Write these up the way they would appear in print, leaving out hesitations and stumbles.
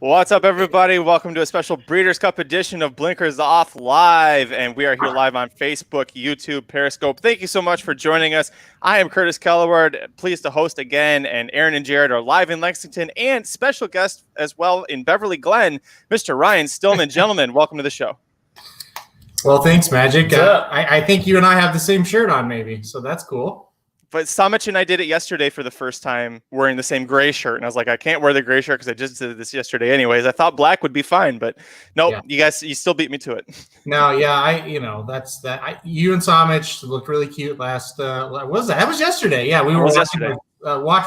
What's up, everybody? Welcome to a special Breeders' Cup edition of Blinkers Off Live, and we are here live on Facebook, YouTube, Periscope. Thank you so much for joining us. I am Curtis Kellaward, pleased to host again, and Aaron and Jared are live in Lexington, and special guest as well in Beverly Glen, Mr. Ryan Stillman. Gentlemen, welcome to the show. Well, thanks, Magic. I think you and I have the same shirt on, maybe, so that's cool. But Samich and I did it yesterday for the first time wearing the same gray shirt. And I was like, I can't wear the gray shirt because I just did this yesterday anyways. I thought black would be fine, but nope, yeah. You still beat me to it. No, yeah, that's that. You and Samich looked really cute last, what was that? That was yesterday. Yeah, we were watching.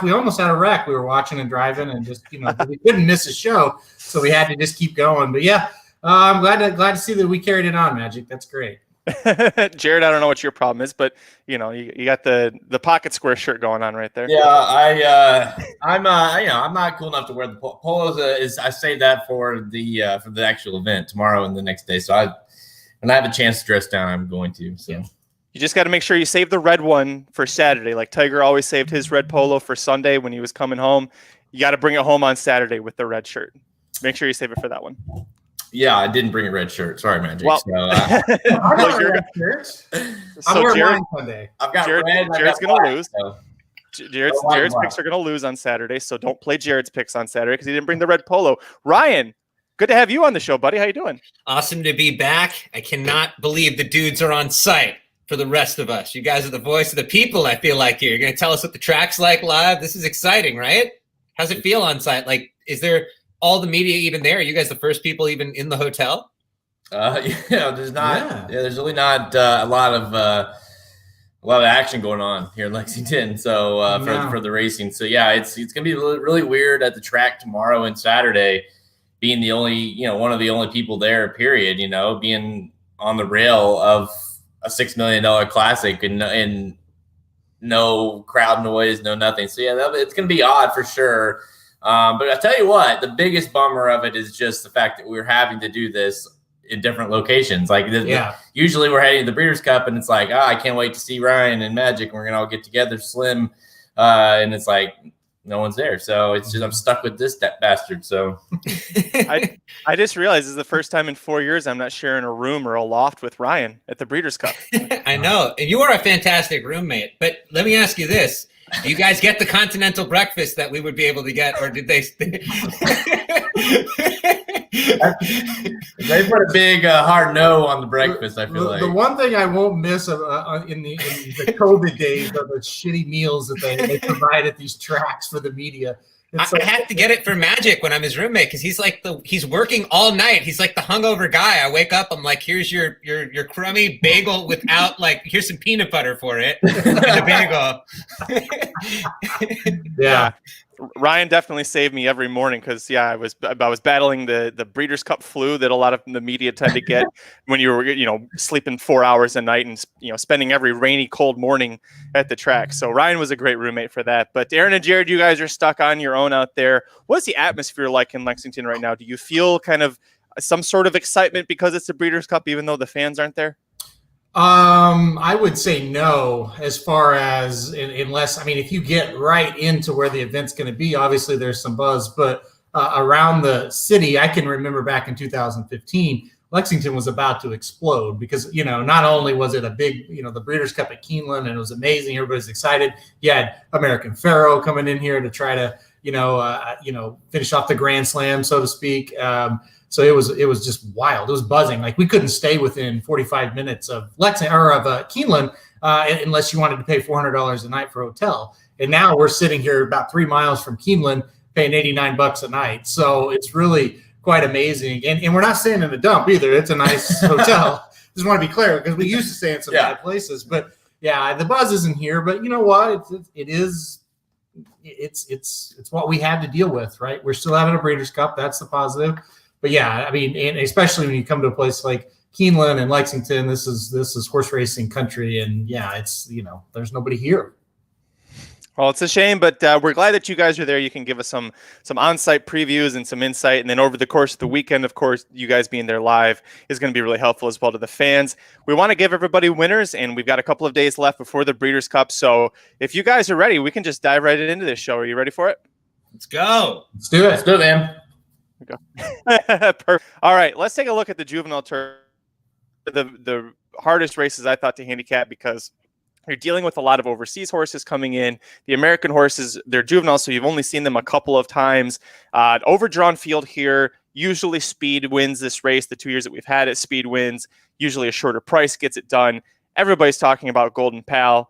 We almost had a wreck. We were watching and driving and just, we couldn't miss a show. So we had to just keep going. But yeah, I'm glad to see that we carried it on, Magic. That's great. Jared, I don't know what your problem is, but you got the pocket square shirt going on right there. Yeah, I'm not cool enough to wear the polos. I saved that for the actual event tomorrow and the next day. So when I have a chance to dress down, I'm going to. So you just got to make sure you save the red one for Saturday. Like Tiger always saved his red polo for Sunday when he was coming home. You got to bring it home on Saturday with the red shirt. Make sure you save it for that one. Yeah, I didn't bring a red shirt. Sorry, Magic. Well, I got red shirts. I'm wearing mine Sunday. I've got Jared, red. Jared's going to lose. So. Jared's picks are going to lose on Saturday, so don't play Jared's picks on Saturday because he didn't bring the red polo. Ryan, good to have you on the show, buddy. How you doing? Awesome to be back. I cannot believe the dudes are on site for the rest of us. You guys are the voice of the people, I feel like. You're going to tell us what the track's like live. This is exciting, right? How's it feel on site? Like, is there all the media even there? Are you guys the first people even in the hotel? There's not. Yeah, there's really not a lot of action going on here in Lexington. So for the racing, so yeah, it's gonna be really weird at the track tomorrow and Saturday, being the only one of the only people there. Period. Being on the rail of a $6 million classic and no crowd noise, no nothing. So yeah, it's gonna be odd for sure. But I tell you what, the biggest bummer of it is just the fact that we're having to do this in different locations. Like, usually we're heading to the Breeders' Cup, and it's like, I can't wait to see Ryan and Magic, and we're gonna all get together, Slim, and it's like no one's there. So it's just I'm stuck with this bastard. So I just realized this is the first time in 4 years I'm not sharing a room or a loft with Ryan at the Breeders' Cup. I know, and you are a fantastic roommate. But let me ask you this. Do you guys get the continental breakfast that we would be able to get, or did they? They put a big hard no on the breakfast. I feel like the one thing I won't miss in the COVID days are the shitty meals that they provide at these tracks for the media. I have to get it for Magic when I'm his roommate because he's working all night. He's like the hungover guy. I wake up, I'm like, here's your crummy bagel without here's some peanut butter for it and a bagel. Yeah. Ryan definitely saved me every morning because I was battling the Breeders' Cup flu that a lot of the media tend to get when you were sleeping 4 hours a night and spending every rainy cold morning at the track. So Ryan was a great roommate for that. But Aaron and Jared, you guys are stuck on your own out there. What's the atmosphere like in Lexington right now? Do you feel kind of some sort of excitement because it's the Breeders' Cup even though the fans aren't there? I would say no, as far as unless, if you get right into where the event's going to be, obviously there's some buzz, but around the city, I can remember back in 2015, Lexington was about to explode because, not only was it a big, the Breeders' Cup at Keeneland and it was amazing. Everybody's excited. You had American Pharoah coming in here to try to, finish off the Grand Slam, so to speak. So it was just wild. It was buzzing. Like we couldn't stay within 45 minutes of Keeneland unless you wanted to pay $400 a night for a hotel. And now we're sitting here about 3 miles from Keeneland paying $89 a night. So it's really quite amazing. And we're not staying in a dump either. It's a nice hotel. Just want to be clear because we used to stay in some bad places. But yeah, the buzz isn't here. But you know what? It's what we had to deal with, right? We're still having a Breeders' Cup. That's the positive. But yeah, I mean, and especially when you come to a place like Keeneland and Lexington, this is horse racing country. And yeah, it's, there's nobody here. Well, it's a shame, but we're glad that you guys are there. You can give us some on-site previews and some insight. And then over the course of the weekend, of course, you guys being there live is going to be really helpful as well to the fans. We want to give everybody winners, and we've got a couple of days left before the Breeders' Cup. So if you guys are ready, we can just dive right into this show. Are you ready for it? Let's go. Let's do it. Let's do it, man. Perfect. All right, let's take a look at the Juvenile Turf. The hardest races I thought to handicap because you're dealing with a lot of overseas horses coming in. The American horses, they're juvenile, so you've only seen them a couple of times. Overdrawn field here. Usually speed wins this race. The 2 years that we've had it, speed wins. Usually a shorter price gets it done. Everybody's talking about Golden Pal.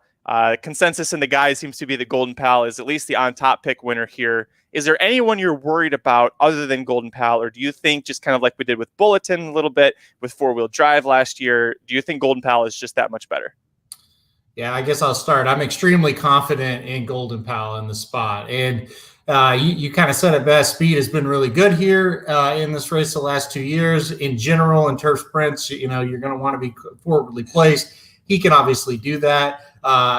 Consensus in the guys seems to be the Golden Pal is at least the on-top pick winner here. Is there anyone you're worried about other than Golden Pal, or do you think just kind of like we did with Bulletin a little bit with four-wheel drive last year, do you think Golden Pal is just that much better? Yeah, I guess I'll start. I'm extremely confident in Golden Pal in the spot. And you kind of said it best. Speed has been really good here in this race the last 2 years. In general, in turf sprints, you're going to want to be forwardly placed. He can obviously do that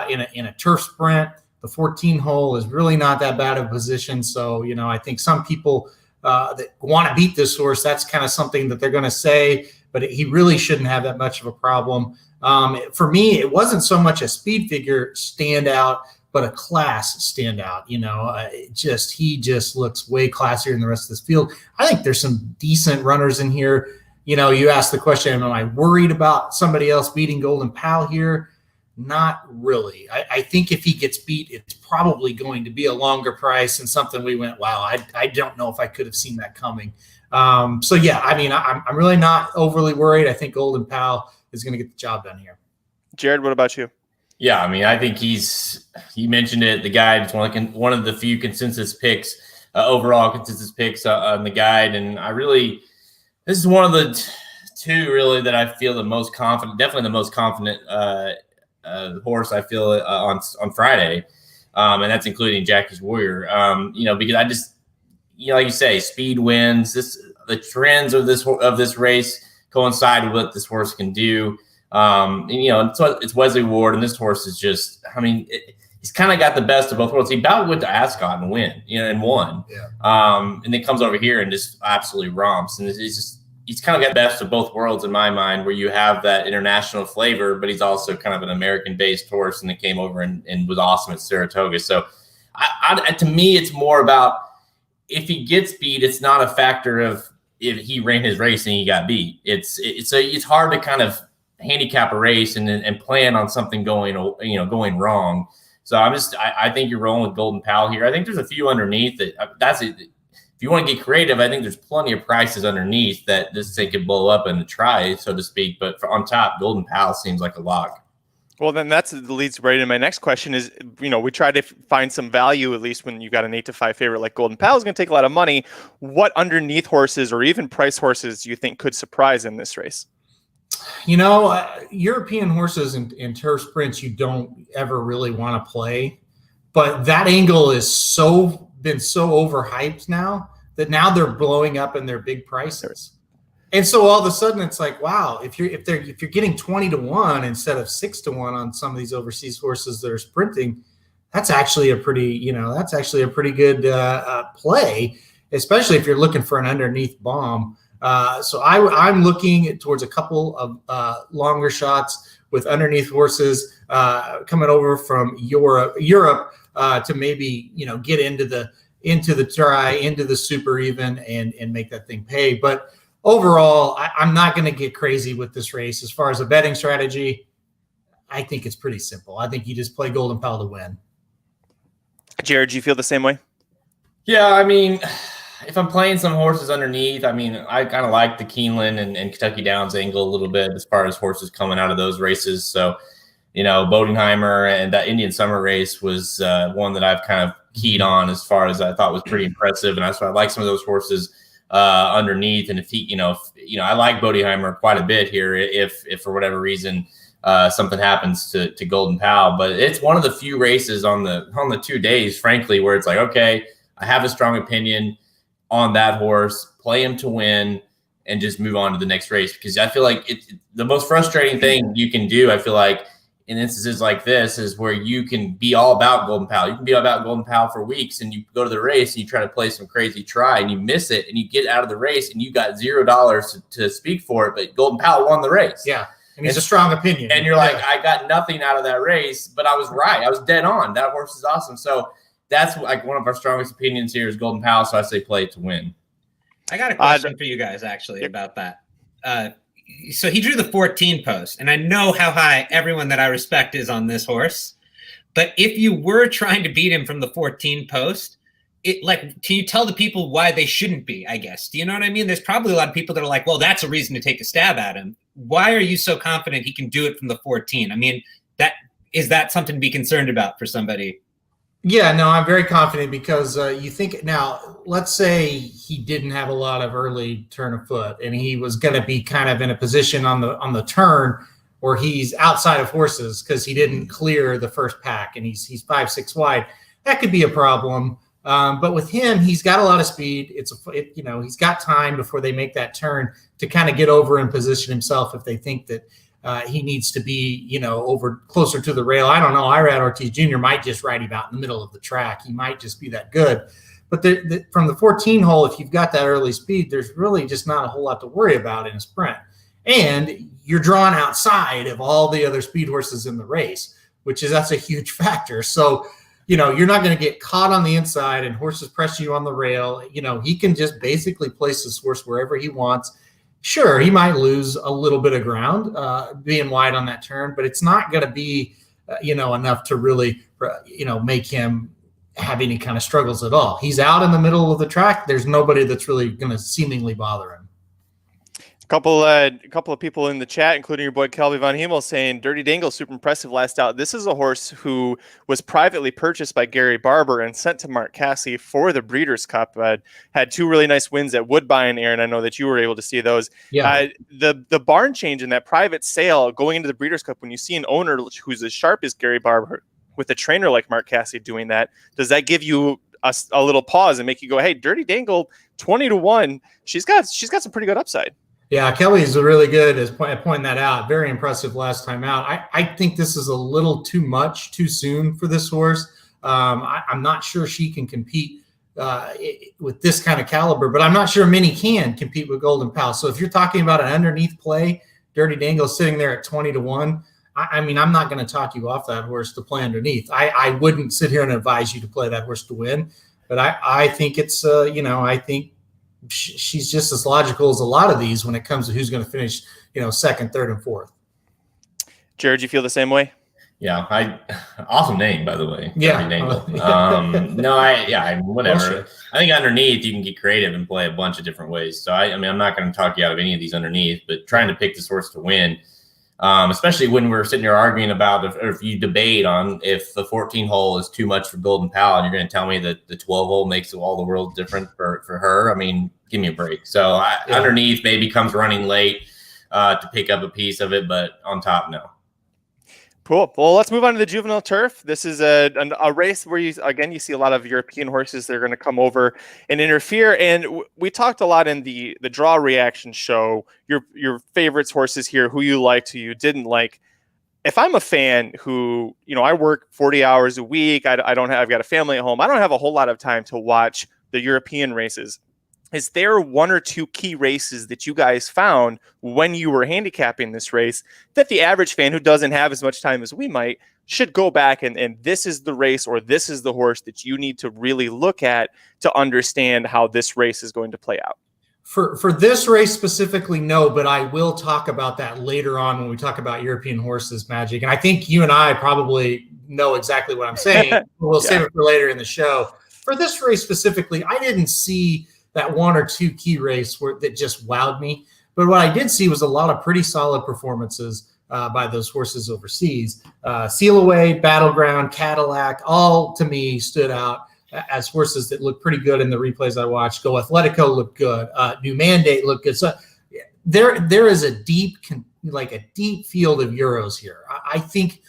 in a turf sprint. The 14 hole is really not that bad of a position. So, I think some people that want to beat this horse, that's kind of something that they're going to say, but he really shouldn't have that much of a problem. For me, it wasn't so much a speed figure standout, but a class standout. He just looks way classier than the rest of this field. I think there's some decent runners in here. You asked the question, am I worried about somebody else beating Golden Pal here? Not really. I think if he gets beat, it's probably going to be a longer price and something we went, wow, I don't know if I could have seen that coming. So yeah, I mean, I'm really not overly worried. I think Golden Pal is going to get the job done here. Jared, what about you? Yeah, I mean, I think you mentioned it. The guide is one of the few consensus picks, overall consensus picks on the guide. And this is one of the two really that I feel the most confident, definitely the most confident horse I feel on Friday. And that's including Jackie's Warrior. Because I just, like you say, speed wins. The trends of this race coincide with what this horse can do. It's Wesley Ward, and this horse is just, he's kind of got the best of both worlds. He about went to Ascot and and won. Yeah. And then comes over here and just absolutely romps. And he's kind of got the best of both worlds in my mind, where you have that international flavor, but he's also kind of an American-based horse, and it came over and was awesome at Saratoga. So to me, it's more about if he gets beat, it's not a factor of if he ran his race and he got beat. It's hard to kind of handicap a race and plan on something going wrong. So I think you're rolling with Golden Pal here. I think there's a few underneath that's it. If you want to get creative, I think there's plenty of prices underneath that this thing could blow up in the try, so to speak. But on top, Golden Pal seems like a lock. Well, then that leads right into my next question is, we try to find some value, at least when you got an 8-5 favorite like Golden Pal is going to take a lot of money. What underneath horses or even price horses do you think could surprise in this race? European horses in turf sprints, you don't ever really want to play, but that angle is been so overhyped now that now they're blowing up in their big prices. And so all of a sudden it's like, wow, if you're getting 20-1 instead of 6-1 on some of these overseas horses that are sprinting, that's actually a pretty good play, especially if you're looking for an underneath bomb. So I'm looking towards a couple of longer shots with underneath horses coming over from Europe to maybe get into the try, into the super even, and make that thing pay. But overall, I'm not going to get crazy with this race. As far as a betting strategy, I think it's pretty simple. I think you just play Golden Pal to win. Jared, do you feel the same way? Yeah, I mean, if I'm playing some horses underneath, I mean, I kind of like the Keeneland and Kentucky Downs angle a little bit as far as horses coming out of those races. So, Bodenheimer and that Indian Summer race was one that I've kind of keyed on as far as I thought was pretty impressive. And that's why I like some of those horses underneath. And if he, I like Bodenheimer quite a bit here if for whatever reason something happens to Golden Pal. But it's one of the few races on the 2 days, frankly, where it's like, okay, I have a strong opinion on that horse, play him to win, and just move on to the next race. Because I feel like the most frustrating thing you can do, I feel like, in instances like this, is where you can be all about Golden Pal. You can be all about Golden Pal for weeks, and you go to the race and you try to play some crazy try and you miss it, and you get out of the race and you got $0 to speak for it, but Golden Pal won the race. Yeah. And he's a strong opinion. And you're like, I got nothing out of that race, but I was right. I was dead on. That horse is awesome. So that's like one of our strongest opinions here is Golden Pal. So I say play to win. I got a question for you guys actually about that. So he drew the 14 post, and I know how high everyone that I respect is on this horse. But if you were trying to beat him from the 14 post, can you tell the people why they shouldn't be, I guess? Do you know what I mean? There's probably a lot of people that are like, well, that's a reason to take a stab at him. Why are you so confident he can do it from the 14? I mean, is that something to be concerned about for somebody? Yeah, no, I'm very confident because you think now, let's say he didn't have a lot of early turn of foot and he was going to be kind of in a position on the turn where he's outside of horses because he didn't clear the first pack and he's 5-6 wide. That could be a problem. But with him, he's got a lot of speed. He's got time before they make that turn to kind of get over and position himself if they think that he needs to be, over closer to the rail. I don't know. Irad Ortiz Jr. might just ride him out in the middle of the track. He might just be that good. But from the 14 hole, if you've got that early speed, there's really just not a whole lot to worry about in a sprint. And you're drawn outside of all the other speed horses in the race, that's a huge factor. So, you're not going to get caught on the inside and horses press you on the rail. He can just basically place his horse wherever he wants. Sure, he might lose a little bit of ground being wide on that turn, but it's not going to be, enough to really, make him have any kind of struggles at all. He's out in the middle of the track. There's nobody that's really going to seemingly bother him. A couple of people in the chat, including your boy Kelby Von Hemel, saying Dirty Dangle super impressive last out. This is a horse who was privately purchased by Gary Barber and sent to Mark Casse for the Breeders' Cup. Had 2 really nice wins at Woodbine, Aaron. I know that you were able to see those. Yeah. The barn change in that private sale going into the Breeders' Cup, when you see an owner who's as sharp as Gary Barber with a trainer like Mark Casse doing that, does that give you a little pause and make you go, hey, Dirty Dangle 20-1, she's got some pretty good upside. Yeah, Kelly's really good at pointing that out. Very impressive last time out. I think this is a little too soon for this horse. I'm not sure she can compete with this kind of caliber, but I'm not sure many can compete with Golden Pal. So if you're talking about an underneath play, Dirty Dangle sitting there at 20-1, I mean, I'm not going to talk you off that horse to play underneath. I wouldn't sit here and advise you to play that horse to win, but I think it's, I think she's just as logical as a lot of these when it comes to who's going to finish, second, third, and fourth. Jared, you feel the same way? Yeah, awesome name, by the way. Yeah. Whatever. I think underneath you can get creative and play a bunch of different ways. So I'm not going to talk you out of any of these underneath, but trying to pick this horse to win, especially when we're sitting here arguing about if you debate on if the 14 hole is too much for Golden Pal, and you're going to tell me that the 12 hole makes all the world different for her. I mean, give me a break. So underneath maybe comes running late to pick up a piece of it, but on top, no. Cool. Well, let's move on to the Juvenile Turf. This is a race where you see a lot of European horses that are going to come over and interfere. And we talked a lot in the draw reaction show, your favorites horses here, who you liked, who you didn't like. If I'm a fan who, I work 40 hours a week, I've got a family at home, I don't have a whole lot of time to watch the European races. Is there 1 or 2 key races that you guys found when you were handicapping this race that the average fan who doesn't have as much time as we might should go back and this is the race or this is the horse that you need to really look at to understand how this race is going to play out? For this race specifically, no, but I will talk about that later on when we talk about European horses, Magic. And I think you and I probably know exactly what I'm saying. We'll save it for later in the show. For this race specifically, I didn't see that one or two key race that just wowed me. But what I did see was a lot of pretty solid performances by those horses overseas. Seal Away, Battleground, Cadillac, all to me stood out as horses that looked pretty good in the replays I watched. Go Atletico looked good. New Mandate looked good. So there is a deep field of Euros here. I think,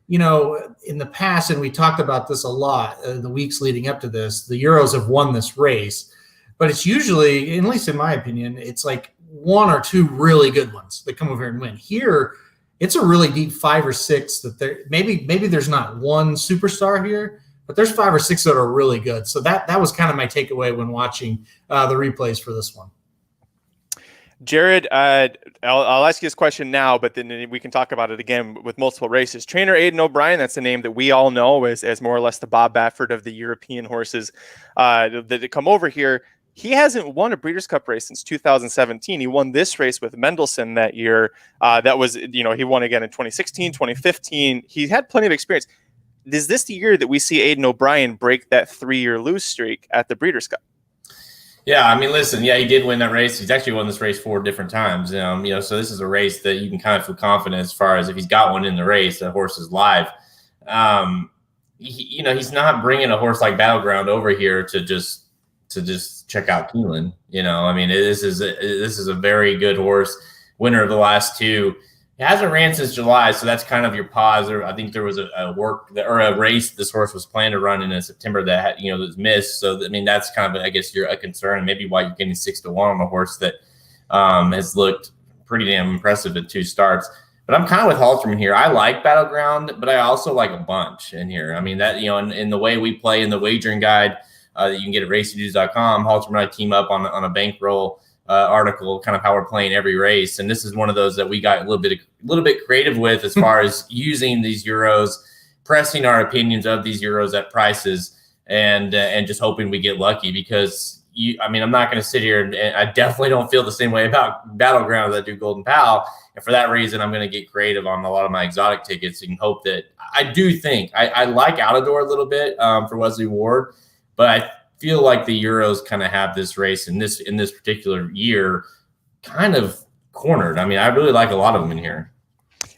in the past, and we talked about this a lot the weeks leading up to this, the Euros have won this race, but it's usually, at least in my opinion, it's like one or two really good ones that come over here and win. Here, it's a really deep 5 or 6 that there maybe there's not one superstar here, but there's 5 or 6 that are really good. So that was kind of my takeaway when watching the replays for this one. Jared, I'll ask you this question now, but then we can talk about it again with multiple races. Trainer Aidan O'Brien, that's a name that we all know as more or less the Bob Baffert of the European horses that come over here. He hasn't won a Breeders' Cup race since 2017. He won this race with Mendelssohn that year. That was, he won again in 2016, 2015. He had plenty of experience. Is this the year that we see Aidan O'Brien break that 3-year lose streak at the Breeders' Cup? Yeah, I mean, listen, he did win that race. He's actually won this race 4 different times. So this is a race that you can kind of feel confident as far as if he's got one in the race, the horse is live. He's not bringing a horse like Battleground over here to just check out Keeneland. This is a very good horse, winner of the last 2. It hasn't ran since July, so that's kind of your pause. I think there was a race this horse was planned to run in September that was missed. So that's kind of I guess a concern, and maybe why you're getting 6-1 on a horse that has looked pretty damn impressive at 2 starts. But I'm kind of with Halterman here. I like Battleground, but I also like a bunch in here. In the way we play in the wagering guide that you can get at racingdudes.com, Halterman and I team up on a bankroll article, kind of how we're playing every race, and this is one of those that we got a little bit creative with as far as using these Euros, pressing our opinions of these Euros at prices, and just hoping we get lucky because I'm not going to sit here and I definitely don't feel the same way about Battleground as I do Golden Pal, and for that reason I'm going to get creative on a lot of my exotic tickets and hope that I do think I like Outador a little bit for Wesley Ward, but I feel like the Euros kind of have this race in this particular year kind of cornered. I really like a lot of them in here.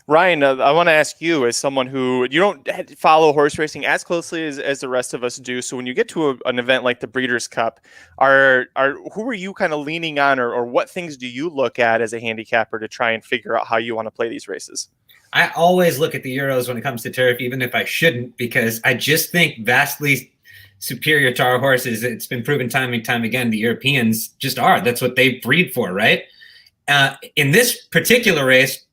Ryan, I want to ask you, as someone who you don't follow horse racing as closely as the rest of us do, so when you get to an event like the Breeders' Cup, who are you kind of leaning on, or what things do you look at as a handicapper to try and figure out how you want to play these races? I always look at the Euros when it comes to turf, even if I shouldn't, because I just think vastly superior to our horses. It's been proven time and time again. The Europeans just are. That's what they breed for, right? In this particular race,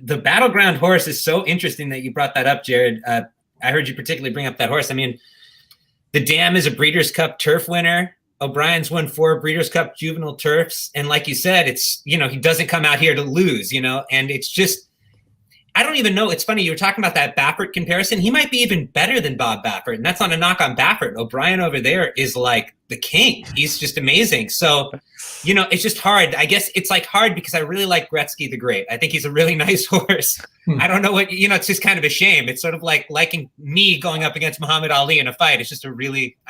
the Battleground horse is so interesting that you brought that up, Jared. I heard you particularly bring up that horse. The Dam is a Breeders' Cup turf winner. O'Brien's won 4 Breeders' Cup juvenile turfs. And like you said, it's, he doesn't come out here to lose, and it's just, I don't even know. It's funny. You were talking about that Baffert comparison. He might be even better than Bob Baffert. And that's not a knock on Baffert. O'Brien over there is like the king. He's just amazing. So, it's just hard. I guess it's hard because I really like Gretzky the Great. I think he's a really nice horse. I don't know what, it's just kind of a shame. It's sort of like liking me going up against Muhammad Ali in a fight. It's just I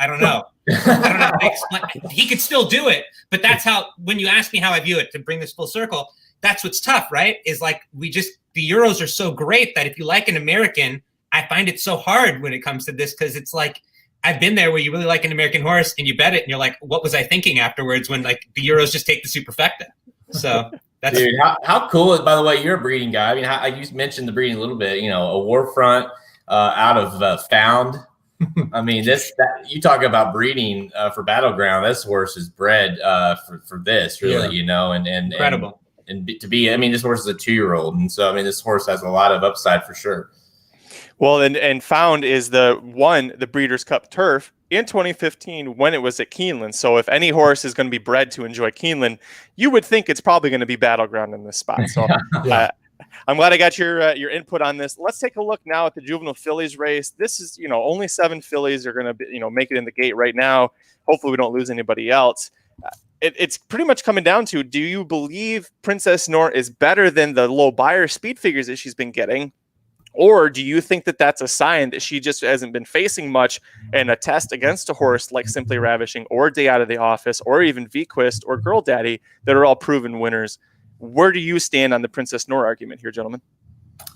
don't know. I don't know how to explain. He could still do it. But that's how, when you ask me how I view it, to bring this full circle, that's what's tough, right? Is the Euros are so great that if you like an American, I find it so hard when it comes to this, because it's like, I've been there where you really like an American horse and you bet it and you're like, what was I thinking afterwards when the Euros just take the superfecta? So that's dude, how cool is, by the way, you're a breeding guy. You mentioned the breeding a little bit, a Warfront out of Found. You talk about breeding for Battleground. This horse is bred for this, really, and incredible. And to be, this horse is a 2-year-old. And so, this horse has a lot of upside for sure. Well, and Found is the Breeders' Cup turf in 2015 when it was at Keeneland. So if any horse is going to be bred to enjoy Keeneland, you would think it's probably going to be Battleground in this spot. So I'm glad I got your input on this. Let's take a look now at the Juvenile Fillies race. This is, only 7 fillies are going to, make it in the gate right now. Hopefully we don't lose anybody else. It's pretty much coming down to, do you believe Princess Nort is better than the low buyer speed figures that she's been getting? Or do you think that that's a sign that she just hasn't been facing much, and a test against a horse like Simply Ravishing or Day Out of the Office or even V-Quist or Girl Daddy that are all proven winners? Where do you stand on the Princess Noor argument here, gentlemen?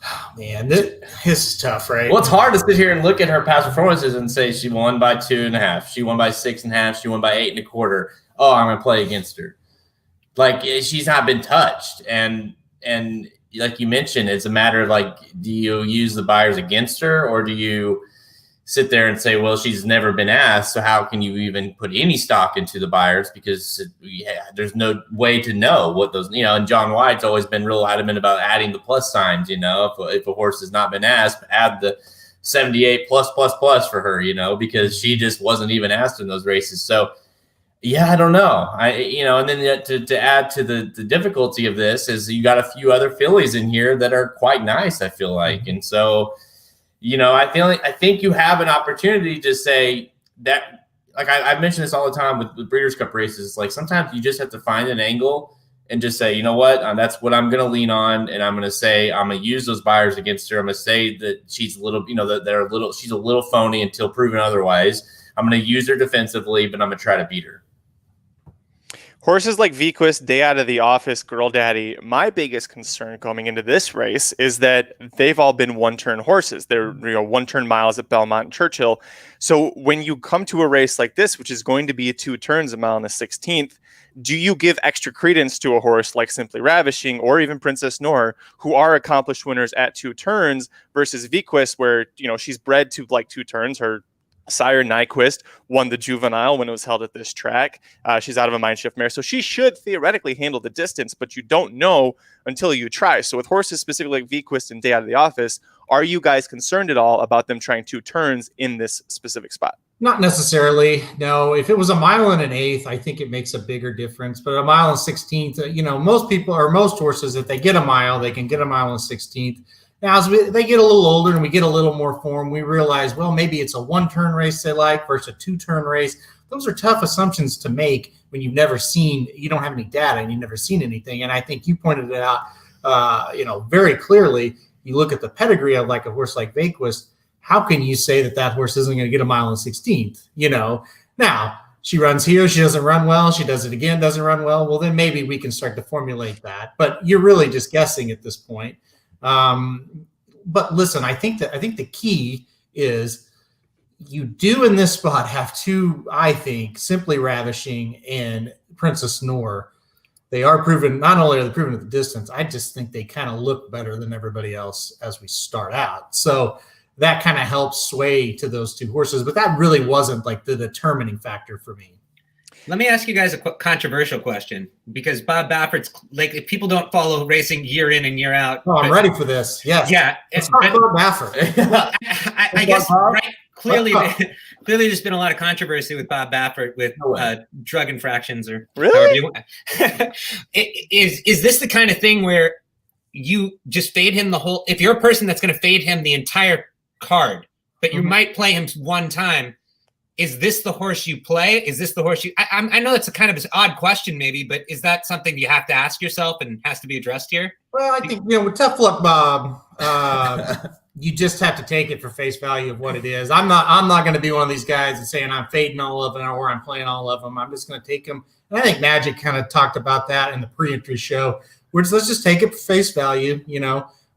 Oh, man, this is tough, right? Well, it's hard to sit here and look at her past performances and say she won by 2.5, she won by 6.5, she won by 8.25. Oh, I'm going to play against her. Like, she's not been touched. And like you mentioned, it's a matter of, like, do you use the buyers against her, or do you sit there and say, well, she's never been asked, so how can you even put any stock into the buyers? Because there's no way to know what those, and John White's always been real adamant about adding the plus signs, if a horse has not been asked, add the 78 plus for her, because she just wasn't even asked in those races. So, yeah, I don't know. And then to add to the difficulty of this is you got a few other fillies in here that are quite nice, I feel like. And so, I think you have an opportunity to say that, like I mention this all the time with Breeders' Cup races. Like, sometimes you just have to find an angle and just say, you know what, that's what I'm going to lean on, and I'm going to say I'm going to use those buyers against her. I'm going to say that she's a little, she's a little phony until proven otherwise. I'm going to use her defensively, but I'm going to try to beat her. Horses like V-Quist, Day Out of the Office, Girl Daddy, my biggest concern coming into this race is that they've all been one-turn horses. They're one-turn miles at Belmont and Churchill. So when you come to a race like this, which is going to be 2 turns, a mile and a 16th, do you give extra credence to a horse like Simply Ravishing or even Princess Noor, who are accomplished winners at 2 turns, versus V-Quist, where she's bred to like 2 turns? Her sire Nyquist won the Juvenile when it was held at this track. She's out of a mind shift mare, so she should theoretically handle the distance, but you don't know until you try. So with horses specifically like V-Quist and Day Out of the Office, are you guys concerned at all about them trying 2 turns in this specific spot? Not necessarily. No, if it was a mile and an eighth, I think it makes a bigger difference. But a mile and 16th, most people or most horses, if they get a mile, they can get a mile and 16th. Now, as they get a little older and we get a little more form, we realize, well, maybe it's a 1-turn race they like versus a 2-turn race. Those are tough assumptions to make when you don't have any data and you've never seen anything. And I think you pointed it out, very clearly. You look at the pedigree of like a horse like V-Quist. How can you say that horse isn't going to get a mile and 16th? Now she runs here, she doesn't run well. She does it again, doesn't run well. Well, then maybe we can start to formulate that. But you're really just guessing at this point. But listen, I think the key is you do in this spot have 2, I think, Simply Ravishing and Princess Noor. They are proven, not only are they proven at the distance, I just think they kind of look better than everybody else as we start out. So that kind of helps sway to those 2 horses, but that really wasn't like the determining factor for me. Let me ask you guys a controversial question, because Bob Baffert's, like, if people don't follow racing year in and year out. Oh, I'm ready for this. Yes. Yeah. It's not Bob Baffert. Well, I guess, right, clearly there's been a lot of controversy with Bob Baffert with drug infractions or really. Is this the kind of thing where you just fade him if you're a person that's going to fade him the entire card, but you might play him one time, is this the horse you play? Is this the horse I know it's a kind of an odd question maybe, but is that something you have to ask yourself and has to be addressed here? Well, I think, with Tough Luck Bob, you just have to take it for face value of what it is. I'm not going to be one of these guys and saying I'm fading all of them or I'm playing all of them. I'm just going to take them. And I think Magic kind of talked about that in the pre-entry show. Let's just take it for face value.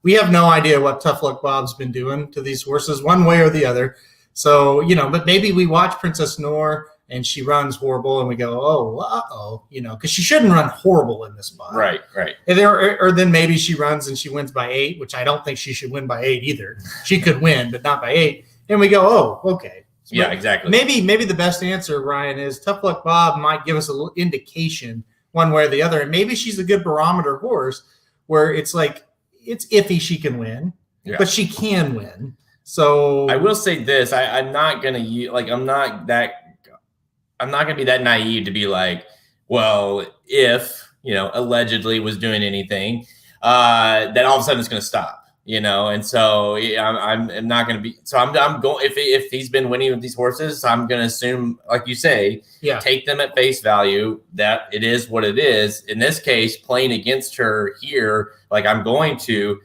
We have no idea what Tough Luck Bob's been doing to these horses one way or the other. So, but maybe we watch Princess Noor and she runs horrible and we go, oh, because she shouldn't run horrible in this spot. Right. Or then maybe she runs and she wins by 8, which I don't think she should win by 8 either. She could win, but not by 8. And we go, oh, okay. So yeah, exactly. Maybe the best answer, Ryan, is Tough Luck Bob might give us a little indication one way or the other. And maybe she's a good barometer horse where it's like, it's iffy she can win, but she can win. So I will say this: I'm not gonna I'm not gonna be that naive to be like, well, if allegedly was doing anything, then all of a sudden it's gonna stop. And so I'm not going to be. So I'm going if he's been winning with these horses, I'm going to assume, like you say, take them at face value. That it is what it is. In this case, playing against her here, like I'm going to,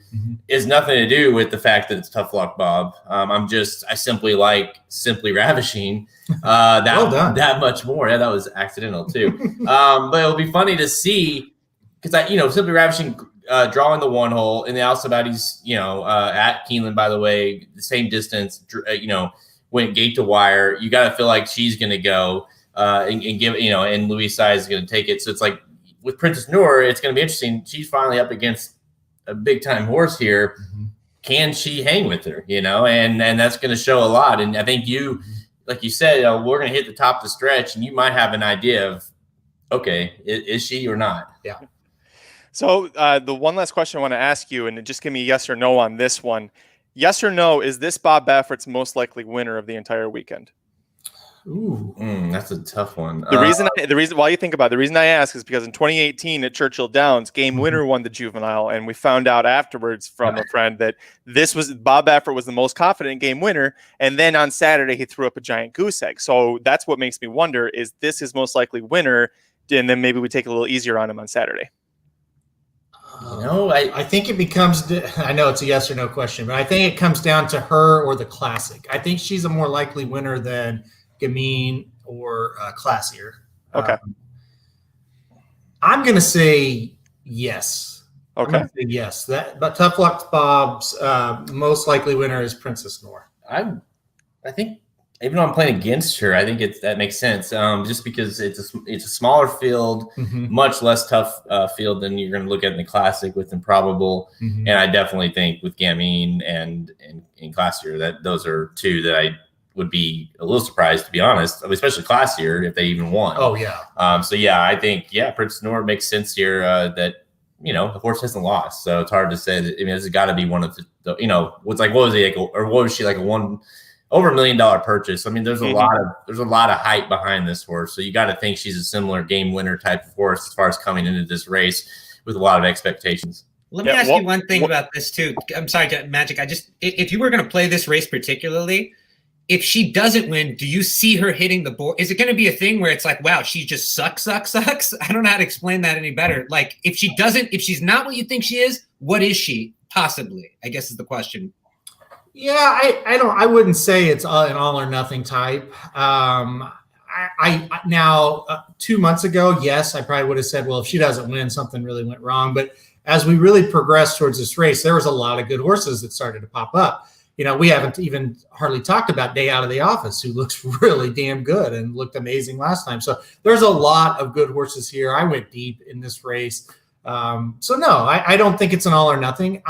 is nothing to do with the fact that it's Tough Luck Bob. I simply like Simply Ravishing that much more. Yeah, that was accidental too. But it'll be funny to see because Simply Ravishing. Drawing the one hole in the Alcibiades, at Keeneland, by the way, the same distance, went gate to wire. You got to feel like she's going to go and give, and Louis Sai is going to take it. So it's like with Princess Noor, it's going to be interesting. She's finally up against a big time horse here. Can she hang with her? And that's going to show a lot. And I think like you said, we're going to hit the top of the stretch, and you might have an idea of, okay, is she or not? Yeah. So the one last question I want to ask you, and just give me a yes or no on this one. Yes or no, is this Bob Baffert's most likely winner of the entire weekend? Ooh, that's a tough one. The reason while you think about it, the reason I ask is because in 2018 at Churchill Downs, Game Winner won the Juvenile, and we found out afterwards from a friend that Bob Baffert was the most confident Game Winner, and then on Saturday he threw up a giant goose egg. So that's what makes me wonder: is this his most likely winner? And then maybe we take it a little easier on him on Saturday. I think it becomes, I know it's a yes or no question, but I think it comes down to her or the Classic. I think she's a more likely winner than Gamine or Classier. Okay. I'm going to say yes. Okay. Say yes. But Tough Luck Bob's most likely winner is Princess Noor. I think even though I'm playing against her, I think that makes sense. Just because it's a smaller field, much less tough field than you're going to look at in the Classic with Improbable, and I definitely think with Gamine and Classier that those are two that I would be a little surprised, to be honest, especially Classier if they even won. Oh yeah. So yeah, I think Princess Noor makes sense here. That the horse hasn't lost, so it's hard to say that. I mean, this has got to be one of the what was he like, or what was she like over $1 million purchase. I mean, there's a lot of hype behind this horse. So you got to think she's a similar Game Winner type of horse as far as coming into this race with a lot of expectations. Let me ask you one thing about this too. I'm sorry, Magic. If you were going to play this race particularly, if she doesn't win, do you see her hitting the board? Is it going to be a thing where it's like, wow, she just sucks? I don't know how to explain that any better. Like if she's not what you think she is, what is she possibly? I guess is the question. Yeah, I wouldn't say it's an all or nothing type. Now 2 months ago, yes, I probably would have said, well, if she doesn't win, something really went wrong. But as we really progressed towards this race, there was a lot of good horses that started to pop up. We haven't even hardly talked about Day Out of the Office, who looks really damn good and looked amazing last time. So there's a lot of good horses here. I went deep in this race. So no, I don't think it's an all or nothing.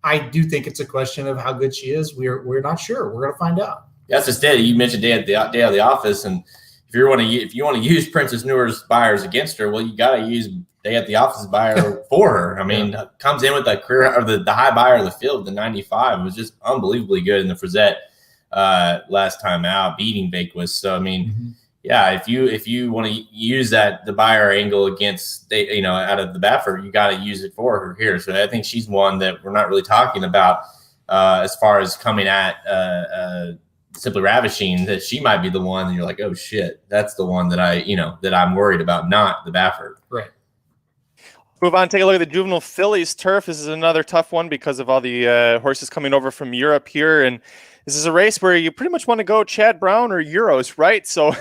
I do think it's a question of how good she is. We're not sure. We're going to find out. That's just it. You mentioned Day Out of the Office, and if you want to use Princess Noor's buyers against her, well, you got to use Day at the Office buyer for her. I mean, comes in with the career or the high buyer of the field, the 95, was just unbelievably good in the Frizette last time out, beating Bakewis. So I mean. Yeah, if you want to use the buyer angle against out of the Baffert, you got to use it for her here. So I think she's one that we're not really talking about as far as coming at Simply Ravishing. That she might be the one that you're like, oh shit, that's the one that that I'm worried about, not the Baffert. Right. Move on, take a look at the Juvenile Fillies Turf. This is another tough one because of all the horses coming over from Europe here, and this is a race where you pretty much want to go Chad Brown or Euros, right? So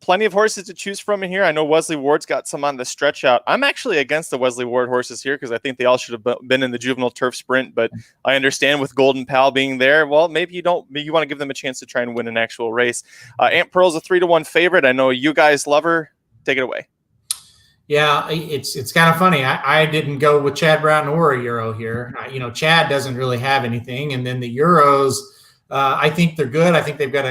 plenty of horses to choose from in here. I know Wesley Ward's got some on the stretch out. I'm actually against the Wesley Ward horses here because I think they all should have been in the Juvenile Turf Sprint, but I understand with Golden Pal being there, well, maybe you don't. Maybe you want to give them a chance to try and win an actual race. Aunt Pearl's a 3-1 favorite. I know you guys love her. Take it away. Yeah, it's kind of funny. I didn't go with Chad Brown or a Euro here. Chad doesn't really have anything. And then the Euros, I think they're good. I think they've got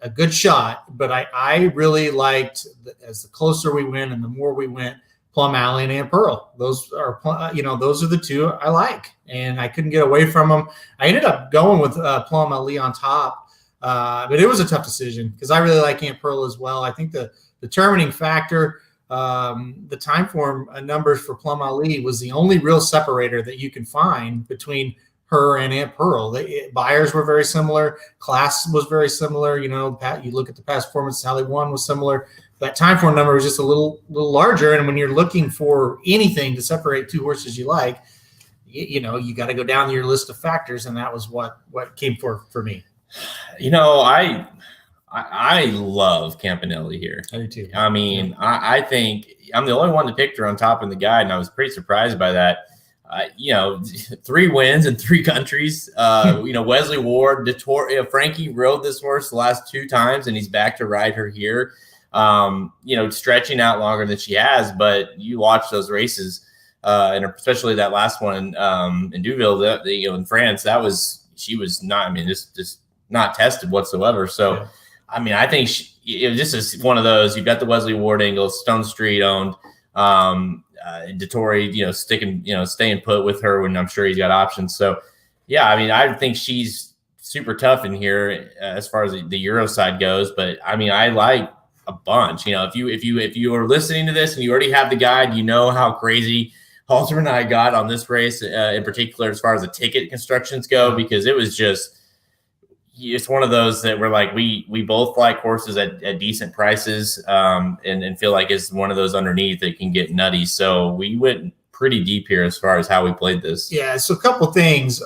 a good shot. But I really liked, as the closer we went and the more we went, Plum Alley and Aunt Pearl. Those are the two I like. And I couldn't get away from them. I ended up going with Plum Alley on top. But it was a tough decision because I really like Aunt Pearl as well. I think the determining factor the time form numbers for Plum Ali was the only real separator that you can find between her and Aunt Pearl. Buyers were very similar. Class was very similar. You look at the past performance, how they won was similar. That time form number was just a little larger. And when you're looking for anything to separate two horses you like, you got to go down your list of factors, and that was what came for me. I love Campanelli here. I do too. I mean, I think I'm the only one that picked her on top in the guide, and I was pretty surprised by that. 3 wins in 3 countries. Wesley Ward, Frankie rode this horse the last 2 times, and he's back to ride her here. Stretching out longer than she has, but you watch those races, and especially that last one in Deauville, in France, she was not. Just not tested whatsoever. So. Yeah. I think this is one of those. You've got the Wesley Ward angle, Stone Street owned, Dettori, staying put with her when I'm sure he's got options. So, yeah, I think she's super tough in here as far as the Euro side goes. But I like a bunch. If you are listening to this and you already have the guide, how crazy Halter and I got on this race in particular as far as the ticket constructions go, because it was just. It's one of those that we're like, we both like horses at decent prices and feel like it's one of those underneath that can get nutty. So we went pretty deep here as far as how we played this. Yeah, so a couple of things.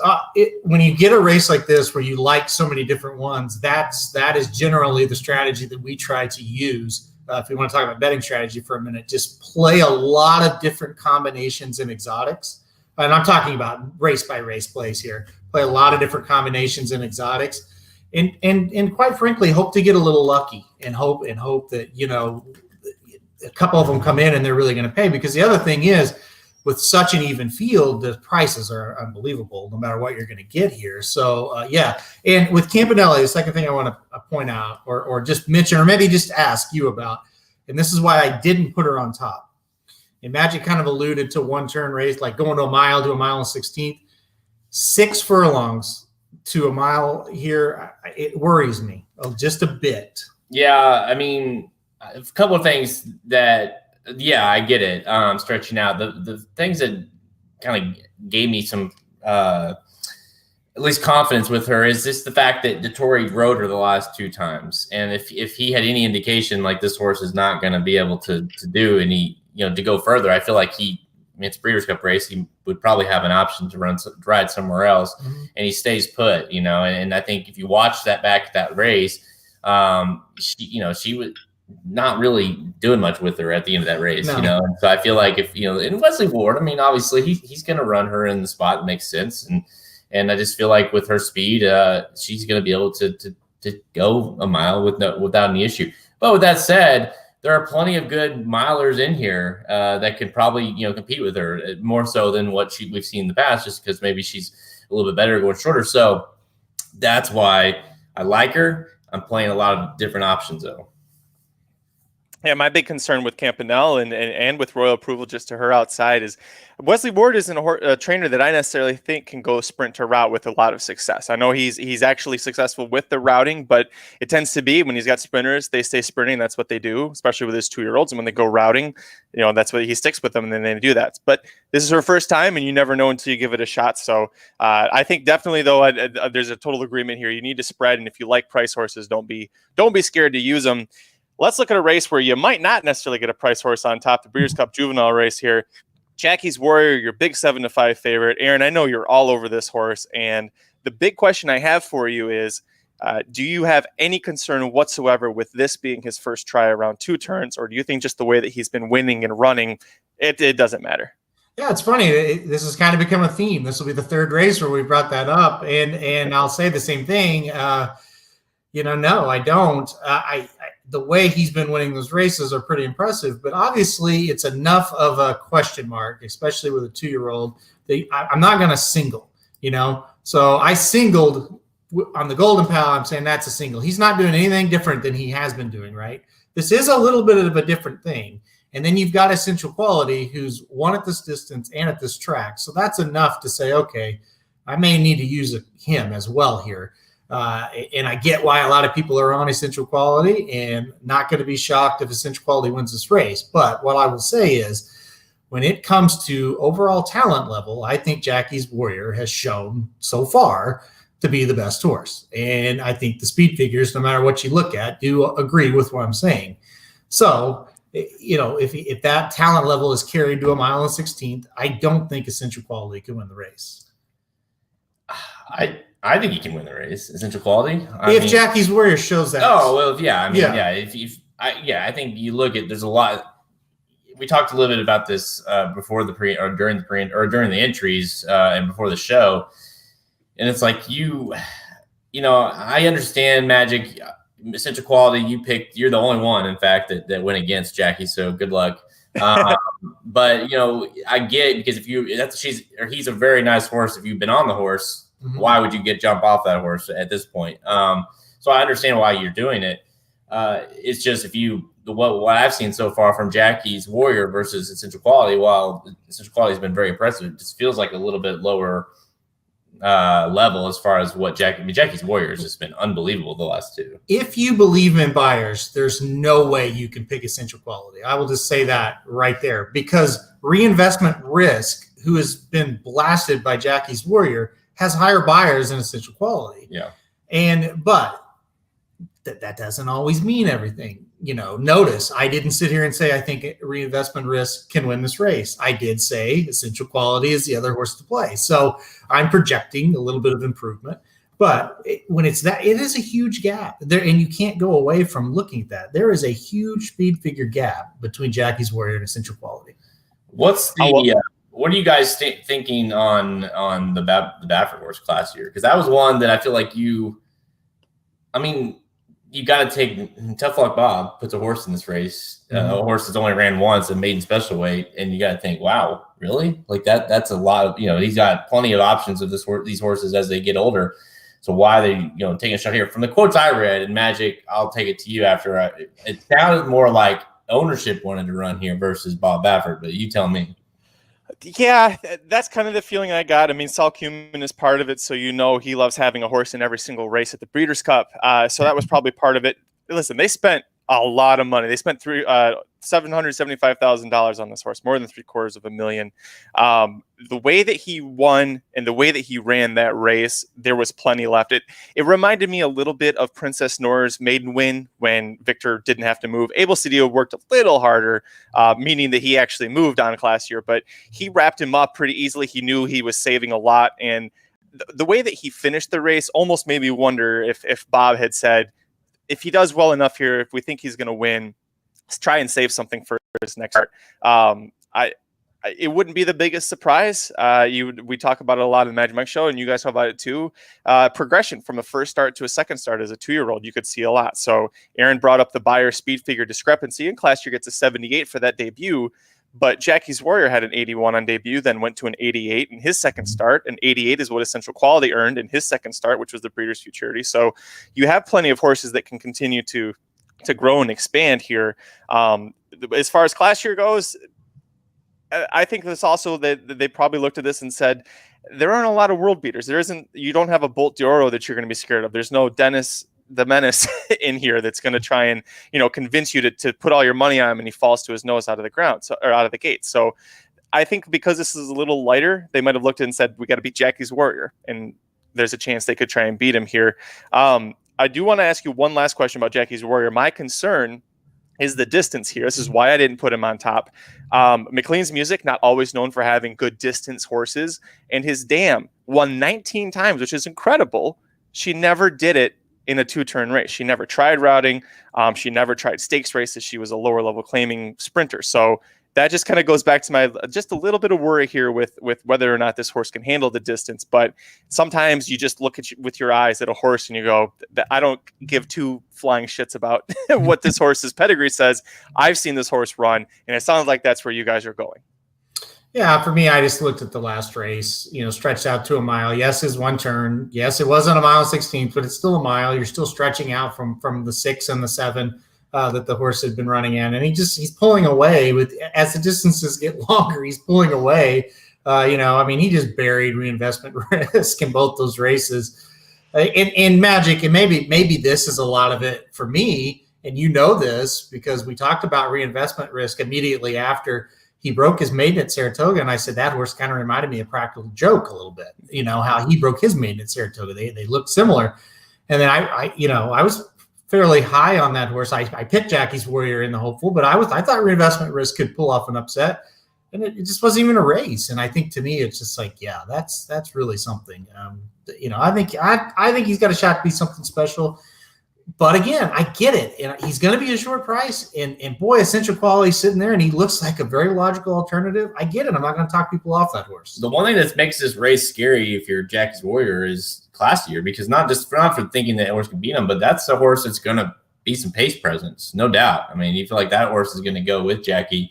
When you get a race like this where you like so many different ones, that is generally the strategy that we try to use. If we want to talk about betting strategy for a minute, just play a lot of different combinations in exotics. And I'm talking about race by race plays here. Play a lot of different combinations in exotics. And quite frankly, hope to get a little lucky and hope that, a couple of them come in and they're really going to pay. Because the other thing is, with such an even field, the prices are unbelievable no matter what you're going to get here. So, yeah. And with Campanelli, the second thing I want to point out or just mention or maybe just ask you about, and this is why I didn't put her on top. And Magic kind of alluded to one-turn race, like going to a mile and 16th. 6 furlongs to a mile here, it worries me just a bit. Yeah, a couple of things that, I get it. Stretching out the things that kind of gave me some at least confidence with her is just the fact that Dettori rode her the last 2 times, and if he had any indication like this horse is not going to be able to do any to go further, I feel like it's a Breeders' Cup race. He would probably have an option to ride somewhere else, and he stays put, And I think if you watch that back at that race, she was not really doing much with her at the end of that race, No. And so I feel like if and Wesley Ward, obviously he's going to run her in the spot that makes sense, and I just feel like with her speed, she's going to be able to go a mile without any issue. But with that said, there are plenty of good milers in here that could probably, compete with her more so than what we've seen in the past, just because maybe she's a little bit better going shorter. So that's why I like her. I'm playing a lot of different options though. Yeah, my big concern with Campanelle and with Royal Approval just to her outside is Wesley Ward isn't a trainer that I necessarily think can go sprint to route with a lot of success. I know he's actually successful with the routing, but it tends to be when he's got sprinters, they stay sprinting. That's what they do, especially with his 2-year-olds. And when they go routing, that's what he sticks with them, and then they do that. But this is her first time, and you never know until you give it a shot. So I think definitely, though, there's a total agreement here. You need to spread, and if you like price horses, don't be scared to use them. Let's look at a race where you might not necessarily get a price horse on top, the Breeders' Cup Juvenile race here. Jackie's Warrior, your big 7-5 favorite. Aaron, I know you're all over this horse, and the big question I have for you is, do you have any concern whatsoever with this being his first try around 2 turns, or do you think just the way that he's been winning and running, it doesn't matter? Yeah, it's funny. This has kind of become a theme. This will be the 3rd race where we brought that up, and I'll say the same thing. No, I don't. The way he's been winning those races are pretty impressive, but obviously it's enough of a question mark, especially with a 2-year-old. I'm not going to single, So I singled on the Golden Pal. I'm saying that's a single. He's not doing anything different than he has been doing, right? This is a little bit of a different thing. And then you've got Essential Quality, who's won at this distance and at this track. So that's enough to say, okay, I may need to use him as well here. And I get why a lot of people are on Essential Quality, and not going to be shocked if Essential Quality wins this race. But what I will say is, when it comes to overall talent level, I think Jackie's Warrior has shown so far to be the best horse. And I think the speed figures, no matter what you look at, do agree with what I'm saying. So, if that talent level is carried to a mile and 16th, I don't think Essential Quality can win the race. I think he can win the race. Essential Quality. If Jackie's Warrior shows that. Oh, well, yeah. I think you look at, there's a lot. We talked a little bit about this before the during the entries and before the show. And it's like, I understand Magic, Essential Quality. You're the only one, in fact, that went against Jackie. So good luck. But I get, because he's a very nice horse. If you've been on the horse, why would you jump off that horse at this point? So I understand why you're doing it. It's just, what I've seen so far from Jackie's Warrior versus Essential Quality, while Essential Quality has been very impressive, it just feels like a little bit lower level as far as what Jackie's Warrior has just been unbelievable the last two. If you believe in buyers, there's no way you can pick Essential Quality. I will just say that right there, because Reinvestment Risk, who has been blasted by Jackie's Warrior, has higher buyers than Essential Quality. Yeah. But that doesn't always mean everything. Notice I didn't sit here and say I think Reinvestment Risk can win this race. I did say Essential Quality is the other horse to play. So I'm projecting a little bit of improvement. But when it's that, it is a huge gap there, and you can't go away from looking at that. There is a huge speed figure gap between Jackie's Warrior and Essential Quality. What are you guys thinking on the Baffert horse class here? Because that was one that I feel like you got to take. Tough Luck Bob puts a horse in this race, a horse that's only ran once, a maiden special weight, and you got to think, wow, really? Like that's a lot of, he's got plenty of options of these horses as they get older. So why are they, taking a shot here? From the quotes I read in Magic, I'll take it to you after. It sounded more like ownership wanted to run here versus Bob Baffert, but you tell me. Yeah, that's kind of the feeling I got. I mean, Saul Kuhn is part of it, so he loves having a horse in every single race at the Breeders' Cup. So that was probably part of it. Listen, they spent a lot of money. They spent $775,000 on this horse, more than $750,000. The way that he won and the way that he ran that race, there was plenty left. It reminded me a little bit of Princess Nora's maiden win when Victor didn't have to move. Abel Cedillo worked a little harder, meaning that he actually moved on class year, but he wrapped him up pretty easily. He knew he was saving a lot, and the way that he finished the race almost made me wonder if Bob had said, if he does well enough here, if we think he's going to win, let's try and save something for his next start. It wouldn't be the biggest surprise. We talk about it a lot in the Magic Mike show, and you guys talk about it too. Progression from a first start to a second start as a 2-year-old, you could see a lot. So Aaron brought up the buyer speed figure discrepancy. In class year gets a 78 for that debut, but Jackie's Warrior had an 81 on debut, then went to an 88 in his second start. An 88 is what Essential Quality earned in his second start, which was the Breeders' Futurity. So you have plenty of horses that can continue to grow and expand here. As far as class year goes, I think this also that they probably looked at this and said, there aren't a lot of world beaters. You don't have a Bolt d'Oro that you're going to be scared of. There's no Dennis the Menace in here that's going to try and convince you to put all your money on him, and he falls to his nose out of the ground, or out of the gate. So I think because this is a little lighter, they might have looked at it and said, we got to beat Jackie's Warrior, and there's a chance they could try and beat him here. I do want to ask you one last question about Jackie's Warrior. My concern is the distance here. This is why I didn't put him on top. McLean's Music, not always known for having good distance horses, and his dam won 19 times, which is incredible. She never did it in a 2-turn race. She never tried routing. She never tried stakes races. She was a lower level claiming sprinter. So that just kind of goes back to my just a little bit of worry here with whether or not this horse can handle the distance. But sometimes you just look with your eyes at a horse and you go, I don't give two flying shits about what this horse's pedigree says. I've seen this horse run, and it sounds like that's where you guys are going. Yeah, for me, I just looked at the last race, stretched out to a mile. Yes, is 1 turn. Yes, it wasn't a mile 16th, but it's still a mile. You're still stretching out from the 6 and the 7 that the horse had been running in. And he's pulling away as the distances get longer, he's pulling away. He just buried Reinvestment Risk in both those races. in Magic, and maybe this is a lot of it for me, and you know this because we talked about reinvestment risk immediately after he broke his maiden at Saratoga, and I said that horse kind of reminded me of Practical Joke a little bit. You know how he broke his maiden at Saratoga; they looked similar. And then I was fairly high on that horse. I picked Jackie's Warrior in the hopeful, but I thought reinvestment risk could pull off an upset, and it just wasn't even a race. And I think to me, it's just like, yeah, that's really something. I think he's got a shot to be something special. But again, I get it. And he's going to be a short price. And boy, Essential Quality sitting there, and he looks like a very logical alternative. I get it. I'm not going to talk people off that horse. The one thing that makes this race scary if you're Jackie's Warrior is classier, because not for thinking that horse can beat him, but that's a horse that's going to be some pace presence, no doubt. I mean, you feel like that horse is going to go with Jackie,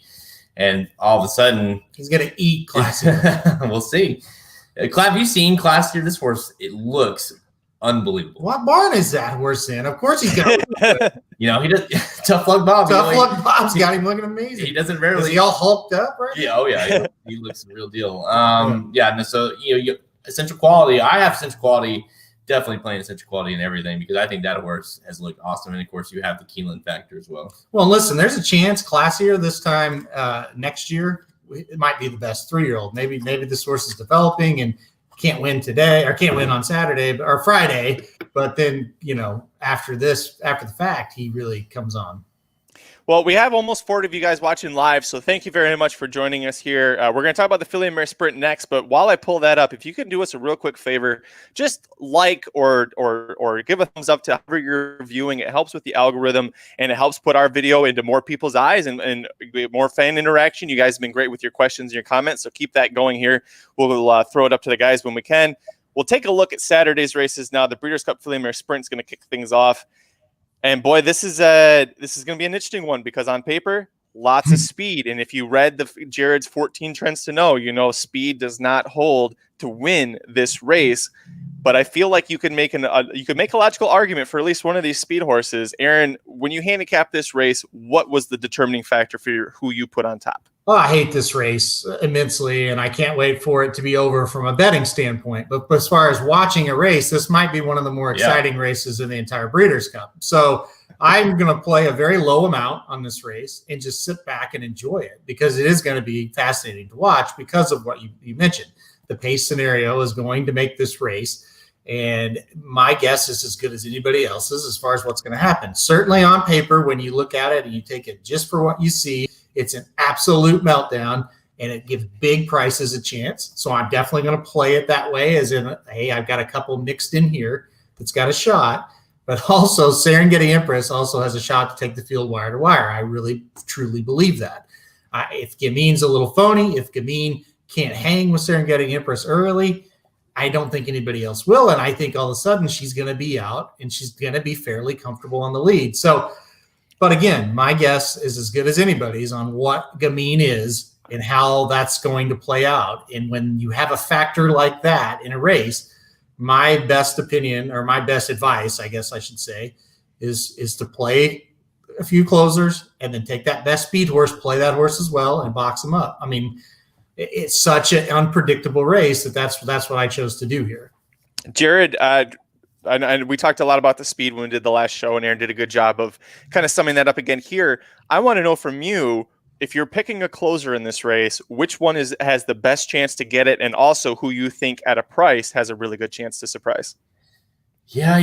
and all of a sudden he's going to eat Classier. We'll see. Have you seen Classier? This horse, it looks unbelievable. What barn is that horse in? Of course he's got. He does. Tough Luck Bob. Tough Luck Bob's got him looking amazing. He doesn't rarely. Is he all hulked up, right? Yeah. Oh yeah. He looks the real deal. So Essential Quality. I have Essential Quality. Definitely playing Essential Quality and everything, because I think that horse has looked awesome. And of course, you have the Keeneland factor as well. Well, listen, there's a chance Classier this time next year. It might be the best 3-year-old. Maybe this horse is developing and can't win today, or can't win on Saturday or Friday. But then, after the fact, he really comes on. Well, we have almost 40 of you guys watching live, so thank you very much for joining us here. We're going to talk about the Filly and Mare Sprint next, but while I pull that up, if you can do us a real quick favor, just like or give a thumbs up to however you're viewing. It helps with the algorithm, and it helps put our video into more people's eyes and more fan interaction. You guys have been great with your questions and your comments, so keep that going here. We'll throw it up to the guys when we can. We'll take a look at Saturday's races now. The Breeders' Cup Filly and Mare Sprint is going to kick things off. And boy, this is going to be an interesting one, because on paper, lots of speed. And if you read Jared's 14 Trends to Know, speed does not hold to win this race. But I feel like you can make a logical argument for at least one of these speed horses. Aaron, when you handicap this race, what was the determining factor for who you put on top? Oh, I hate this race immensely, and I can't wait for it to be over from a betting standpoint. But as far as watching a race, this might be one of the more exciting races in the entire Breeders' Cup. So I'm going to play a very low amount on this race and just sit back and enjoy it, because it is going to be fascinating to watch because of what you mentioned. The pace scenario is going to make this race, and my guess is as good as anybody else's as far as what's going to happen. Certainly on paper, when you look at it and you take it just for what you see, it's an absolute meltdown, and it gives big prices a chance. So I'm definitely going to play it that way, as in, hey, I've got a couple mixed in here that's got a shot. But also, Serengeti Empress also has a shot to take the field wire to wire. I really, truly believe that. If Gamin's a little phony, if Gamin can't hang with Serengeti Empress early, I don't think anybody else will. And I think all of a sudden she's going to be out, and she's going to be fairly comfortable on the lead. So, but again, my guess is as good as anybody's on what Gamin is and how that's going to play out. And when you have a factor like that in a race, my best opinion, or my best advice, I guess I should say, is to play a few closers and then take that best speed horse, play that horse as well, and box them up. I mean, it's such an unpredictable race that's what I chose to do here. Jared, and we talked a lot about the speed when we did the last show, and Aaron did a good job of kind of summing that up again here. I want to know from you, if you're picking a closer in this race, which one has the best chance to get it, and also who you think at a price has a really good chance to surprise? Yeah,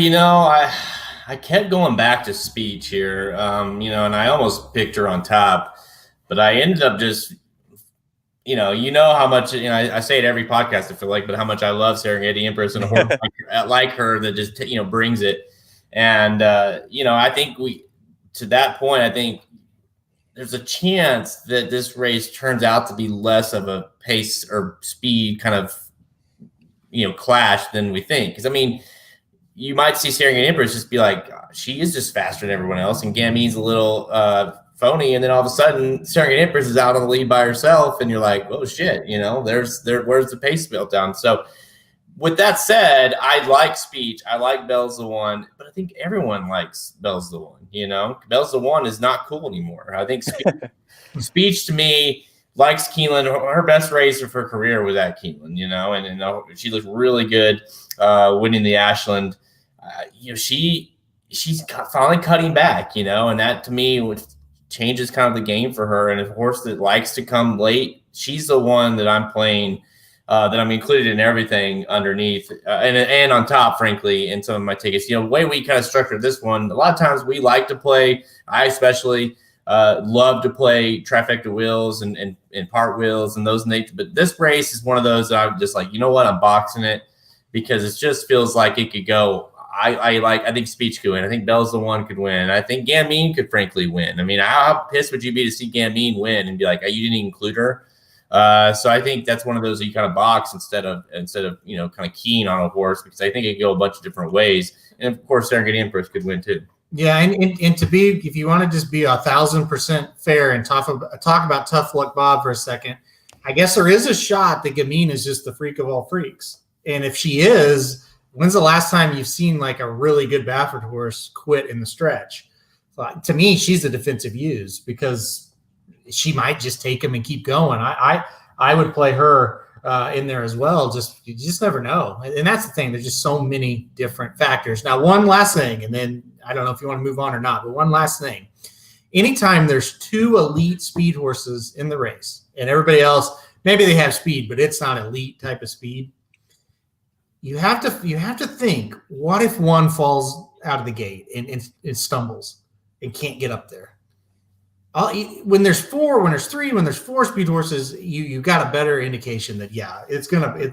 I kept going back to Speech here, and I almost picked her on top, but I ended up just, how much, I say it every podcast, I feel like, but how much I love Serengeti Empress, and a horse like her that just, brings it. And, I think to that point, I think there's a chance that this race turns out to be less of a pace or speed kind of, clash than we think. Because, you might see Serengeti Empress just be like, she is just faster than everyone else, and Gamin's a little phony, and then all of a sudden Serengeti Empress is out on the lead by herself, and you're like, oh shit, where's the pace meltdown? So with that said, I like Speech, I like Bell's the One, but I think everyone likes Bell's the One. Bell's the One is not cool anymore. I think Speech to me likes Keeneland. Her best race of her career was at Keeneland, and she looked really good winning the Ashland. she's finally cutting back, and that to me changes kind of the game for her. And a horse that likes to come late, she's the one that I'm playing, that I'm included in everything underneath and on top, frankly, in some of my tickets. The way we kind of structured this one, a lot of times we like to play, I especially love to play trifecta wheels and part wheels and those nature. But this race is one of those that I'm just like, I'm boxing it because it just feels like it could go. I think Speech could win. I think Bell's the one could win. I think Gamine could frankly win. I mean, how pissed would you be to see Gamine win and be like, you didn't include her? So I think that's one of those that you kind of box instead of kind of keen on a horse, because I think it could go a bunch of different ways. And of course, Serengeti Empress could win too. Yeah, and to be, if you want to just be 1,000% fair and talk about Tough Luck Bob for a second, I guess there is a shot that Gamine is just the freak of all freaks. And if she is, when's the last time you've seen like a really good Baffert horse quit in the stretch? To me, she's a defensive use because she might just take him and keep going. I would play her in there as well. You just never know. And that's the thing. There's just so many different factors. Now, one last thing, and then I don't know if you want to move on or not, but one last thing. Anytime there's two elite speed horses in the race and everybody else, maybe they have speed, but it's not elite type of speed. You have to think, what if one falls out of the gate and stumbles and can't get up there? When there's four speed horses, you got a better indication that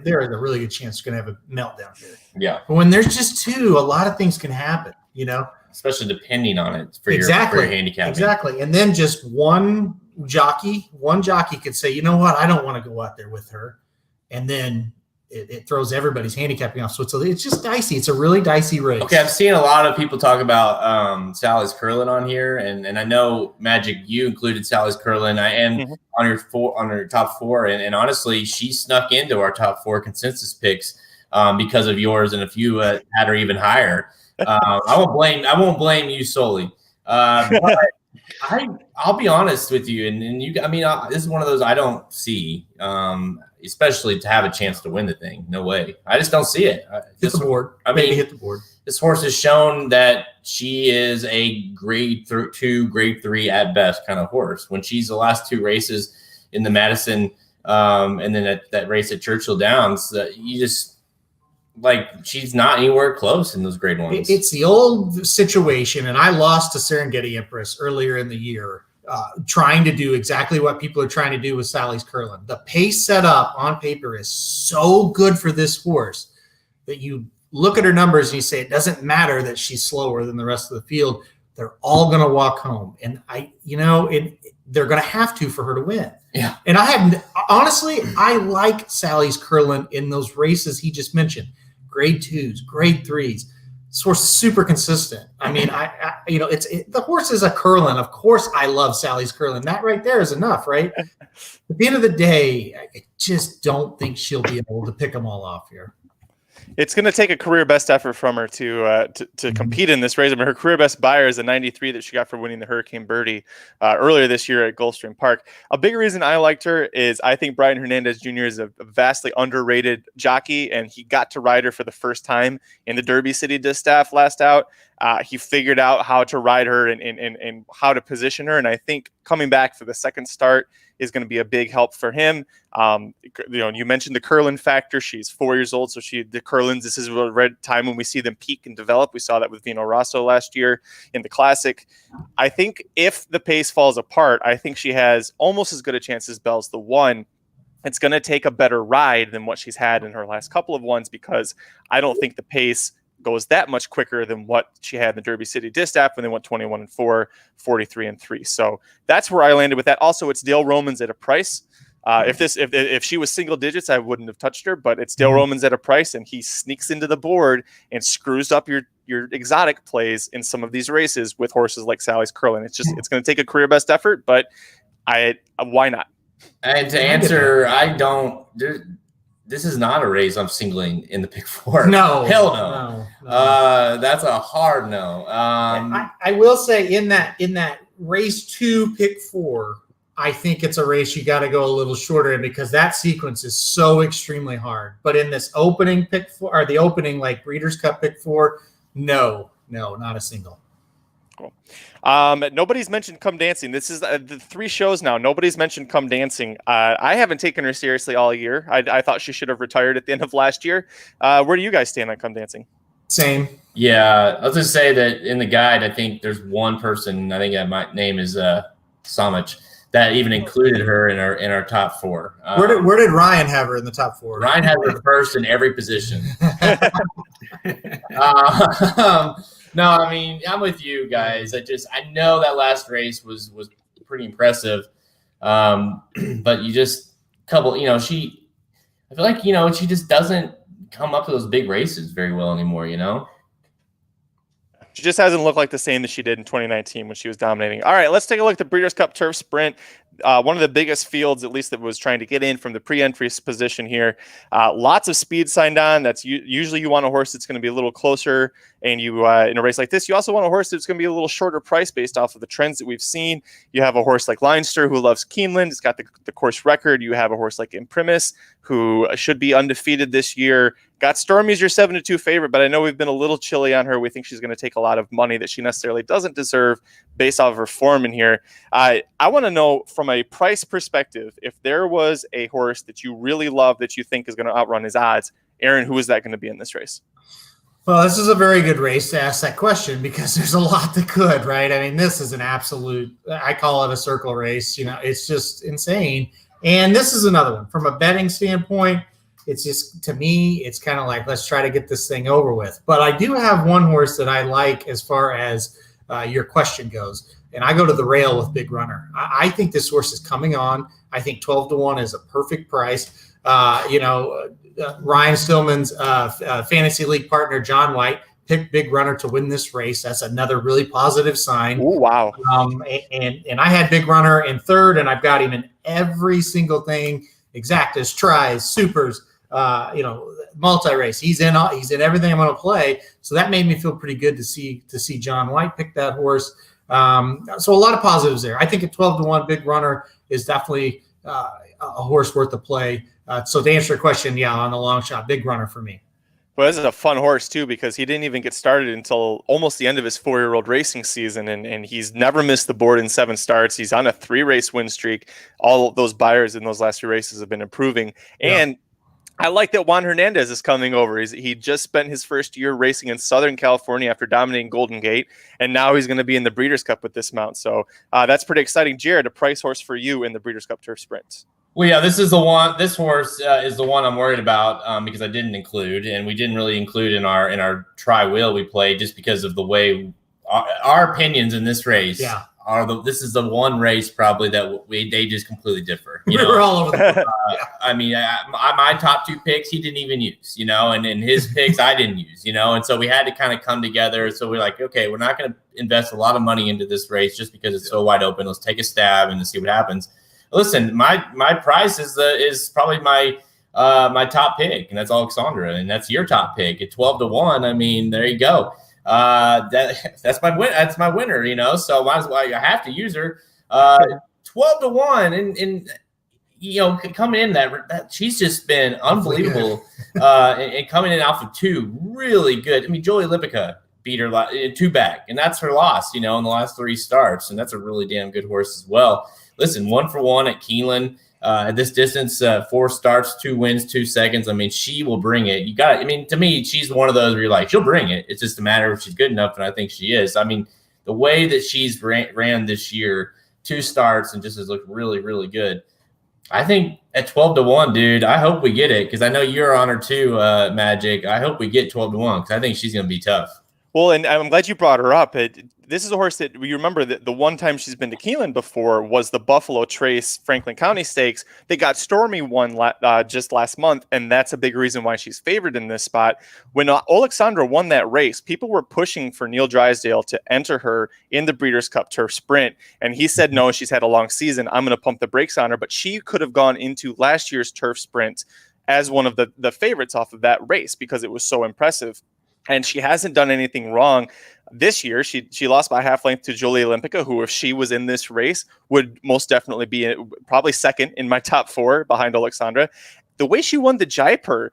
there is a really good chance it's gonna have a meltdown here. Yeah. But when there's just two, a lot of things can happen. Especially depending on it for your handicap. Exactly. And then just one jockey could say, you know what, I don't want to go out there with her, and then it throws everybody's handicapping off. So it's just dicey. It's a really dicey race. Okay, I've seen a lot of people talk about Sally's Curlin on here, and I know Magic, you included Sally's Curlin. I am on your top four, and honestly, she snuck into our top four consensus picks because of yours, and a few had her even higher. I won't blame you solely, but I'll be honest with you, and you. I mean, this is one of those I don't see. Especially to have a chance to win the thing. No way. I just don't see it. Hit the board. Hit the board. This horse has shown that she is a grade 2, grade 3 at best kind of horse. When she's the last two races in the Madison and then that race at Churchill Downs, you just she's not anywhere close in those grade ones. It's the old situation, and I lost to Serengeti Empress earlier in the year. Trying to do exactly what people are trying to do with Sally's Curlin. The pace set up on paper is so good for this horse that you look at her numbers and you say, it doesn't matter that she's slower than the rest of the field. They're all going to walk home. And they're going to have to for her to win. Yeah. And I like Sally's Curlin in those races he just mentioned, grade 2s, grade 3s. This horse is super consistent. I mean, the horse is a Curlin. Of course, I love Sally's Curlin. That right there is enough, right? At the end of the day, I just don't think she'll be able to pick them all off here. It's going to take a career best effort from her to compete in this race. I mean, her career best buyer is a 93 that she got for winning the Hurricane Birdie earlier this year at Gulfstream Park. A big reason I liked her is I think Brian Hernandez Jr. is a vastly underrated jockey, and he got to ride her for the first time in the Derby City Distaff last out. He figured out how to ride her and how to position her, and I think coming back for the second start is going to be a big help for him. You mentioned the Curlin factor. She's 4 years old, so the Curlins, this is a red time when we see them peak and develop. We saw that with Vino Rosso last year in the Classic. I think if the pace falls apart, I think she has almost as good a chance as Bell's the one. It's going to take a better ride than what she's had in her last couple of ones, because I don't think the pace goes that much quicker than what she had in the Derby City Distaff when they went 21-4, 43-3. So that's where I landed with that. Also, it's Dale Romans at a price. If she was single digits, I wouldn't have touched her, but it's Dale Romans at a price, and he sneaks into the board and screws up your exotic plays in some of these races with horses like Sally's Curlin. It's going to take a career best effort, but why not? And to answer, this is not a race I'm singling in the pick four. No. Hell no. That's a hard no. I will say in that race 2 pick 4, I think it's a race you got to go a little shorter in, because that sequence is so extremely hard. But in this opening pick 4, or the opening Breeders' Cup pick 4, No, not a single. Cool. Nobody's mentioned Come Dancing. This is the 3 shows now. Nobody's mentioned Come Dancing. I haven't taken her seriously all year. I thought she should have retired at the end of last year. Where do you guys stand on Come Dancing? Same. Yeah, I'll just say that in the guide, I think there's one person, I think that my name is Samich, that even included her in our top 4. Where did Ryan have her in the top 4? Ryan had her first in every position. No, I mean, I'm with you guys. I know that last race was pretty impressive. But you just I feel like, she just doesn't come up to those big races very well anymore, She just hasn't looked like the same that she did in 2019 when she was dominating. All right, let's take a look at the Breeders' Cup Turf Sprint. One of the biggest fields, at least, that was trying to get in from the pre-entry position here. Lots of speed signed on. That's usually you want a horse that's going to be a little closer. And you in a race like this, you also want a horse that's going to be a little shorter price based off of the trends that we've seen. You have a horse like Leinster who loves Keeneland. It's got the course record. You have a horse like Imprimis who should be undefeated this year. Got Stormy as your 7-2 favorite, but I know we've been a little chilly on her. We think she's going to take a lot of money that she necessarily doesn't deserve based off of her form in here. I want to know from a price perspective, if there was a horse that you really love that you think is going to outrun his odds, Aaron, who is that going to be in this race? Well, this is a very good race to ask that question because there's a lot that could, right? I mean, this is an absolute, I call it a circle race. It's just insane. And this is another one from a betting standpoint. It's just, to me, it's kind of like, let's try to get this thing over with. But I do have one horse that I like as far as your question goes. And I go to the rail with Big Runner. I think this horse is coming on. I think 12-1 is a perfect price. Ryan Stillman's fantasy league partner, John White, picked Big Runner to win this race. That's another really positive sign. Oh, wow. And I had Big Runner in 3rd, and I've got him in every single thing, exactas, tries, supers, multi-race. He's in everything I'm going to play. So that made me feel pretty good to see John White pick that horse. So a lot of positives there. I think at 12-1, Big Runner is definitely a horse worth a play. So to answer your question, yeah, on the long shot, Big Runner for me. Well, this is a fun horse, too, because he didn't even get started until almost the end of his 4-year-old racing season, and he's never missed the board in 7 starts. He's on a 3-race win streak. All of those buyers in those last 3 races have been improving. Yeah. And I like that Juan Hernandez is coming over. He just spent his first year racing in Southern California after dominating Golden Gate, and now he's going to be in the Breeders' Cup with this mount. So that's pretty exciting. Jared, a price horse for you in the Breeders' Cup Turf Sprint. Well, yeah, this is the one. This horse is the one I'm worried about because I didn't include, and we didn't really include in our tri-wheel we played just because of the way our opinions in this race. Yeah. This is the one race probably that they just completely differ. We're all over the place. I mean, my top 2 picks he didn't even use, and his picks I didn't use, and so we had to kind of come together. So we're like, okay, we're not going to invest a lot of money into this race just because it's so wide open. Let's take a stab and see what happens. Listen, my price is probably my top pick, and that's Alexandra, and that's your top pick at 12-1. I mean, there you go. That's my win. That's my winner, so might as well. I have to use her. 12-1, and coming in that she's just been unbelievable. And coming in off of 2, really good. I mean, Jolie Lipica beat her 2 back, and that's her loss. In the last 3 starts, and that's a really damn good horse as well. Listen, 1-for-1 at Keeneland. At this distance, 4 starts, 2 wins, 2 seconds. I mean, she will bring it. To me, she's one of those where you're like, she'll bring it. It's just a matter of if she's good enough, and I think she is. I mean, the way that she's ran this year, 2 starts, and just has looked really, really good. I think at 12-1, dude, I hope we get it because I know you're on her too, Magic. I hope we get 12-1 because I think she's going to be tough. Well, and I'm glad you brought her up. This is a horse that you remember that the one time she's been to Keeneland before was the Buffalo Trace Franklin County Stakes. They got Stormy won just last month, and that's a big reason why she's favored in this spot. When Alexandra won that race, people were pushing for Neil Drysdale to enter her in the Breeders' Cup Turf Sprint, and he said, no, she's had a long season. I'm going to pump the brakes on her, but she could have gone into last year's Turf Sprint as one of the favorites off of that race because it was so impressive. And she hasn't done anything wrong this year. She lost by half length to Jolie Olympica, who, if she was in this race, would most definitely be probably second in my top 4 behind Alexandra. The way she won the Jaipur,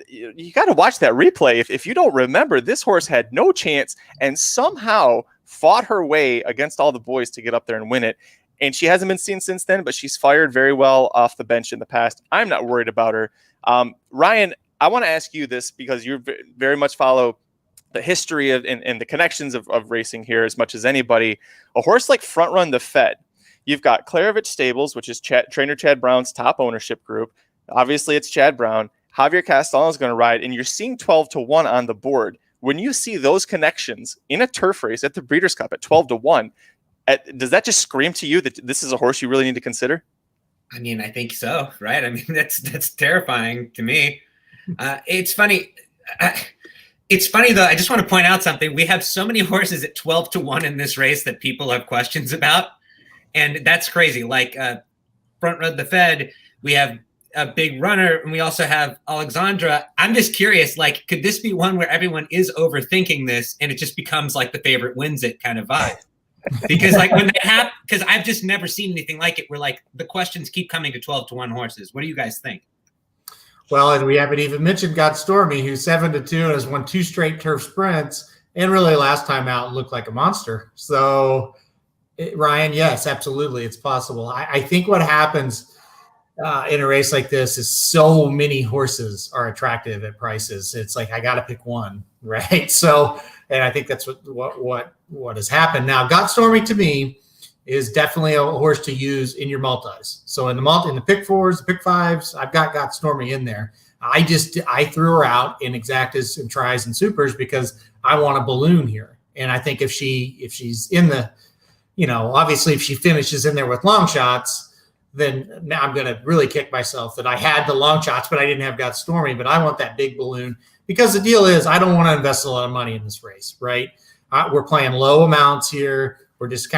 you got to watch that replay. If you don't remember, this horse had no chance and somehow fought her way against all the boys to get up there and win it. And she hasn't been seen since then, but she's fired very well off the bench in the past. I'm not worried about her. Ryan, I want to ask you this because you very much follow the history of and the connections of racing here as much as anybody. A horse like Front Run the Fed, you've got Clarovich Stables, which is trainer Chad Brown's top ownership group. Obviously, it's Chad Brown. Javier Castellano is going to ride, and you're seeing 12-1 on the board. When you see those connections in a turf race at the Breeders' Cup at 12-1, does that just scream to you that this is a horse you really need to consider? I mean, I think so, right? I mean, that's terrifying to me. It's funny. It's funny, though. I just want to point out something. We have so many horses at 12-1 in this race that people have questions about, and that's crazy. Like Front Run the Fed, we have a big runner, and we also have Alexandra. I'm just curious, like, could this be one where everyone is overthinking this and it just becomes like the favorite wins it kind of vibe? Because like when that happens, because I've just never seen anything like it where like the questions keep coming to 12-1 horses. What do you guys think? Well, and we haven't even mentioned Got Stormy, who's 7-2 and has won 2 straight turf sprints, and really last time out looked like a monster. So, Ryan, yes, absolutely, it's possible. I think what happens in a race like this is so many horses are attractive at prices. It's like I got to pick one, right? So, and I think that's what has happened. Now, Got Stormy to me is definitely a horse to use in your multis. So in the pick 4s, the pick 5s, I've got Stormy in there. I threw her out in exactas and tries and supers because I want a balloon here. And I think if she's in the, obviously if she finishes in there with long shots, then now I'm going to really kick myself that I had the long shots, but I didn't have Got Stormy. But I want that big balloon because the deal is I don't want to invest a lot of money in this race, right? We're playing low amounts here. We're just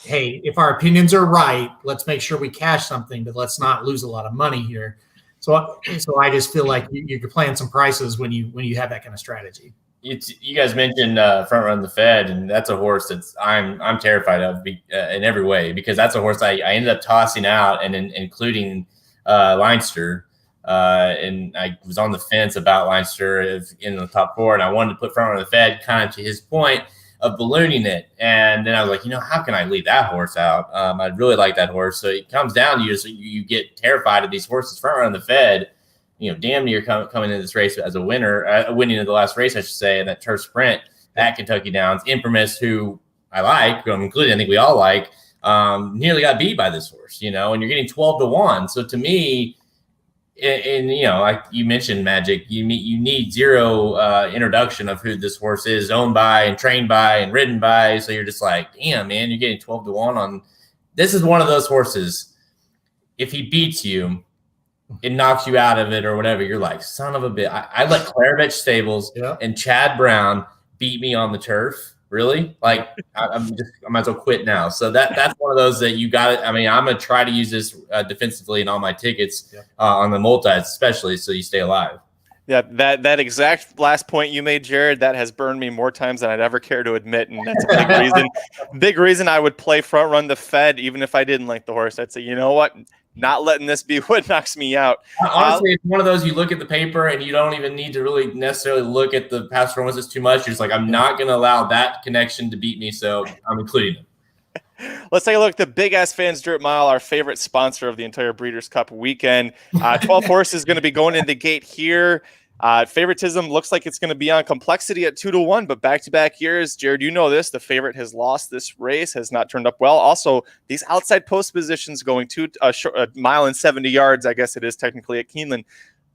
hey, if our opinions are right, let's make sure we cash something, but let's not lose a lot of money here. So I just feel like you're playing some prices when you have that kind of strategy. You guys mentioned Front Run the Fed, and that's a horse that's I'm terrified of in every way because that's a horse I ended up tossing out and including Leinster, and I was on the fence about Leinster in the top 4, and I wanted to put Front Run the Fed kind of to his point of ballooning it, and then I was like, how can I leave that horse out? I really like that horse, so it comes down to you get terrified of these horses. Front Run the Fed, damn near coming into this race as a winner, winning in the last race, I should say, in that turf sprint at Kentucky Downs. Imprimis, who I like, including I think we all like, nearly got beat by this horse, and you're getting 12-1. So to me, and like you mentioned, Magic, you need zero introduction of who this horse is, owned by and trained by and ridden by. So you're just like, damn, man, you're getting 12-1 on. This is one of those horses. If he beats you, it knocks you out of it or whatever. You're like, son of a bitch. I let Clarovich Stables and Chad Brown beat me on the turf. Really? Like, I might as well quit now. So that's one of those that you got it. I mean, I'm going to try to use this defensively in all my tickets on the multis, especially so you stay alive. Yeah, that exact last point you made, Jared, that has burned me more times than I'd ever care to admit, and that's a big reason I would play Front Run the Fed even if I didn't like the horse. I'd say, you know what? Not letting this be what knocks me out. Honestly, it's one of those you look at the paper and you don't even need to really necessarily look at the past performances too much. You're just like, I'm not going to allow that connection to beat me, so I'm including them. Let's take a look at the Big Ass Fans Dirt Mile, our favorite sponsor of the entire Breeders' Cup weekend. 12 horses going to be going in the gate here. Favoritism looks like it's going to be on Complexity at 2-1, but back-to-back years, Jared, you know this, the favorite has lost this race, has not turned up well. Also, these outside post positions going a mile and 70 yards, I guess it is technically at Keeneland.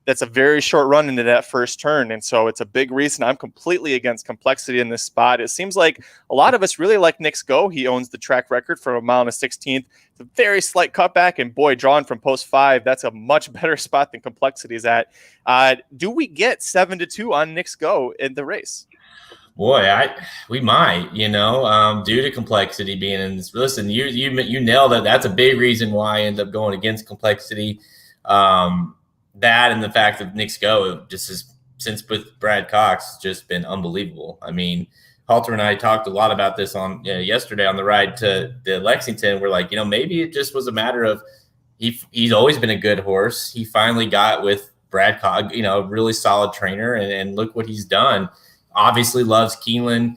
That's a very short run into that first turn, and so it's a big reason I'm completely against Complexity in this spot. It seems like a lot of us really like Nick's Go. He owns the track record for a mile and a 16th. It's a very slight cutback, and boy, drawn from post 5, that's a much better spot than Complexity is at. Do we get 7-2 on Nick's Go in the race? Boy, we might, due to Complexity being in this. Listen, you nailed it. That's a big reason why I end up going against Complexity. That and the fact that Nick's Go just has, since with Brad Cox, just been unbelievable. I mean, Halter and I talked a lot about this on yesterday on the ride to Lexington. We're like, maybe it just was a matter of he's always been a good horse. He finally got with Bradcock, really solid trainer, and look what he's done. Obviously loves Keeneland.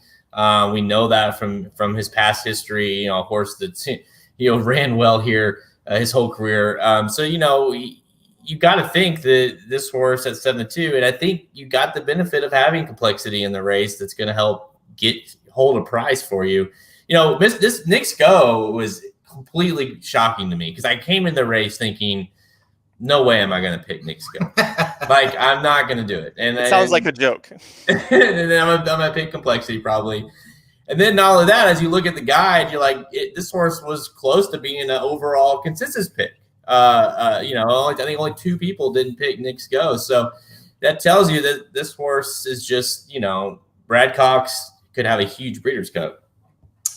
We know that from his past history, a horse that's, ran well here his whole career. So, you got to think that this horse at 7-2, and I think you got the benefit of having complexity in the race that's going to help hold a price for you. This Knicks Go was completely shocking to me because I came in the race thinking, no way am I going to pick Knicks Go. Like, I'm not going to do it. And it sounds like a joke. And then I'm going to pick complexity probably. And then not only that, as you look at the guide, you're like, this horse was close to being an overall consensus pick. I think only 2 people didn't pick Knicks Go. So that tells you that this horse is just, Brad Cox could have a huge Breeders' Cup.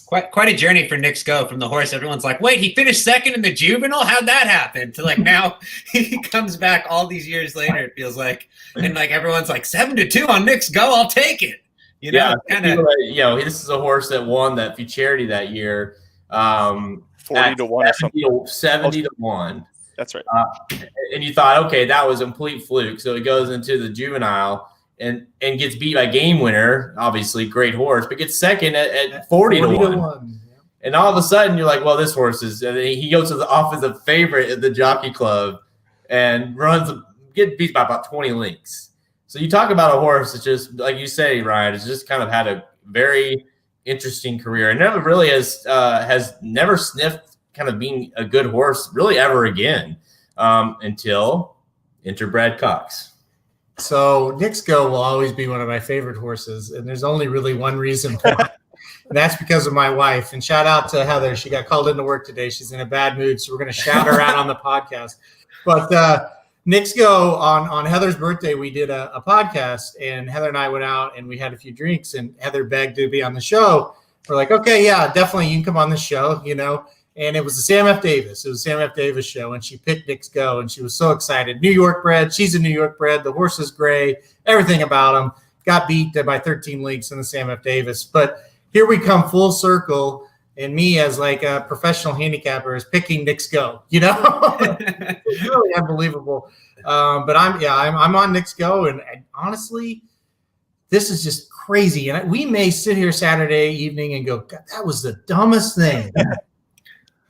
Quite a journey for Knicks Go from the horse. Everyone's like, wait, he finished second in the Juvenile? How'd that happen? To like now he comes back all these years later, it feels like. And like everyone's like 7-2 on Knicks Go, I'll take it. This is a horse that won that Futurity that year. 40 to 1 or something. 70 to 1. That's right. And you thought, okay, that was a complete fluke. So he goes into the Juvenile and gets beat by Game Winner, obviously great horse, but gets second at 40 to 1. And all of a sudden you're like, well, this horse is, and he goes to the offensive favorite at the Jockey Club and get beat by about 20 lengths. So you talk about a horse that's just, like you say, Ryan, it's just kind of had a very interesting career and never really has never sniffed kind of being a good horse really ever again until enter Brad Cox. So Knicks Go will always be one of my favorite horses, and there's only really one reason why. And that's because of my wife. And shout out to Heather. She got called into work today. She's in a bad mood, so we're going to shout her out on the podcast. But Knicks Go, on Heather's birthday, we did a podcast, and Heather and I went out and we had a few drinks, and Heather begged to be on the show. We're like, okay, yeah, definitely you can come on the show, And it was the Sam F. Davis. It was Sam F. Davis show, and she picked Knicks Go, and she was so excited. New York bred. She's a New York bred. The horse is gray. Everything about him. Got beat by 13 lengths in the Sam F. Davis. But here we come full circle, and me as like a professional handicapper is picking Knicks Go. It's really unbelievable. But I'm on Knicks Go, and honestly, this is just crazy. And we may sit here Saturday evening and go, God, that was the dumbest thing.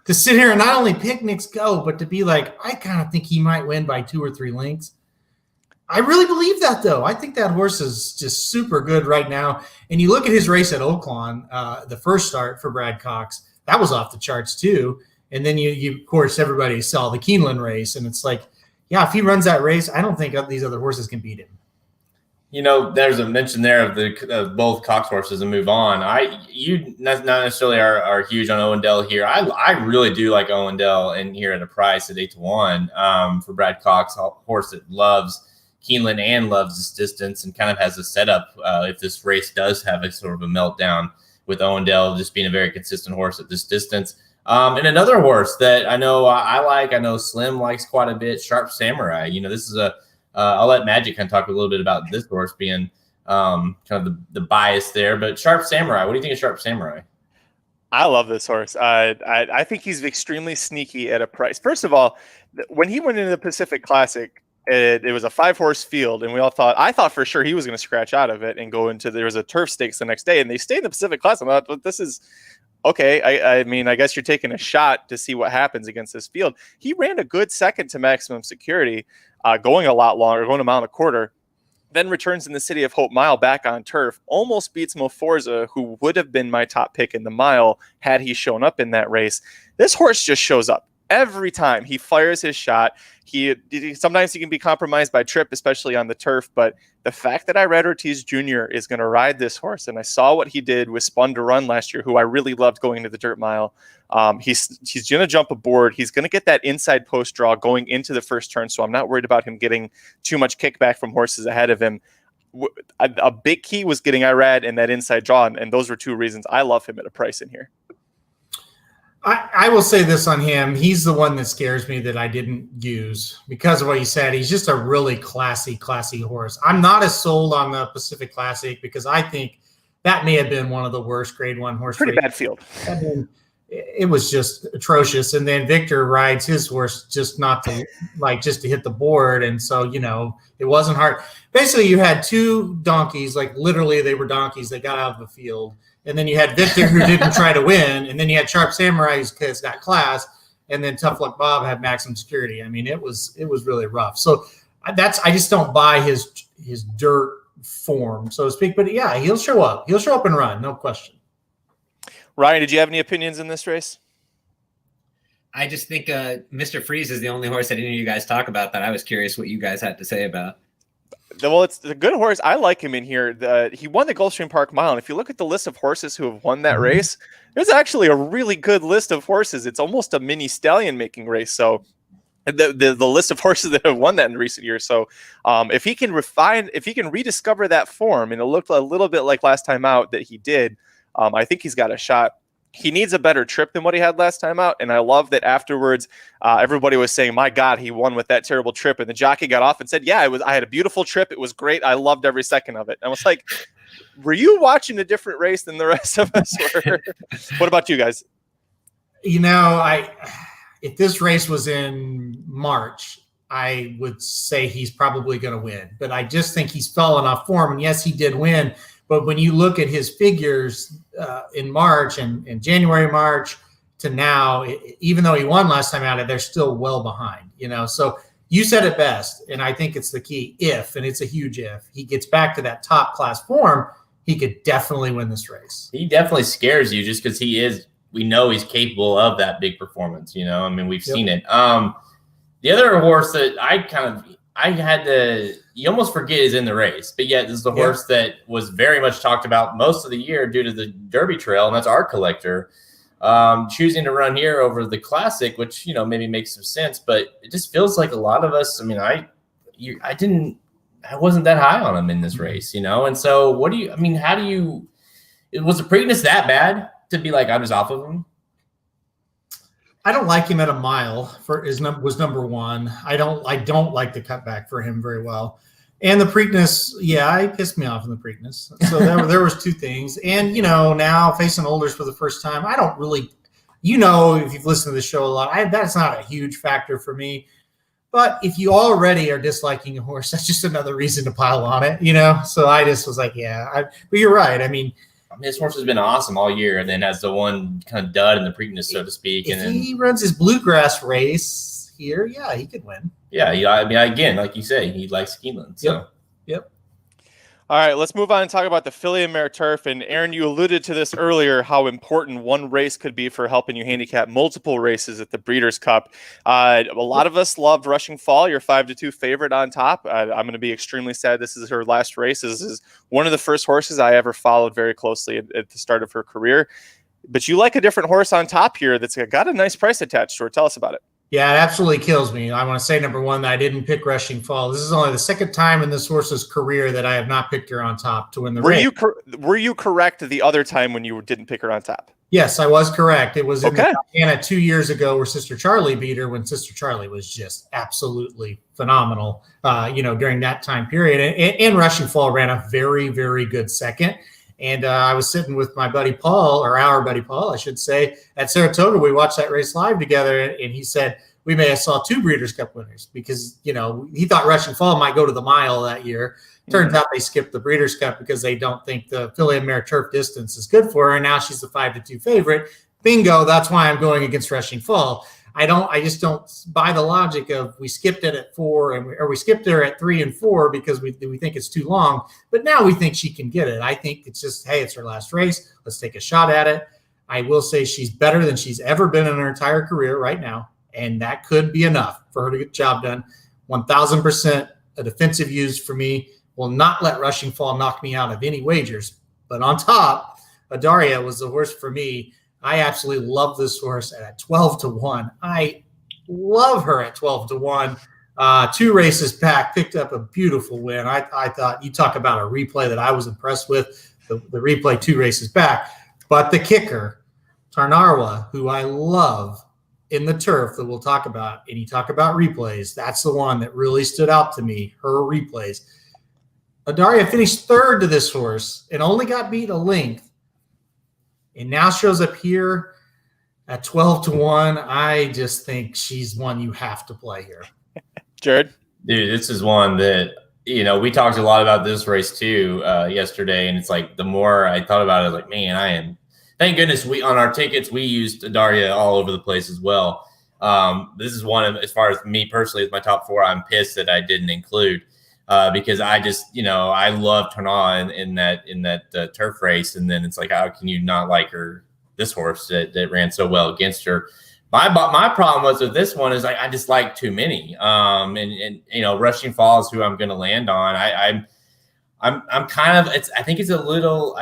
To sit here and not only pick Knicks Go, but to be like, I kind of think he might win by 2 or 3 lengths. I really believe that, though. I think that horse is just super good right now. And you look at his race at Oaklawn, the first start for Brad Cox, that was off the charts too. And then you of course, everybody saw the Keeneland race, and it's like, yeah, if he runs that race, I don't think these other horses can beat him. There's a mention there of both Cox horses and move on. You not necessarily are huge on Owendell here. I really do like Owendell in here at a price at 8 to 1 for Brad Cox, a horse that loves Keeneland and loves this distance and kind of has a setup if this race does have a sort of a meltdown with Owendell just being a very consistent horse at this distance. And another horse that I know I know Slim likes quite a bit, Sharp Samurai. This is I'll let Magic kind of talk a little bit about this horse being kind of the bias there. But Sharp Samurai, what do you think of Sharp Samurai? I love this horse. I think he's extremely sneaky at a price. First of all, when he went into the Pacific Classic, it was a 5-horse field, and I thought for sure he was going to scratch out of it and go into, there was a turf stakes the next day, and they stayed in the Pacific Classic. I thought, well, this is okay. I mean, I guess you're taking a shot to see what happens against this field. He ran a good second to Maximum Security, going a lot longer, going a mile and a quarter, then returns in the City of Hope mile back on turf, almost beats Mo Forza, who would have been my top pick in the mile had he shown up in that race. This horse just shows up. Every time he fires his shot, sometimes he can be compromised by trip, especially on the turf. But the fact that Irad Ortiz Jr. is going to ride this horse, and I saw what he did with Spun to Run last year, who I really loved going into the dirt mile. He's going to jump aboard. He's going to get that inside post draw going into the first turn, so I'm not worried about him getting too much kickback from horses ahead of him. A big key was getting Irad in that inside draw, and those were 2 reasons I love him at a price in here. I will say this on him. He's the one that scares me that I didn't use because of what you said. He's just a really classy horse. I'm not as sold on the Pacific Classic because I think that may have been one of the worst grade 1 horse. Pretty bad field. I mean, it was just atrocious. And then Victor rides his horse just not to just to hit the board. And so, it wasn't hard. Basically, you had two donkeys, like literally they were donkeys that got out of the field. And then you had Victor who didn't try to win. And then you had Sharp Samurai who's got class. And then Tough Luck Bob had maximum security. I mean, it was really rough. So I just don't buy his dirt form, so to speak. But yeah, he'll show up. He'll show up and run, no question. Ryan, did you have any opinions in this race? I just think Mr. Freeze is the only horse that any of you guys talk about that I was curious what you guys had to say about. Well, it's a good horse. I like him in here. He won the Gulfstream Park Mile. And if you look at the list of horses who have won that race, there's actually a really good list of horses. It's almost a mini stallion making race. So the list of horses that have won that in recent years. So if he can rediscover that form, and it looked a little bit like last time out that he did, I think he's got a shot. He needs a better trip than what he had last time out. And I love that afterwards, everybody was saying, my God, he won with that terrible trip. And the jockey got off and said, yeah, I had a beautiful trip. It was great. I loved every second of it. And I was like, were you watching a different race than the rest of us were? What about you guys? If this race was in March, I would say he's probably going to win. But I just think he's fallen off form. And yes, he did win. But when you look at his figures in March and January, March to now, even though he won last time out, they're still well behind, So you said it best, and I think it's the key. And it's a huge if, he gets back to that top class form, he could definitely win this race. He definitely scares you just because we know he's capable of that big performance, I mean, we've seen it. The other horse that you almost forget is in the race, but yet this is the horse that was very much talked about most of the year due to the Derby Trail, and that's Art Collector. Choosing to run here over the Classic, which, maybe makes some sense, but it just feels like a lot of us, I mean, I wasn't that high on him in this race, and so was the Preakness that bad to be like, I'm just off of him? I don't like him at a mile. Was number one. I don't like the cutback for him very well, and the Preakness. Yeah, he pissed me off in the Preakness. So there was two things, and now facing Olders for the first time, I don't really, if you've listened to the show a lot, that's not a huge factor for me. But if you already are disliking a horse, that's just another reason to pile on it, So I just was like, but you're right. I mean, his horse has been awesome all year, and then has the one kind of dud in the Preakness, so to speak. If he runs his bluegrass race here, he could win. Yeah, I mean, again, like you say, he likes Keeneland. So. Yep. All right, let's move on and talk about the Filly and Mare Turf. And Aaron, you alluded to this earlier, how important one race could be for helping you handicap multiple races at the Breeders' Cup. A lot of us loved Rushing Fall, your 5-2 favorite on top. I'm going to be extremely sad this is her last race. This is one of the first horses I ever followed very closely at the start of her career. But you like a different horse on top here that's got a nice price attached to her. Tell us about it. Yeah, it absolutely kills me. I want to say, number one, that I didn't pick Rushing Fall. This is only the second time in this horse's career that I have not picked her on top to win the race. Were you correct the other time when you didn't pick her on top? Yes, I was correct. It was in Diana 2 years ago where Sister Charlie beat her, when Sister Charlie was just absolutely phenomenal, during that time period. And Rushing Fall ran a very, very good second. And I was sitting with my buddy Paul, or our buddy Paul, I should say, at Saratoga. We watched that race live together, and he said we may have saw two Breeders' Cup winners because, he thought Rushing Fall might go to the mile that year. Turns out they skipped the Breeders' Cup because they don't think the Filly and Mare Turf distance is good for her, and now she's the 5-2 favorite. Bingo, that's why I'm going against Rushing Fall. I just don't buy the logic of we skipped it at 4 or we skipped her at 3 and 4 because we think it's too long, but now we think she can get it. I think it's just, hey, it's her last race. Let's take a shot at it. I will say she's better than she's ever been in her entire career right now, and that could be enough for her to get the job done. 1,000% a defensive use for me. Will not let Rushing Fall knock me out of any wagers. But on top, Adaria was the horse for me. I absolutely love this horse at 12-1. I love her at 12-1. 2 races back, picked up a beautiful win. I thought, you talk about a replay that I was impressed with, the replay 2 races back. But the kicker, Tarnarwa, who I love in the turf that we'll talk about, and you talk about replays, that's the one that really stood out to me, her replays. Adaria finished 3rd to this horse and only got beat a length. And now shows up here. At 12-1, I just think she's one you have to play here. Jared? Dude, this is one that, we talked a lot about this race too yesterday, and it's like the more I thought about it, like, man, thank goodness on our tickets, we used Daria all over the place as well. This is one of, as far as me personally, as my top 4, I'm pissed that I didn't include because I just, I love Tana in that turf race. And then it's like, how can you not like this horse that ran so well against her? My problem was with this one is I just like too many. And Rushing Fall is who I'm going to land on. I'm kind of, I think it's a little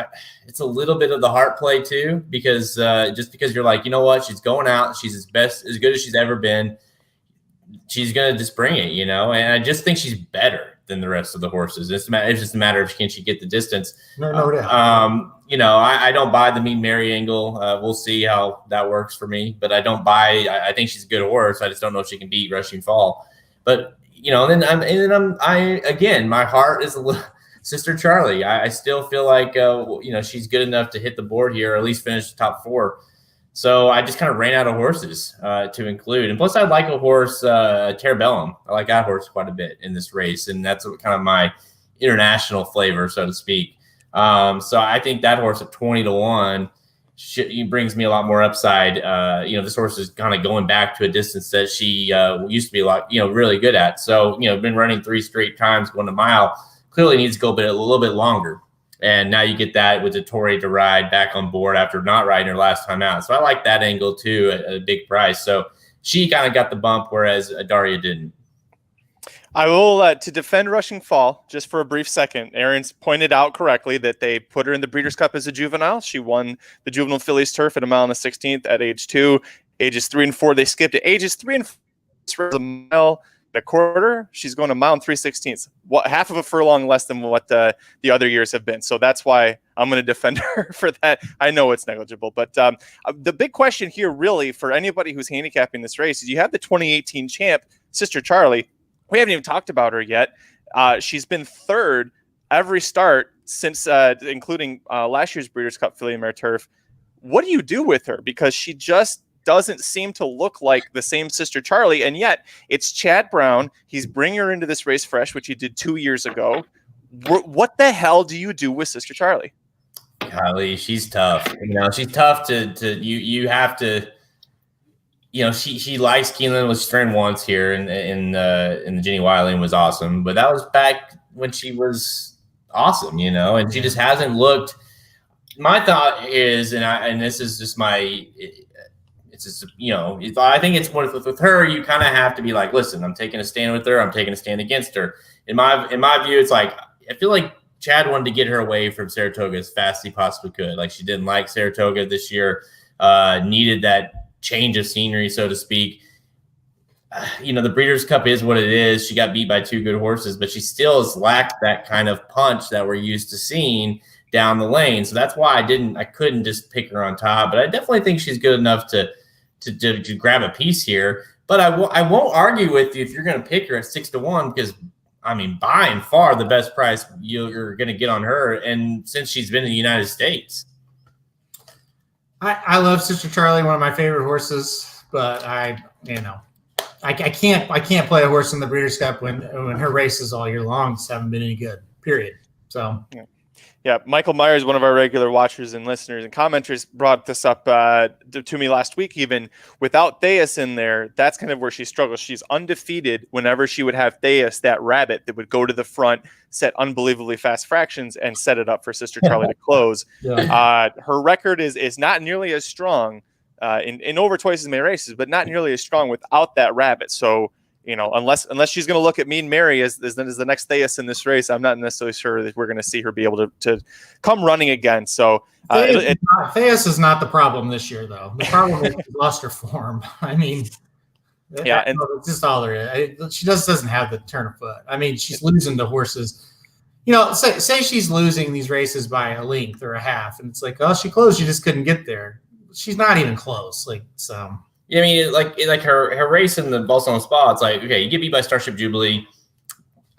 bit of the heart play too, because just because you're like, you know what, she's going out, she's as good as she's ever been. She's going to just bring it, and I just think she's better than the rest of the horses. It's just a matter of can she get the distance. No doubt. I don't buy the Mean Mary angle. We'll see how that works for me, but I don't buy. I think she's a good horse. I just don't know if she can beat Rushing Fall. But again, my heart is a little. Sister Charlie, I still feel like she's good enough to hit the board here, or at least finish the top 4. So I just kind of ran out of horses to include, and plus I like a horse, Terabellum. I like that horse quite a bit in this race, and that's kind of my international flavor, so to speak. So I think that horse at 20-1 brings me a lot more upside. This horse is kind of going back to a distance that she used to be really good at. So been running 3 straight times going a mile. Clearly needs to go a little bit longer. And now you get that with the Tory to ride back on board after not riding her last time out. So I like that angle too at a big price. So she kind of got the bump, whereas Daria didn't. I will, to defend Rushing Fall, just for a brief second, Aaron's pointed out correctly that they put her in the Breeders' Cup as a juvenile. She won the Juvenile Fillies Turf at a mile and a 16th at age 2. Ages 3 and 4, they skipped it. Ages 3 and 4, a mile a quarter, she's going a mile and 3/16. Half of a furlong less than what the other years have been. So that's why I'm going to defend her for that. I know it's negligible, but the big question here really for anybody who's handicapping this race is you have the 2018 champ, Sister Charlie. We haven't even talked about her yet. She's been 3rd every start since, including last year's Breeders' Cup Filly and Mare Turf. What do you do with her? Because she just doesn't seem to look like the same Sister Charlie, and yet it's Chad Brown. He's bringing her into this race fresh, which he did 2 years ago. What the hell do you do with Sister Charlie? Kylie, she's tough. She's tough to you have to. She likes Keeneland, was ran once here in the Jenny Wiley and was awesome, but that was back when she was awesome, and she just hasn't looked. My thought is, and this is just my. It's just, I think it's one with her, you kind of have to be like, listen, I'm taking a stand with her. I'm taking a stand against her. In my view, it's like, I feel like Chad wanted to get her away from Saratoga as fast as he possibly could. Like she didn't like Saratoga this year, needed that change of scenery, so to speak. The Breeders' Cup is what it is. She got beat by 2 good horses, but she still has lacked that kind of punch that we're used to seeing down the lane. So that's why I couldn't just pick her on top, but I definitely think she's good enough to grab a piece here. But I won't argue with you if you're going to pick her at 6-1, because by and far the best price you're going to get on her, and since she's been in the United States. I love Sister Charlie, one of my favorite horses, but I can't play a horse in the Breeders' Cup when her races all year long just haven't been any good. Period. So. Yeah, Michael Myers, one of our regular watchers and listeners and commenters, brought this up to me last week. Even without Theus in there, that's kind of where she struggles. She's undefeated whenever she would have Theus, that rabbit that would go to the front, set unbelievably fast fractions, and set it up for Sister Charlie to close. Yeah. Her record is not nearly as strong in over twice as many races, but not nearly as strong without that rabbit. So, unless she's going to look at Mean Mary as the next Theus in this race, I'm not necessarily sure that we're going to see her be able to come running again. So Theus is not the problem this year, though. The problem is she lost her form. Yeah, and it's just all there is. She doesn't have the turn of foot. She's losing to horses. Say she's losing these races by a length or a half, and it's like, oh, she closed. She just couldn't get there. She's not even close. Like her race in the Balsam Spa, it's like, okay, you get beat by Starship Jubilee.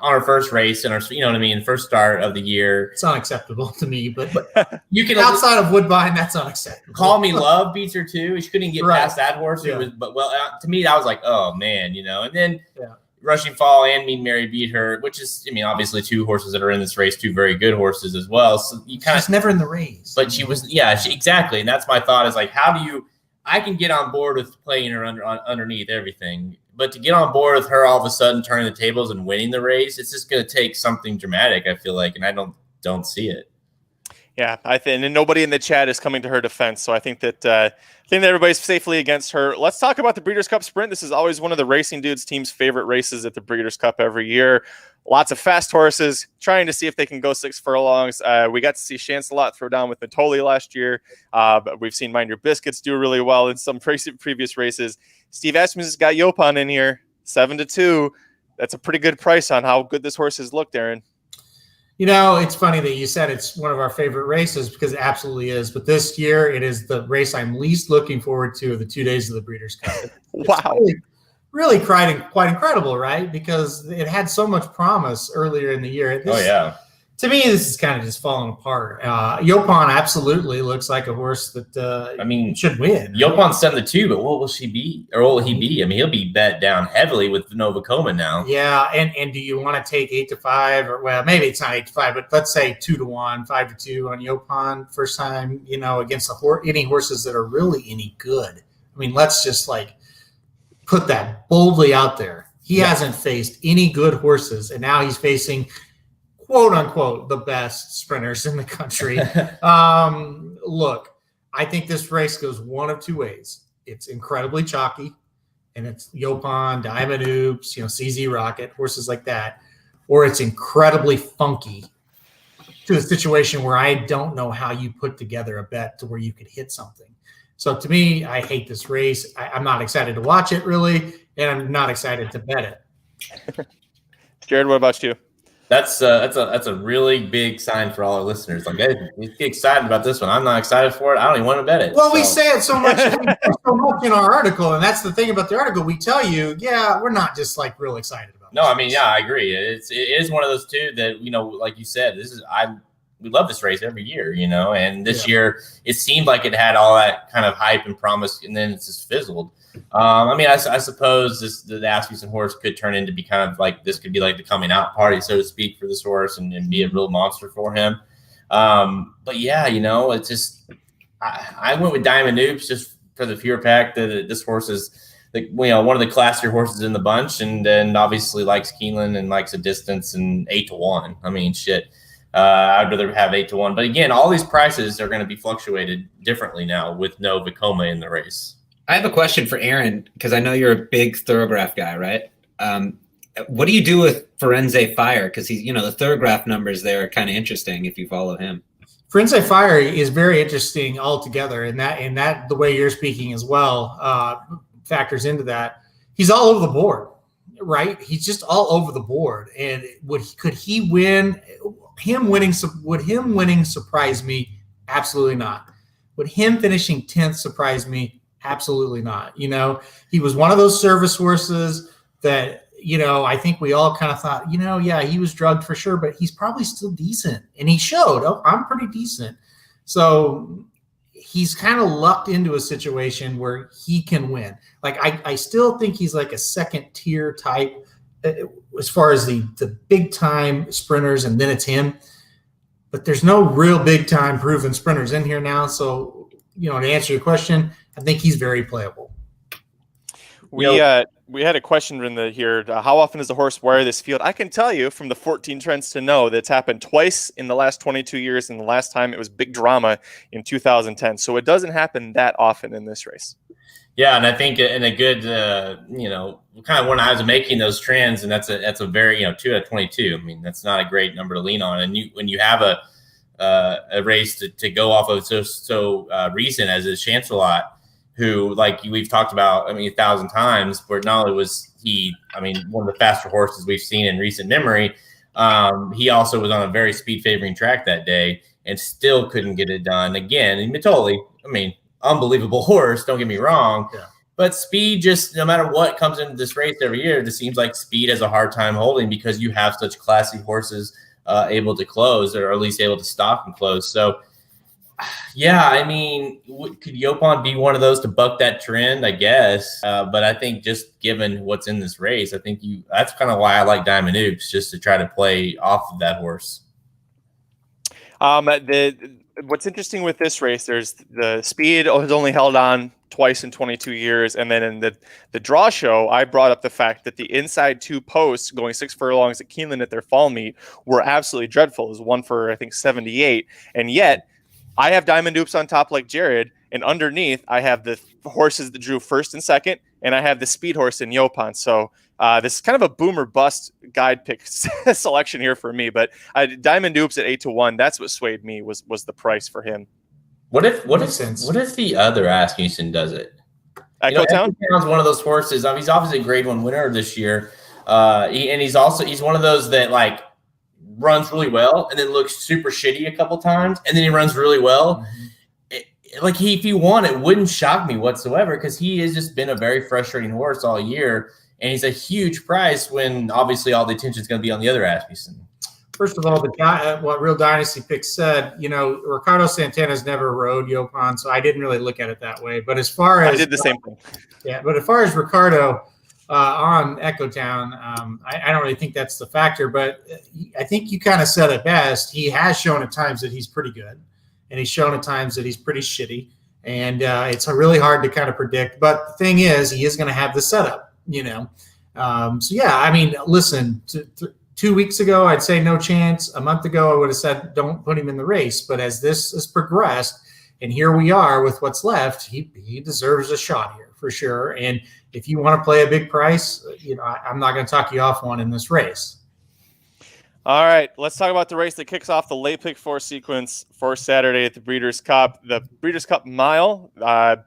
on our first race and our, you know what I mean, first start of the year. It's unacceptable to me, but you can outside of Woodbine, that's unacceptable. Call Me Love beats her too. She couldn't get past that horse. Yeah. It was, but to me, I was like, oh man, you know. And then Rushing Fall and Mean Mary beat her, which is, I mean, obviously two horses that are in this race, two very good horses as well. So you kind of never in the race, but she was, exactly. And that's my thought is like, how do you? I can get on board with playing her underneath everything. But to get on board with her all of a sudden turning the tables and winning the race, it's just going to take something dramatic, I feel like, and I don't see it. Yeah, I think, and nobody in the chat is coming to her defense, so I think that everybody's safely against her. Let's talk about the Breeders' Cup Sprint. This is always one of the Racing Dudes team's favorite races at the Breeders' Cup every year. Lots of fast horses trying to see if they can go 6 furlongs. We got to see Chancelot throw down with Natoli last year. But we've seen Mind Your Biscuits do really well in some previous races. Steve Asmus has got Yopon in here, 7-2. That's a pretty good price on how good this horse has looked, Aaron. You know, it's funny that you said it's one of our favorite races because it absolutely is. But this year, it is the race I'm least looking forward to of the 2 days of the Breeders' Cup. Wow. Really quite incredible, right? Because it had so much promise earlier in the year. To me, this is kind of just falling apart. Yopon absolutely looks like a horse that should win. Yopon's 7-2, but what will she be? Or what will he be? I mean, he'll be bet down heavily with Nova Coma now. Yeah, and do you want to take 8-5 or well, maybe it's not 8-5, but let's say 2-1, 5-2 on Yopon first time, you know, against any horses that are really any good. I mean, let's just like put that boldly out there. He hasn't faced any good horses, and now he's facing quote unquote the best sprinters in the country. Look, I think this race goes one of two ways. It's incredibly chalky, and it's Yopon, Diamond Oops, you know, CZ Rocket, horses like that, or it's incredibly funky to a situation where I don't know how you put together a bet to where you could hit something. So to me, I hate this race. I'm not excited to watch it really, and I'm not excited to bet it. Jared, what about you? That's a really big sign for all our listeners. Like, hey, you get excited about this one. I'm not excited for it. I don't even want to bet it. Well, we say it so much in our article, and that's the thing about the article. We tell you, we're not just like real excited about. No, I mean, I agree. It is one of those two that, you know, like you said, we love this race every year, you know, and this year it seemed like it had all that kind of hype and promise, and then it's just fizzled. I mean, I suppose the Asmussen horse could turn into be kind of like, this could be like the coming out party, so to speak, for this horse and be a real monster for him. But yeah, you know, it's just, I went with Diamond Oops just for the pure fact that this horse is, one of the classier horses in the bunch, and obviously likes Keeneland and likes a distance and 8-1. I mean, shit. I'd rather have 8-1. But again, all these prices are going to be fluctuated differently now with no Vekoma in the race. I have a question for Aaron, because I know you're a big Thorograph guy, right? What do you do with Firenze Fire? Because he's, you know, the Thorograph numbers there are kind of interesting if you follow him. Firenze Fire is very interesting altogether, and that the way you're speaking as well factors into that. He's all over the board, right? He's just all over the board. And could he win? Would him winning surprise me? Absolutely not. Would him finishing 10th surprise me? Absolutely not. You know, he was one of those service horses that, you know, I think we all kind of thought, you know, he was drugged for sure, but he's probably still decent. And he showed, I'm pretty decent. So he's kind of lucked into a situation where he can win. Like, I still think he's like a second tier type as far as the big time sprinters, and then it's him. But there's no real big time proven sprinters in here now. So, you know, to answer your question, I think he's very playable. We had a question in here. How often does the horse wear this field? I can tell you from the 14 Trends to Know that's happened twice in the last 22 years, and the last time it was big drama in 2010. So it doesn't happen that often in this race. Yeah, and I think in a good, you know, kind of when I was making those trends, and that's a very, you know, 2 out of 22. I mean, that's not a great number to lean on. And when you have a race to go off of so recent as is Chancelot, who, like we've talked about, I mean, 1,000 times, where not only was he, I mean, one of the faster horses we've seen in recent memory, he also was on a very speed favoring track that day and still couldn't get it done again. And Mitoli, I mean, unbelievable horse, don't get me wrong. Yeah. But speed, just no matter what comes into this race every year, it just seems like speed has a hard time holding because you have such classy horses able to close, or at least able to stop and close. So, yeah, I mean, could Yopon be one of those to buck that trend? I guess. But I think just given what's in this race, I think that's kind of why I like Diamond Oops, just to try to play off of that horse. What's interesting with this race, there's the speed has only held on twice in 22 years. And then in the draw show, I brought up the fact that the inside two posts going 6 furlongs at Keeneland at their fall meet were absolutely dreadful. It was one for, I think, 78. And yet I have Diamond Oops on top like Jared. And underneath, I have the horses that drew first and second. And I have the speed horse in Yopon. So this is kind of a boomer bust guide pick selection here for me. But Diamond Oops at 8-1, that's what swayed me, was the price for him. What if the other Asmussen does it? Echo Town? Town's one of those horses. He's obviously a Grade 1 winner this year. He's one of those that like runs really well and then looks super shitty a couple times, and then he runs really well. Mm-hmm. If he won, it wouldn't shock me whatsoever, because he has just been a very frustrating horse all year, and he's a huge price when obviously all the attention is going to be on the other Asmussen. First of all, what Real Dynasty Picks said, Ricardo Santana's never rode Yopon, so I didn't really look at it that way. But as far as I did the same thing. Yeah, but as far as Ricardo on Echo Town, I don't really think that's the factor. But I think you kind of said it best. He has shown at times that he's pretty good, and he's shown at times that he's pretty shitty. And it's really hard to kind of predict. But the thing is, he is going to have the setup, So, yeah, I mean, listen, 2 weeks ago, I'd say no chance. A month ago, I would have said don't put him in the race. But as this has progressed, and here we are with what's left, he deserves a shot here for sure. And if you want to play a big price, I'm not going to talk you off one in this race. All right, let's talk about the race that kicks off the late pick 4 sequence for Saturday at the Breeders' Cup. The Breeders' Cup Mile,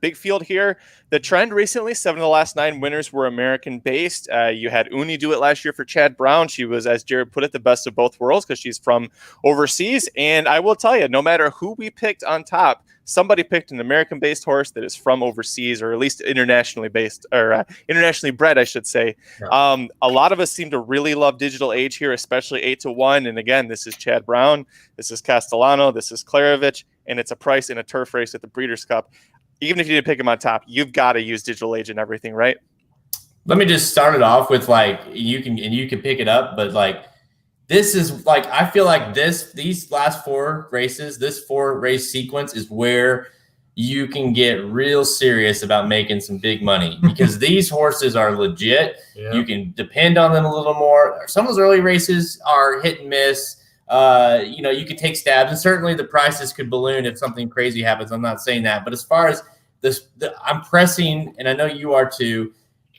big field here. The trend recently, 7 of the last 9 winners were American-based. You had Uni do it last year for Chad Brown. She was, as Jared put it, the best of both worlds because she's from overseas. And I will tell you, no matter who we picked on top, somebody picked an American-based horse that is from overseas, or at least internationally based, or internationally bred, I should say. Yeah. A lot of us seem to really love Digital Age here, especially 8-1. And again, this is Chad Brown, this is Castellano, this is Klarovich, and it's a price in a turf race at the Breeders' Cup. Even if you didn't pick him on top, you've got to use Digital Age and everything, right? Let me just start it off with you can pick it up, but this is I feel like these last 4 races, this 4 race sequence is where you can get real serious about making some big money, because these horses are legit. Yeah. You can depend on them a little more. Some of those early races are hit and miss. You could take stabs, and certainly the prices could balloon if something crazy happens. I'm not saying that, but as far as I'm pressing, and I know you are too.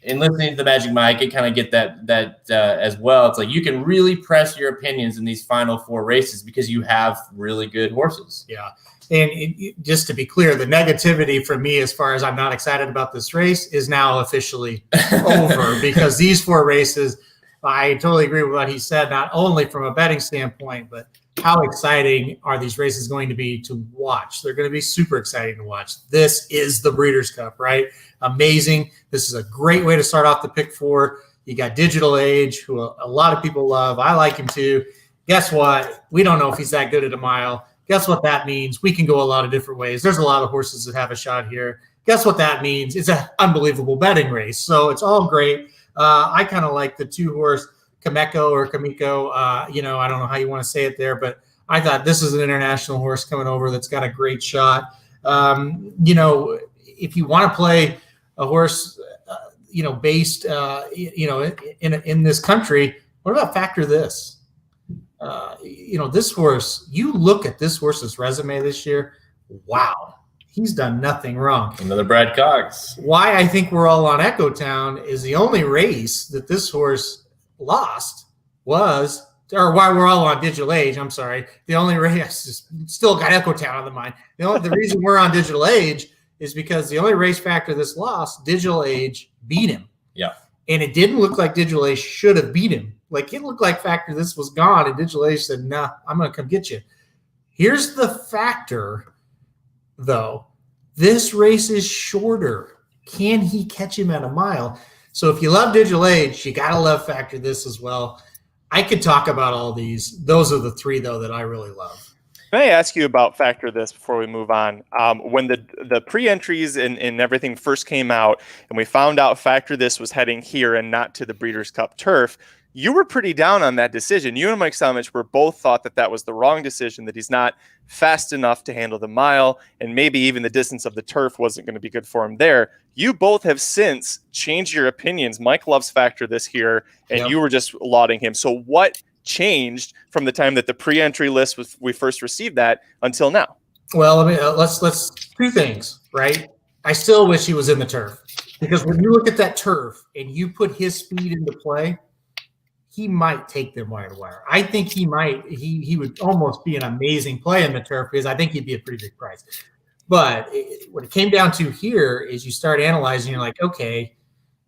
And listening to the Magic Mike, I kind of get that as well. It's you can really press your opinions in these final 4 races because you have really good horses. Yeah. And just to be clear, the negativity for me, as far as I'm not excited about this race, is now officially over, because these 4 races, I totally agree with what he said, not only from a betting standpoint, but how exciting are these races going to be to watch? They're going to be super exciting to watch. This is the Breeders' Cup, right? Amazing. This is a great way to start off the pick 4. You got Digital Age, who a lot of people love. I like him too. Guess what? We don't know if he's that good at a mile. Guess what that means? We can go a lot of different ways. There's a lot of horses that have a shot here. Guess what that means? It's an unbelievable betting race. So it's all great. I kind of like the 2-horse Kameko or Kamiko. I don't know how you want to say it there, but I thought this is an international horse coming over that's got a great shot. If you want to play a horse, based, in this country, what about factor this? This horse, you look at this horse's resume this year. Wow. He's done nothing wrong. Another Brad Cox. Why I think we're all on Echo Town is the only race that this horse lost was, or why we're all on Digital Age. I'm sorry. The only race, still got Echo Town on the mind. The reason we're on Digital Age is because the only race factor this lost, Digital Age beat him. Yeah. And it didn't look like Digital Age should have beat him. It looked like factor this was gone, and Digital Age said, nah, I'm going to come get you. Here's the factor, though. This race is shorter. Can he catch him at a mile? So if you love Digital Age, you got to love Factor This as well. I could talk about all these. Those are the three, though, that I really love. Can I ask you about Factor This before we move on? When the pre-entries and everything first came out, and we found out Factor This was heading here and not to the Breeders' Cup Turf, you were pretty down on that decision. You and Mike Samich were both thought that was the wrong decision, that he's not fast enough to handle the mile, and maybe even the distance of the turf wasn't going to be good for him there. You both have since changed your opinions. Mike loves Factor This here, and you were just lauding him. So what changed from the time that the pre-entry list we first received that until now? Well, I mean, let's two things, right? I still wish he was in the turf, because when you look at that turf and you put his speed into play, he might take them wire to wire. I think he might. He would almost be an amazing play in the turf, because I think he'd be a pretty big price. But what it came down to here is you start analyzing. You're like, okay,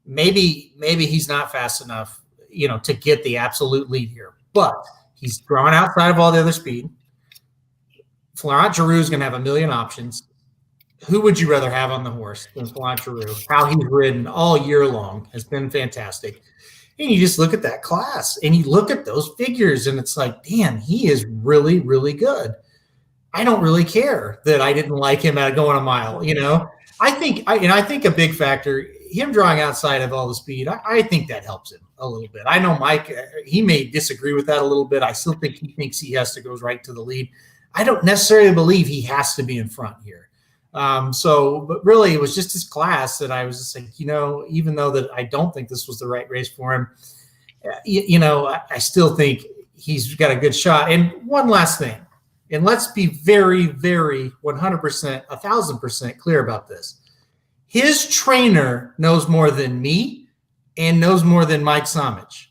maybe he's not fast enough, to get the absolute lead here. But he's drawn outside of all the other speed. Florent Giroux is going to have a million options. Who would you rather have on the horse than Florent Giroux? How he's ridden all year long has been fantastic. And you just look at that class and you look at those figures and it's like, damn, he is really, really good. I don't really care that I didn't like him at going a mile. I think a big factor, him drawing outside of all the speed, I think that helps him a little bit. I know Mike, he may disagree with that a little bit. I still think he thinks he has to go right to the lead. I don't necessarily believe he has to be in front here. But really it was just his class that I was just like, even though that I don't think this was the right race for him, I still think he's got a good shot. And one last thing, and let's be very, very 100%, 1,000% clear about this. His trainer knows more than me and knows more than Mike Samich.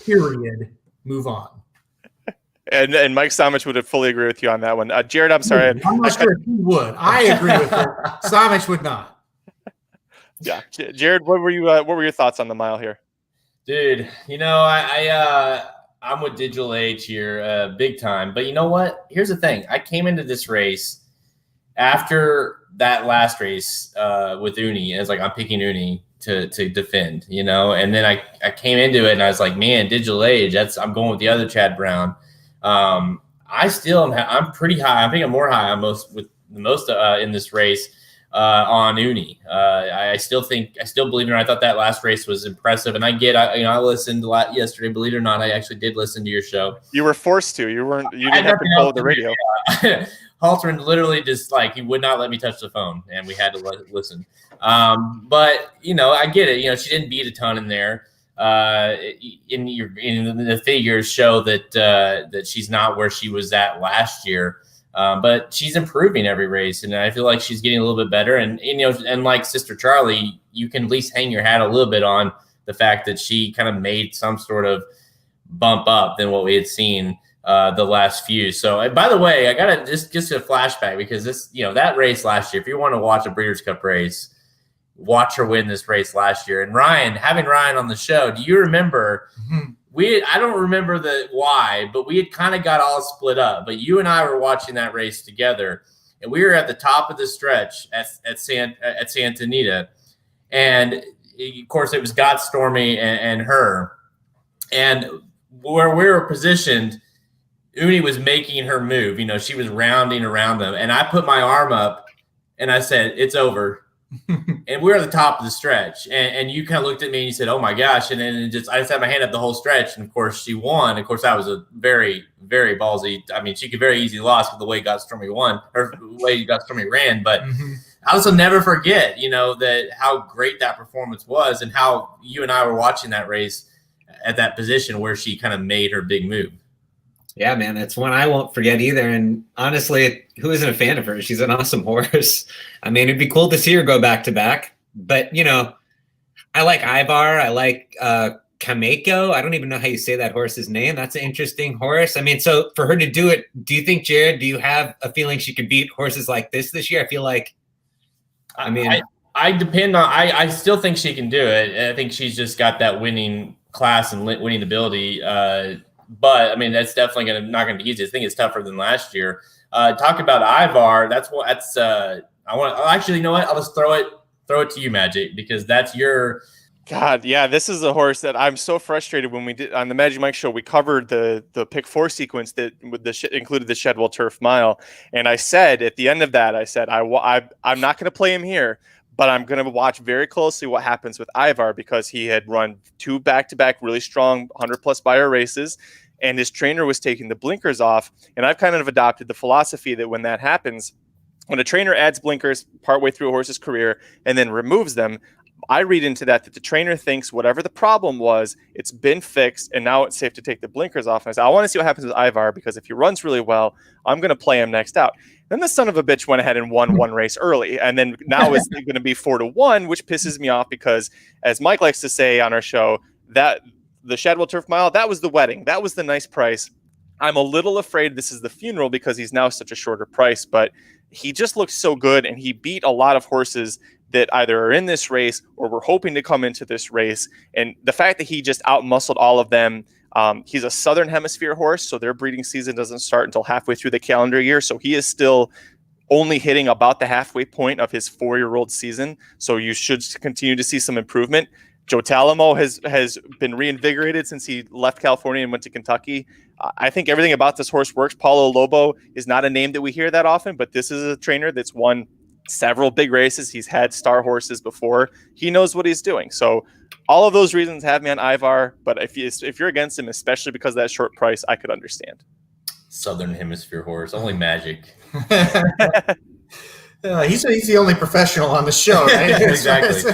Period. Move on. And Mike Samich would have fully agree with you on that one. Jared, I'm sorry. I'm not sure if he would. I agree with him. Samich would not. Yeah, Jared, what were your thoughts on the mile here? Dude, I'm with Digital Age here, big time. But you know what? Here's the thing. I came into this race after that last race with Uni. It's like I'm picking Uni to defend, and then I came into it and I was like, man, Digital Age. I'm going with the other Chad Brown. I still I'm pretty high. I think I'm more high in this race on Uni. I still believe in her. I thought that last race was impressive, and I listened a lot yesterday. Believe it or not, I actually did listen to your show. You were forced to. You didn't have control of the radio. Halterman literally just he would not let me touch the phone, and we had to listen. But I get it. She didn't beat a ton in there. In the figures show that she's not where she was at last year, but she's improving every race, and I feel like she's getting a little bit better. And and like Sister Charlie, you can at least hang your hat a little bit on the fact that she kind of made some sort of bump up than what we had seen the last few. So, by the way, I gotta just a flashback, because this that race last year. If you want to watch a Breeders' Cup race, watch her win this race last year. And having Ryan on the show, do you remember? Mm-hmm. I don't remember the why, but we had kind of got all split up. But you and I were watching that race together, and we were at the top of the stretch at Santa Anita, and of course it was God Stormy and her, and where we were positioned, Uni was making her move. She was rounding around them, and I put my arm up and I said, "It's over." And we were at the top of the stretch, and you kind of looked at me and you said, "Oh my gosh!" And then I just had my hand up the whole stretch, and of course she won. Of course, that was a very, very ballsy. I mean, she could very easily lost with the way God Stormy won, or the way God Stormy ran. But I also never forget, that how great that performance was, and how you and I were watching that race at that position where she kind of made her big move. Yeah, man, that's one I won't forget either. And honestly, who isn't a fan of her? She's an awesome horse. I mean, it'd be cool to see her go back to back. But, I like Ivar. I like Kameko. I don't even know how you say that horse's name. That's an interesting horse. I mean, so for her to do it, do you think, Jared, do you have a feeling she could beat horses like this year? I feel like, I still think she can do it. I think she's just got that winning class and winning ability. But I mean, that's definitely not going to be easy. I think it's tougher than last year. Talk about Ivar. Actually, you know what? I'll just throw throw it to you, Magic, because that's your. God, yeah, this is a horse that I'm so frustrated. When we did on the Magic Mike show, we covered the pick 4 sequence that with included the Shedwell Turf Mile, and I said at the end of that, I said I'm not going to play him here, but I'm going to watch very closely what happens with Ivar, because he had run 2 back-to-back really strong 100+ buyer races, and his trainer was taking the blinkers off. And I've kind of adopted the philosophy that when that happens, when a trainer adds blinkers partway through a horse's career and then removes them, I read into that the trainer thinks whatever the problem was, it's been fixed, and now it's safe to take the blinkers off. And I said, I want to see what happens with Ivar, because if he runs really well, I'm going to play him next out. Then the son of a bitch went ahead and won 1 race early, and then now it's going to be 4-1, which pisses me off, because as Mike likes to say on our show, that the Shadwell Turf Mile, that was the wedding. That was the nice price. I'm a little afraid this is the funeral, because he's now such a shorter price, but he just looks so good, and he beat a lot of horses that either are in this race or were hoping to come into this race. And the fact that he just outmuscled all of them, he's a Southern Hemisphere horse, so their breeding season doesn't start until halfway through the calendar year. So he is still only hitting about the halfway point of his 4-year-old season. So you should continue to see some improvement. Joe Talamo has been reinvigorated since he left California and went to Kentucky. I think everything about this horse works. Paulo Lobo is not a name that we hear that often, but this is a trainer that's won several big races. He's had star horses before. He knows what he's doing. So all of those reasons have me on Ivar, but if you're against him, especially because of that short price, I could understand. Southern Hemisphere horse, only Magic. He's the only professional on the show, right? Exactly.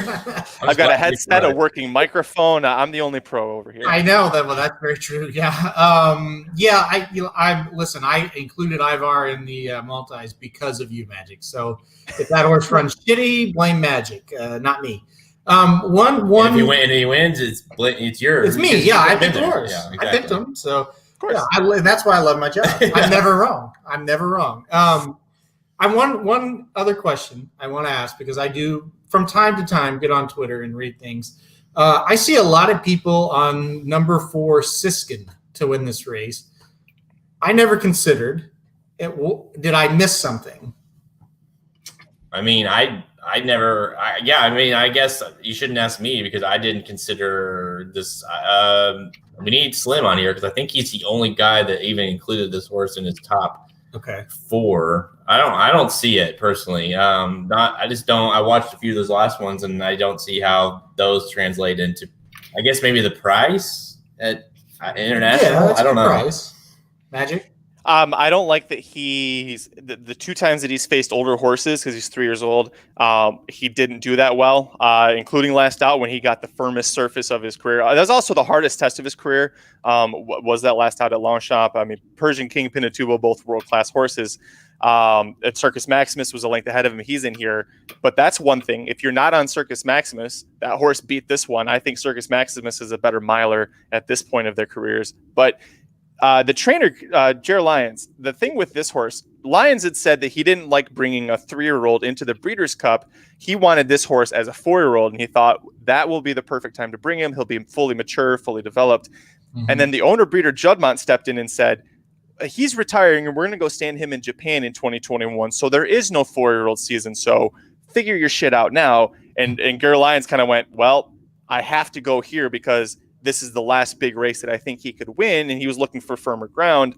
I've got a headset, a working microphone. I'm the only pro over here. I know that. Well, that's very true. Yeah. I included Ivar in the multis because of you, Magic. So if that horse runs shitty, blame Magic, not me. If he wins, it's yours. It's me. Yeah, I picked the horse. Yeah, exactly. I picked him. So of course. Yeah, that's why I love my job. I'm never wrong. I want one other question I want to ask, because I do from time to time get on Twitter and read things. I see a lot of people on number 4 Siskin to win this race. I never considered it. Did I miss something? I mean, I guess you shouldn't ask me, because I didn't consider this. We need Slim on here, because I think he's the only guy that even included this horse in his top 4. I don't see it personally. I just don't. I watched a few of those last ones, and I don't see how those translate into. I guess maybe the price at international. Yeah, I don't know. Price. Magic. I don't like that he's the 2 times that he's faced older horses, because he's 3 years old. He didn't do that well, including last out when he got the firmest surface of his career. That was also the hardest test of his career. Was that last out at Longchamp? I mean, Persian King, Pinatubo, both world-class horses. At Circus Maximus was a length ahead of him. He's in here, but that's one thing. If you're not on Circus Maximus, that horse beat this one. I think Circus Maximus is a better miler at this point of their careers, but. The trainer, Jer Lyons, the thing with this horse, Lyons had said that he didn't like bringing a 3-year-old into the Breeders' Cup. He wanted this horse as a 4-year-old, and he thought that will be the perfect time to bring him. He'll be fully mature, fully developed. Mm-hmm. And then the owner breeder, Judmont, stepped in and said, he's retiring, and we're going to go stand him in Japan in 2021. So there is no 4-year-old season. So figure your shit out now. And Ger Lyons kind of went, well, I have to go here because this is the last big race that I think he could win, and he was looking for firmer ground.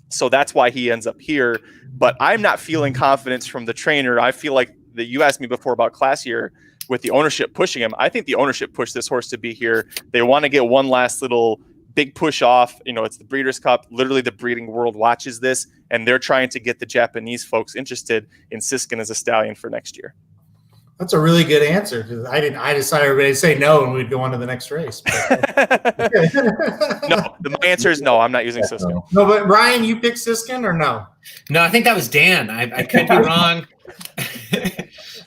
So that's why he ends up here. But I'm not feeling confidence from the trainer. I feel like that you asked me before about class year with the ownership pushing him. I think the ownership pushed this horse to be here. They want to get one last little big push off. You know, it's the Breeders' Cup. Literally the breeding world watches this, and they're trying to get the Japanese folks interested in Siskin as a stallion for next year. That's a really good answer, because I decided everybody to say no and we'd go on to the next race. No, my answer is no. I'm not using Siskin. No, but Ryan, you picked Siskin or no? No, I think that was Dan. I could be wrong.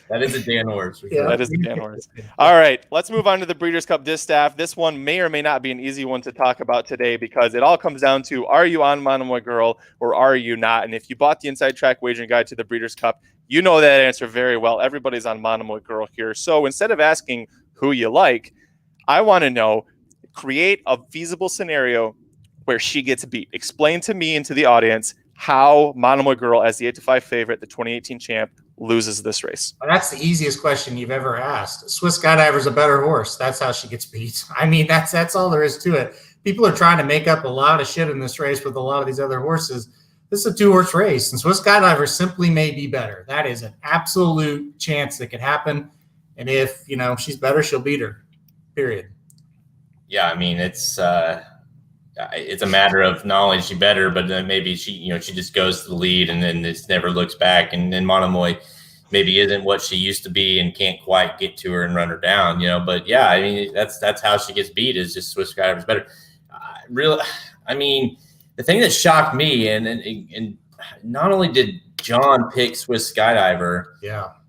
That is a Dan horse. Yeah, that is a Dan horse. All right, let's move on to the Breeders' Cup Distaff. This one may or may not be an easy one to talk about today, because it all comes down to, are you on Monomoy Girl or are you not? And if you bought the Inside Track Wagering Guide to the Breeders' Cup, you know that answer very well. Everybody's on Monomoy Girl here. So instead of asking who you like, I want to know, create a feasible scenario where she gets beat. Explain to me and to the audience how Monomoy Girl, as the 8-5 favorite, the 2018 champ, loses this race? That's the easiest question you've ever asked. Swiss Skydiver's a better horse. That's how she gets beat. I mean, that's all there is to it. People are trying to make up a lot of shit in this race with a lot of these other horses. This is a 2-horse race, and Swiss Skydiver simply may be better. That is an absolute chance that could happen. And if, she's better, she'll beat her, period. Yeah, I mean, it's a matter of not only is she better, but then maybe she just goes to the lead and then it never looks back. And then Monomoy maybe isn't what she used to be and can't quite get to her and run her down, But yeah, I mean, that's how she gets beat, is just Swiss Skydiver's better. The thing that shocked me, and not only did John pick Swiss Skydiver,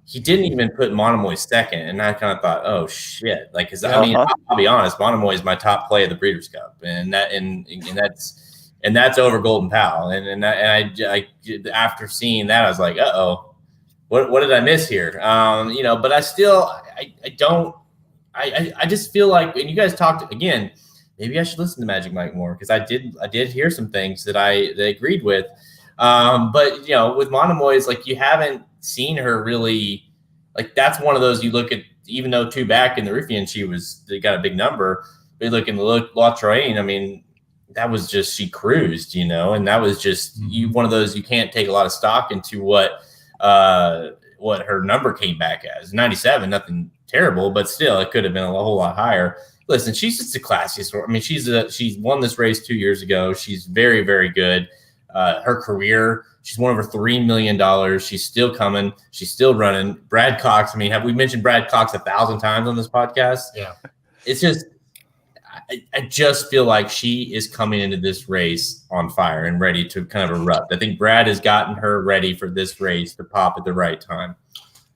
he didn't even put Monomoy second, and I kind of thought, oh shit, because I'll be honest, Monomoy is my top play of the Breeders' Cup, and that's over Golden Pal, and I after seeing that, I was like, what did I miss here? But I still I just feel like, and you guys talked again. Maybe I should listen to Magic Mike more, because I did hear some things that I agreed with. But with Monomoy, it's like you haven't seen her really, like, that's one of those you look at, even though 2 back in the Ruffian, they got a big number. But you look in the La Troyenne, I mean, that was just, she cruised, and that was just one of those, you can't take a lot of stock into what her number came back as. 97, nothing terrible, but still it could have been a whole lot higher. Listen, she's just the classiest. I mean, she's won this race 2 years ago. She's very, very good. Her career, she's won over $3 million. She's still coming. She's still running. Brad Cox. I mean, have we mentioned Brad Cox 1,000 times on this podcast? Yeah. It's just, I just feel like she is coming into this race on fire and ready to kind of erupt. I think Brad has gotten her ready for this race to pop at the right time.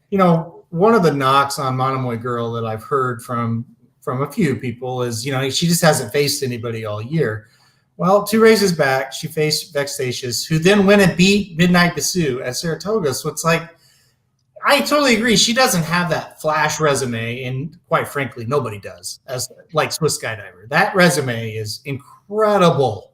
One of the knocks on Monomoy Girl that I've heard from a few people is, she just hasn't faced anybody all year. Well, 2 races back, she faced Vexatious, who then went and beat Midnight Bassu at Saratoga. So it's like, I totally agree. She doesn't have that flash resume, and quite frankly, nobody does, like Swiss Skydiver. That resume is incredible.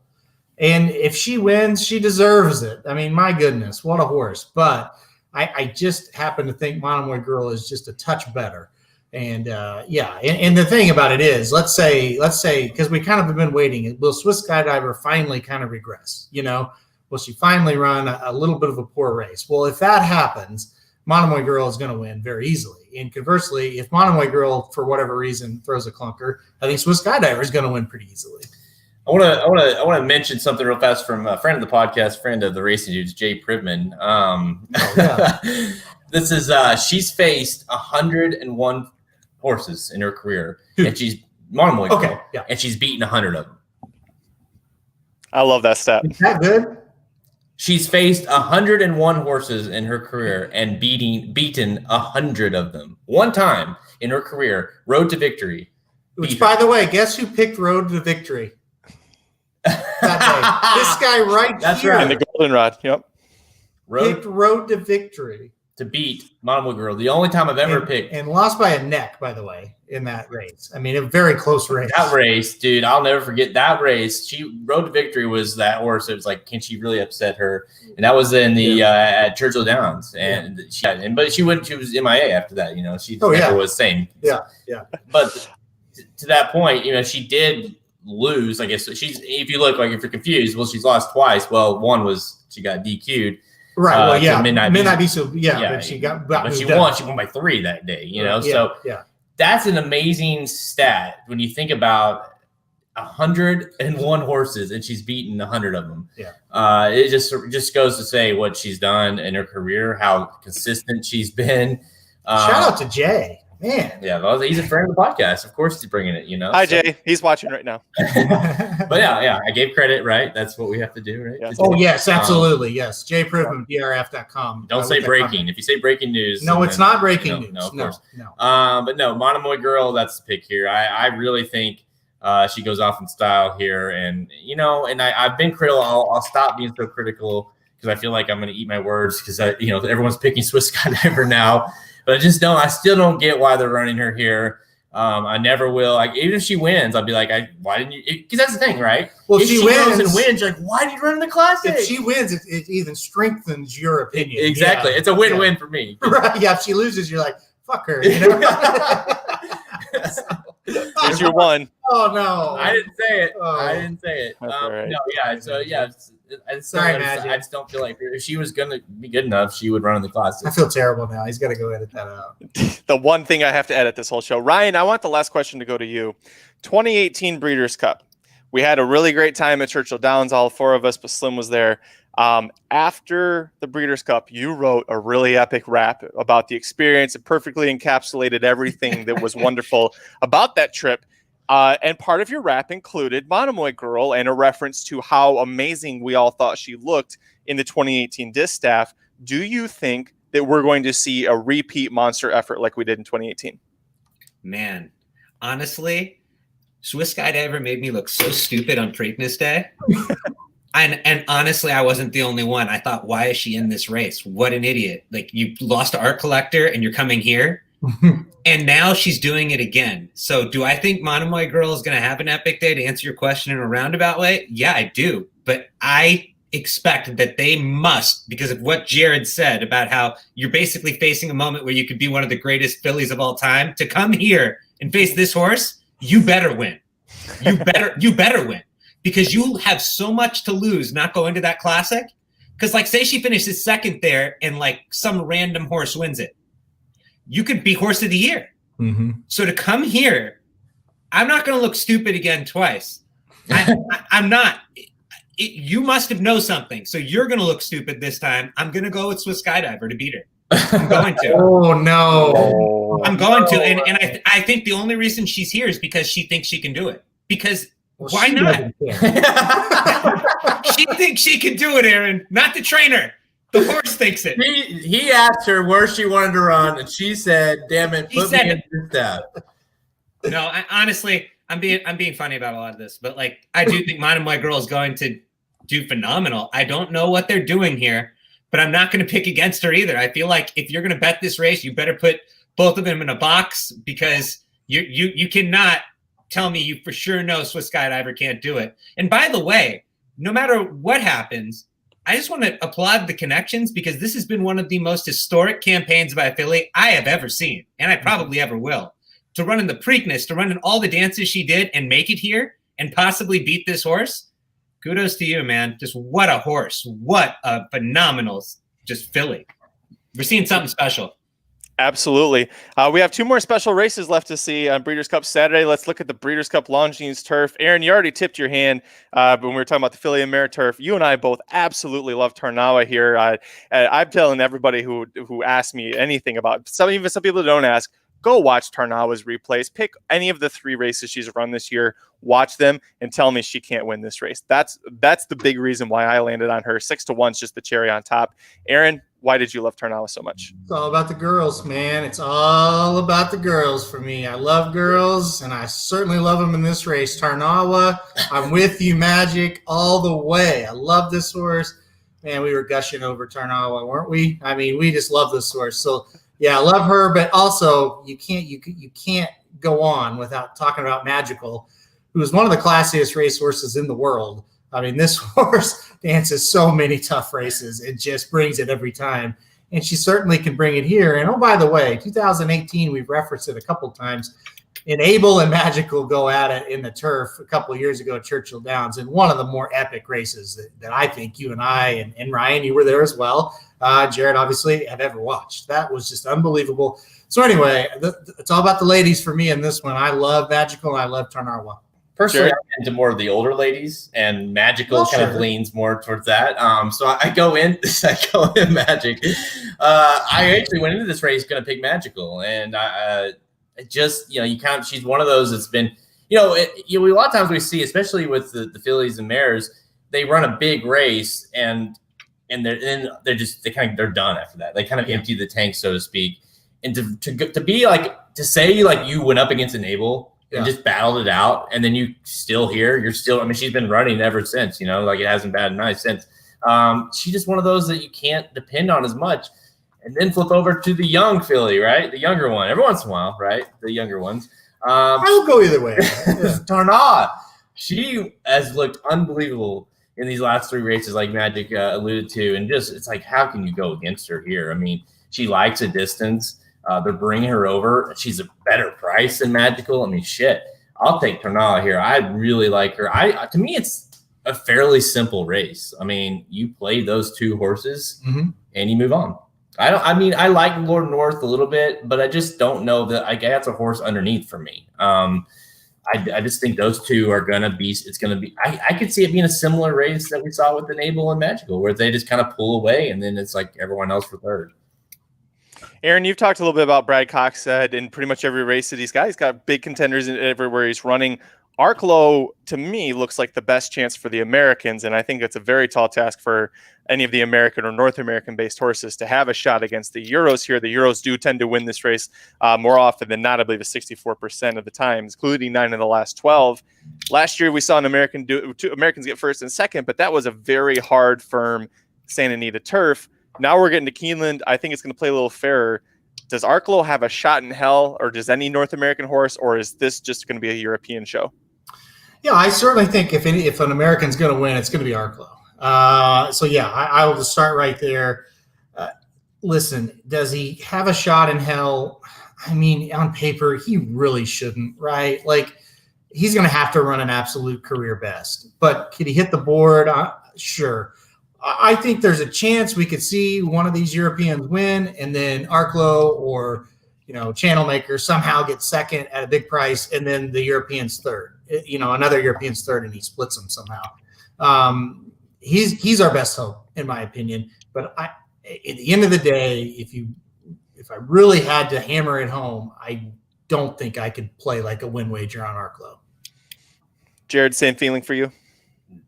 And if she wins, she deserves it. I mean, my goodness, what a horse. But I just happen to think Monomoy Girl is just a touch better. And and the thing about it is, let's say, because we kind of have been waiting, will Swiss Skydiver finally kind of regress? Will she finally run a little bit of a poor race? Well, if that happens, Monomoy Girl is going to win very easily. And conversely, if Monomoy Girl, for whatever reason, throws a clunker, I think Swiss Skydiver is going to win pretty easily. I want to mention something real fast from a friend of the podcast, friend of the Racing Dudes, Jay Privman. This is she's faced 101 horses in her career, and she's Monomoy Girl, and she's beaten 100 of them. I love that stat. Is that good? She's faced 101 horses in her career and beaten 100 of them. One time in her career, Road to Victory. Which, by the way, guess who picked Road to Victory? That day. This guy right That's here. right. And the Goldenrod. Yep. Picked Road to Victory to beat Monomoy Girl. The only time I've ever picked. And lost by a neck, by the way, in that race. I mean, a very close race. That race, dude, I'll never forget that race. Road to Victory was that horse. It was like, can she really upset her? And that was in the at Churchill Downs. And but she was MIA after that, She never was same. Yeah. But to that point, she did lose. I guess if you look, like, if you're confused, well, she's lost twice. Well, one was she got DQ'd. Right. Well, yeah. Midnight Bassu. Yeah. But she got. But she won. She won by 3 that day. So that's an amazing stat when you think about 101 horses and she's beaten 100 of them. Yeah. It just goes to say what she's done in her career, how consistent she's been. Shout out to Jay. Man. Yeah, well, he's a friend of the podcast. Of course he's bringing it, Hi, Jay. He's watching right now. But yeah, I gave credit, right? That's what we have to do, right? Yeah. Oh, yes, absolutely. Yes. Jay Privman, DRF.com. Don't say breaking. If you say breaking news. No, it's not breaking news. No, of course. No. But no, Monomoy Girl, that's the pick here. I really think she goes off in style here. And, I've been critical. I'll stop being so critical because I feel like I'm going to eat my words because, everyone's picking Swiss Skydiver now. But I still don't get why they're running her here. I never will. Like, even if she wins, I'll be like, why didn't you? Because that's the thing, right? Well, if she goes and wins, you're like, why did you run in the Classic? If she wins, it even strengthens your opinion. Exactly. Yeah. It's a win-win for me. Right. Yeah. If she loses, you're like, fuck her. You know? It's your one. Oh no! I didn't say it. Oh. I didn't say it. Right. No, yeah. So yeah, Sorry, I just don't feel like if she was gonna be good enough, she would run in the Classic. I feel terrible now. He's got to go edit that out. The one thing I have to edit this whole show. Ryan, I want the last question to go to you. 2018 Breeders' Cup. We had a really great time at Churchill Downs, all four of us, but Slim was there. After the Breeders' Cup, you wrote a really epic rap about the experience. It perfectly encapsulated everything that was wonderful about that trip. And part of your rap included Monomoy Girl and a reference to how amazing we all thought she looked in the 2018 Distaff. Do you think that we're going to see a repeat monster effort like we did in 2018? Man, honestly, Swiss Skydiver made me look so stupid on Preakness Day. And honestly, I wasn't the only one. I thought, why is she in this race? What an idiot. Like, you lost to Art Collector and you're coming here. And now she's doing it again. So do I think Monomoy Girl is going to have an epic day, to answer your question in a roundabout way? Yeah, I do. But I expect that they must, because of what Jared said about how you're basically facing a moment where you could be one of the greatest fillies of all time, to come here and face this horse, you better win. You better win. Because you have so much to lose not going to that Classic. Because, like, say she finishes second there and, like, some random horse wins it. You could be horse of the year. Mm-hmm. So to come here, I'm not going to look stupid again twice. I'm not. You must have known something. So you're going to look stupid this time. I'm going to go with Swiss Skydiver to beat her. I'm going to. Oh, no. I'm going to. And I think the only reason she's here is because she thinks she can do it. Because why not? She thinks she can do it, Aaron. Not the trainer. The horse thinks it. He asked her where she wanted to run, and she said, "Damn it, put me in Distaff." No, honestly, I'm being funny about a lot of this, but like, I do think Monomoy Girl is going to do phenomenal. I don't know what they're doing here, but I'm not going to pick against her either. I feel like if you're going to bet this race, you better put both of them in a box, because you cannot tell me you for sure know Swiss Skydiver can't do it. And by the way, no matter what happens, I just want to applaud the connections, because this has been one of the most historic campaigns by a filly I have ever seen, and I probably ever will. To run in the Preakness, to run in all the dances she did and make it here and possibly beat this horse, kudos to you, man. Just what a horse. What a phenomenal just filly. We're seeing something special. Absolutely. We have two more special races left to see on Breeders' Cup Saturday. Let's look at the Breeders' Cup Longines Turf. Aaron, you already tipped your hand when we were talking about the filly and Mare Turf. You and I both absolutely love Tarnawa here. I'm telling everybody who asks me anything about even some people that don't ask, go watch Tarnawa's replays. Pick any of the three races she's run this year. Watch them and tell me she can't win this race. That's the big reason why I landed on her. 6-1 is just the cherry on top. Aaron, why did you love Tarnawa so much? It's all about the girls, man. It's all about the girls for me. I love girls, and I certainly love them in this race. Tarnawa, I'm with you, Magic, all the way. I love this horse. Man, we were gushing over Tarnawa, weren't we? I mean, we just love this horse. So, yeah, I love her, but also you can't go on without talking about Magical, who is one of the classiest racehorses in the world. I mean, this horse dances so many tough races. It just brings it every time. And she certainly can bring it here. And, oh, by the way, 2018, we've referenced it a couple times. Able and Magical go at it in the turf a couple of years ago at Churchill Downs, in one of the more epic races that I think you and I and Ryan, you were there as well, Jared, obviously, have ever watched. That was just unbelievable. So anyway, it's all about the ladies for me in this one. I love Magical and I love Tarnawa. Personally, I'm into more of the older ladies, and Magical kind of leans more towards that. So I go in Magic. I actually went into this race going to pick Magical, and she's one of those that's been, a lot of times we see, especially with the fillies and mares, they run a big race and they're done after that. They kind of empty the tank, so to speak. And to be like, to say like you went up against Able and just battled it out, and then you still here, she's been running ever since, like it hasn't been nice since. She's just one of those that you can't depend on as much. And then flip over to the young filly, right? The younger one, every once in a while, right? The younger ones. I'll go either way. Tarnaw, she has looked unbelievable in these last 3 races, like Magic alluded to, and just it's like, how can you go against her here? I mean, she likes a distance. They're bringing her over. She's a better price than Magical. I mean, shit, I'll take Tarnaw here. I really like her. To me, it's a fairly simple race. I mean, you play those 2 horses and you move on. I like Lord North a little bit, but I just don't know that that's a horse underneath for me. I just think those 2 are going to be – it's going to be – I could see it being a similar race that we saw with Enable and Magical, where they just kind of pull away, and then it's like everyone else for third. Aaron, you've talked a little bit about Brad Cox said in pretty much every race that he's got big contenders everywhere he's running. Arklow, to me, looks like the best chance for the Americans, and I think it's a very tall task for any of the American or North American-based horses to have a shot against the Euros here. The Euros do tend to win this race more often than not. I believe 64% of the time, including 9 in the last 12. Last year, we saw 2 Americans get first and second, but that was a very hard, firm Santa Anita turf. Now we're getting to Keeneland. I think it's going to play a little fairer. Does Arklow have a shot in hell, or does any North American horse, or is this just going to be a European show? Yeah, I certainly think if an American's going to win, it's going to be Arklow. I will just start right there. Listen, does he have a shot in hell? I mean, on paper, he really shouldn't, right? Like, he's going to have to run an absolute career best. But could he hit the board? Sure. I think there's a chance we could see one of these Europeans win, and then Arklow or Channel Maker somehow gets second at a big price, and then the European's third. Another European's third, and he splits them somehow. He's our best hope, in my opinion. But at the end of the day, if I really had to hammer it home, I don't think I could play like a win wager on Arklow. Jared, same feeling for you?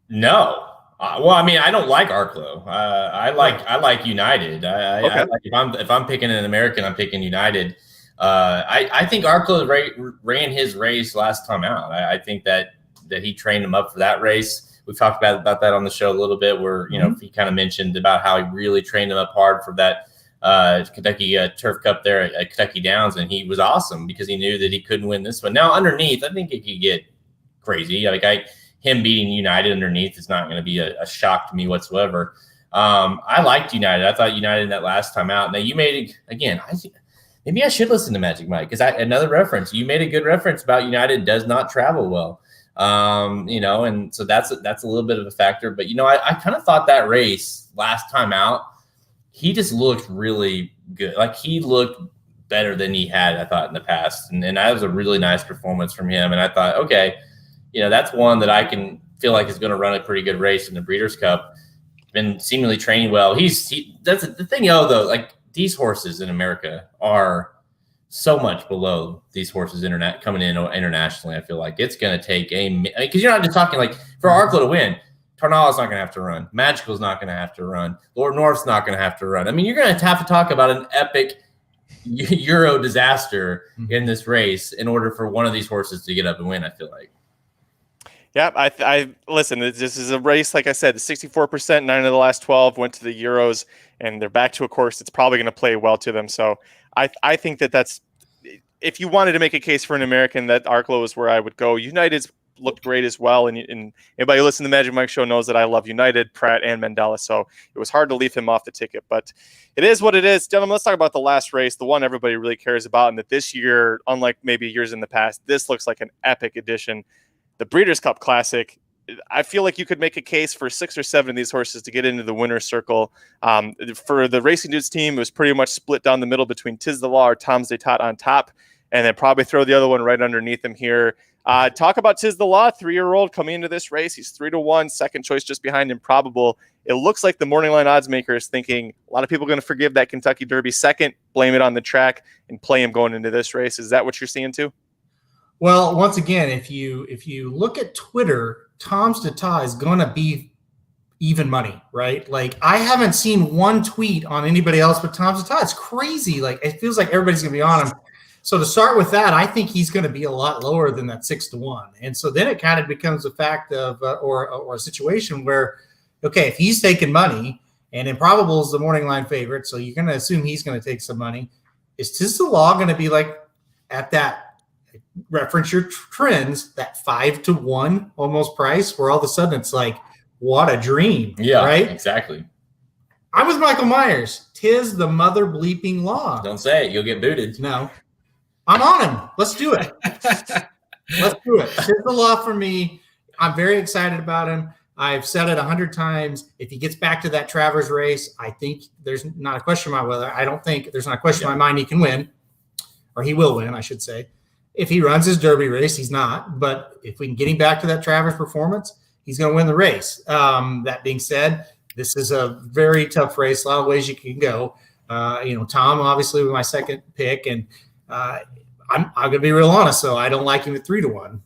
No. I don't like Arklow. I like United. If I'm picking an American, I'm picking United. I think Arklow ran his race last time out. I think that he trained him up for that race. We've talked about that on the show a little bit, where he kind of mentioned about how he really trained him up hard for that Kentucky Turf Cup there at Kentucky Downs, and he was awesome because he knew that he couldn't win this one. Now underneath, I think it could get crazy. Him beating United underneath is not going to be a shock to me whatsoever. I liked United. I thought United in that last time out. Now you made it again. Maybe I should listen to Magic Mike, because another reference. You made a good reference about United does not travel well. And so that's a little bit of a factor. But I kind of thought that race last time out, he just looked really good. Like, he looked better than he had, I thought, in the past, and that was a really nice performance from him. And I thought, okay, that's one that I can feel like is going to run a pretty good race in the Breeders' Cup. Been seemingly training well. That's the thing, though. Like, these horses in America are so much below these horses coming in internationally. I feel like it's going to take because you're not just talking like for Arklow to win. Tarnaw is not going to have to run. Magical's not going to have to run. Lord North's not going to have to run. I mean, you're going to have to talk about an epic Euro disaster in this race in order for one of these horses to get up and win, I feel like. Yeah, I listen, this is a race, like I said, 64%, 9 of the last 12 went to the Euros, and they're back to a course that's probably going to play well to them. So I think that's, if you wanted to make a case for an American, that Arklow is where I would go. United's looked great as well, and anybody who listens to the Magic Mike show knows that I love United, Pratt, and Mandela, so it was hard to leave him off the ticket, but it is what it is. Gentlemen, let's talk about the last race, the one everybody really cares about, and that this year, unlike maybe years in the past, this looks like an epic edition. The Breeders' Cup Classic, I feel like you could make a case for 6 or 7 of these horses to get into the winner's circle. For the Racing Dudes team, it was pretty much split down the middle between Tiz the Law or Tom's D'Etat on top, and then probably throw the other one right underneath him here. Talk about Tiz the Law, 3-year-old coming into this race. He's 3-1, second choice just behind Improbable. It looks like the morning line odds maker is thinking a lot of people are going to forgive that Kentucky Derby second, blame it on the track, and play him going into this race. Is that what you're seeing too? Well, once again, if you look at Twitter, Tom's D'Etat is going to be even money, right? Like, I haven't seen one tweet on anybody else but Tom's D'Etat. It's crazy. Like, it feels like everybody's going to be on him. So to start with that, I think he's going to be a lot lower than that 6-1. And so then it kind of becomes a fact of or a situation where, okay, if he's taking money and Improbable is the morning line favorite, so you're going to assume he's going to take some money. Is Tiz the Law going to be like at that reference your trends, that 5-1 almost price, where all of a sudden it's like, what a dream. Yeah, right? Exactly. I'm with Michael Myers. 'Tis the mother bleeping law. Don't say it. You'll get booted. No. I'm on him. Let's do it. Let's do it. 'Tis the law for me. I'm very excited about him. I've said it 100 times. If he gets back to that Travers race, I think there's not a question in my whether. I don't think there's not a question in my mind he can win, or he will win, I should say. If he runs his Derby race, he's not. But if we can get him back to that Travers performance, he's going to win the race. That being said, this is a very tough race. A lot of ways you can go. Tom, obviously, with my second pick, and I'm going to be real honest. though. I don't like him at 3-1.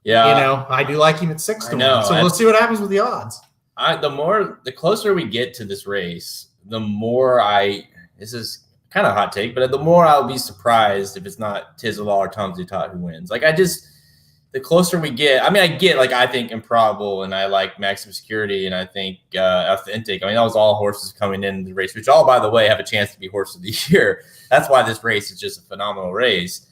Yeah, I do like him at 6-1. So we'll see what happens with the odds. The closer we get to this race, the more this is kind of a hot take, but the more I'll be surprised if it's not Tiz the Law or Tom Zutaut who wins. The closer we get, I think Improbable, and I like Maximum Security, and I think Authentic. That was all horses coming in the race, which all, by the way, have a chance to be horse of the year. That's why this race is just a phenomenal race.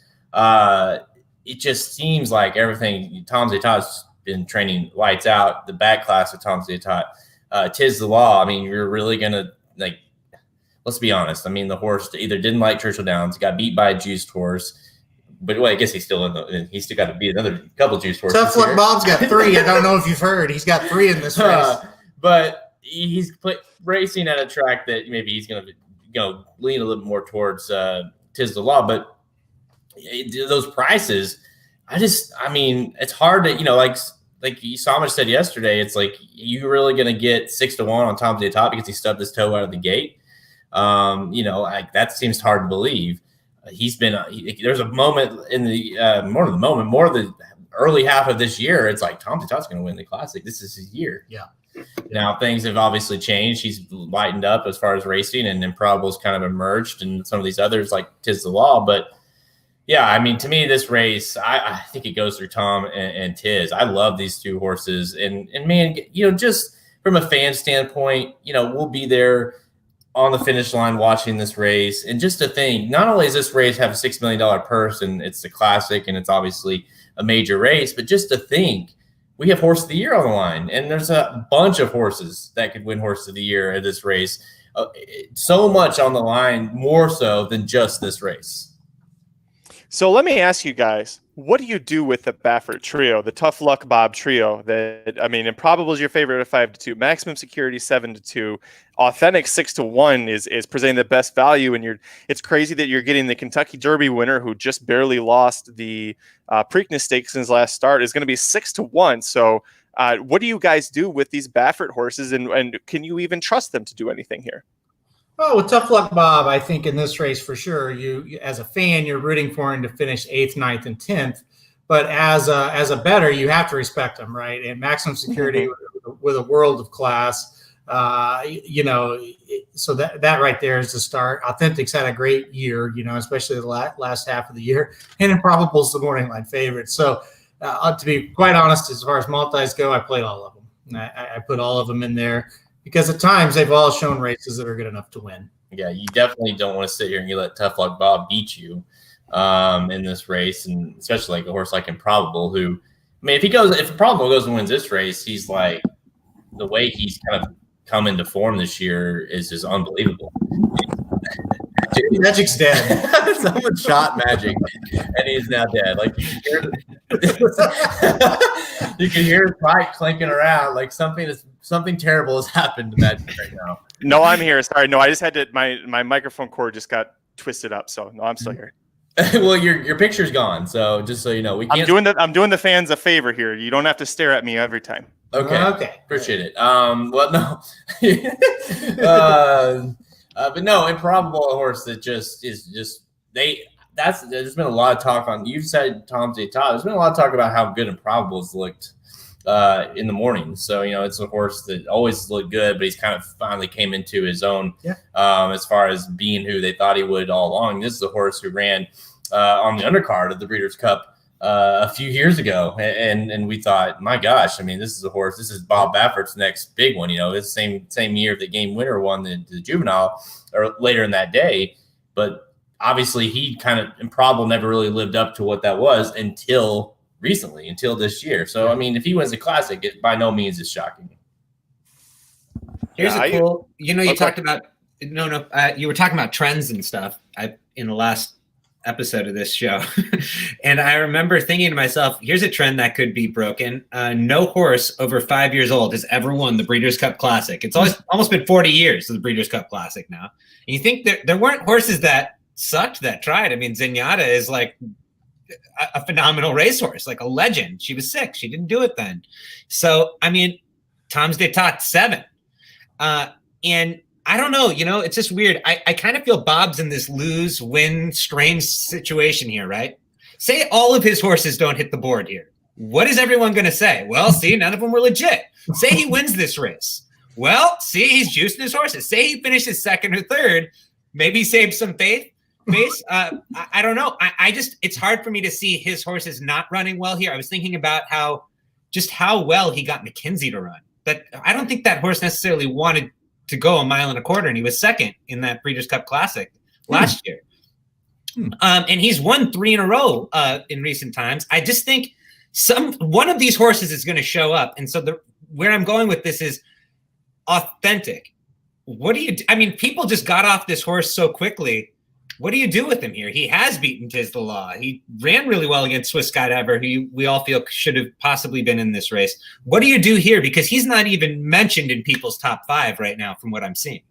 It just seems like everything. Tom Zutaut's been training lights out. The back class of Tom Zutaut, Tiz the Law. You're really gonna let's be honest. The horse either didn't like Churchill Downs, got beat by a juiced horse, but I guess he's still he's still got to beat another couple juiced horses. Tough Luck Bob's got 3. I don't know if you've heard. He's got 3 in this race. But he's racing at a track that maybe he's going to lean a little more towards Tiz the Law, but those prices, it's hard to, like Samaj said yesterday, it's like you're really going to get 6-1 on Tom Zutaut because he stubbed his toe out of the gate. That seems hard to believe. There's a moment in more of the early half of this year. It's like Tom Zutaut's going to win the Classic. This is his year. Yeah. Now things have obviously changed. He's lightened up as far as racing, and Improbable's kind of emerged, and some of these others like Tiz the Law. But yeah, to me, this race, I think it goes through Tom and Tiz. I love these two horses, and man, just from a fan standpoint, we'll be there on the finish line watching this race. And just to think, not only does this race have a $6 million purse, and it's the Classic, and it's obviously a major race, but just to think, we have Horse of the Year on the line, and there's a bunch of horses that could win Horse of the Year at this race. So much on the line, more so than just this race. So let me ask you guys, what do you do with the Baffert trio, the Tough Luck Bob trio? Improbable is your favorite at 5-2, Maximum Security 7-2, Authentic 6-1 is presenting the best value, and it's crazy that you're getting the Kentucky Derby winner who just barely lost the Preakness Stakes in his last start is going to be 6-1. So what do you guys do with these Baffert horses, and can you even trust them to do anything here? Well, with Tough Luck Bob, I think in this race for sure, you as a fan, you're rooting for him to finish 8th, 9th, and 10th. But as a bettor, you have to respect him, right? And Maximum Security with a world of class, so that right there is the start. Authentic's had a great year, especially the last half of the year. And Improbable's the morning line favorite. So to be quite honest, as far as multis go, I played all of them. I put all of them in there, because at times they've all shown races that are good enough to win. Yeah, you definitely don't want to sit here and you let Tough Luck Bob beat you in this race, and especially like a horse like Improbable, who, if Improbable goes and wins this race, he's like, the way he's kind of come into form this year is just unbelievable. Magic's dead. Someone shot Magic, and he's now dead. Like you can hear his mic clinking around, like something terrible has happened to Magic right now. No, I'm here. Sorry, no, I just had to. My microphone cord just got twisted up, so no, I'm still here. Well, your picture's gone, so just so you know, we can't. I'm doing the fans a favor here. You don't have to stare at me every time. Okay. Appreciate it. Well, no. But no, Improbable, a horse that there's been a lot of talk on. You've said Tom Zutaut. There's been a lot of talk about how good Improbable's looked in the morning. So it's a horse that always looked good, but he's kind of finally came into his own as far as being who they thought he would all along. This is a horse who ran on the undercard of the Breeders' Cup a few years ago, and we thought, my gosh, this is a horse. This is Bob Baffert's next big one. It's the same year the game winner won the juvenile, or later in that day. But obviously he kind of Improbable never really lived up to what that was until recently, until this year. So I mean, if he wins the Classic, it by no means is shocking. Here's a cool. You talked about you were talking about trends and stuff. In the last episode of this show, and I remember thinking to myself, here's a trend that could be broken. No horse over 5 years old has ever won the Breeders' Cup Classic. It's almost been 40 years of the Breeders' Cup Classic now. And you think there weren't horses that sucked that tried. I mean, Zenyatta is like a phenomenal racehorse, like a legend. She was 6. She didn't do it then. So, I mean, Tom's d'Etat 7. And I don't know, it's just weird. I kind of feel Bob's in this lose-win strange situation here, right? Say all of his horses don't hit the board here. What is everyone going to say? Well, see, none of them were legit. Say he wins this race. Well, see, he's juicing his horses. Say he finishes second or third. Maybe he saves some face. I don't know. It's hard for me to see his horses not running well here. I was thinking about how well he got McKenzie to run. But I don't think that horse necessarily wanted to go 1.25 miles, and he was second in that Breeders' Cup Classic last year. And he's won 3 in a row in recent times. I just think one of these horses is going to show up. And so where I'm going with this is Authentic. What do you do? I mean, people just got off this horse so quickly. What do you do with him here? He has beaten Tis the Law. He ran really well against Swiss Scott Ever, who we all feel should have possibly been in this race. What do you do here? Because he's not even mentioned in people's top 5 right now from what I'm seeing.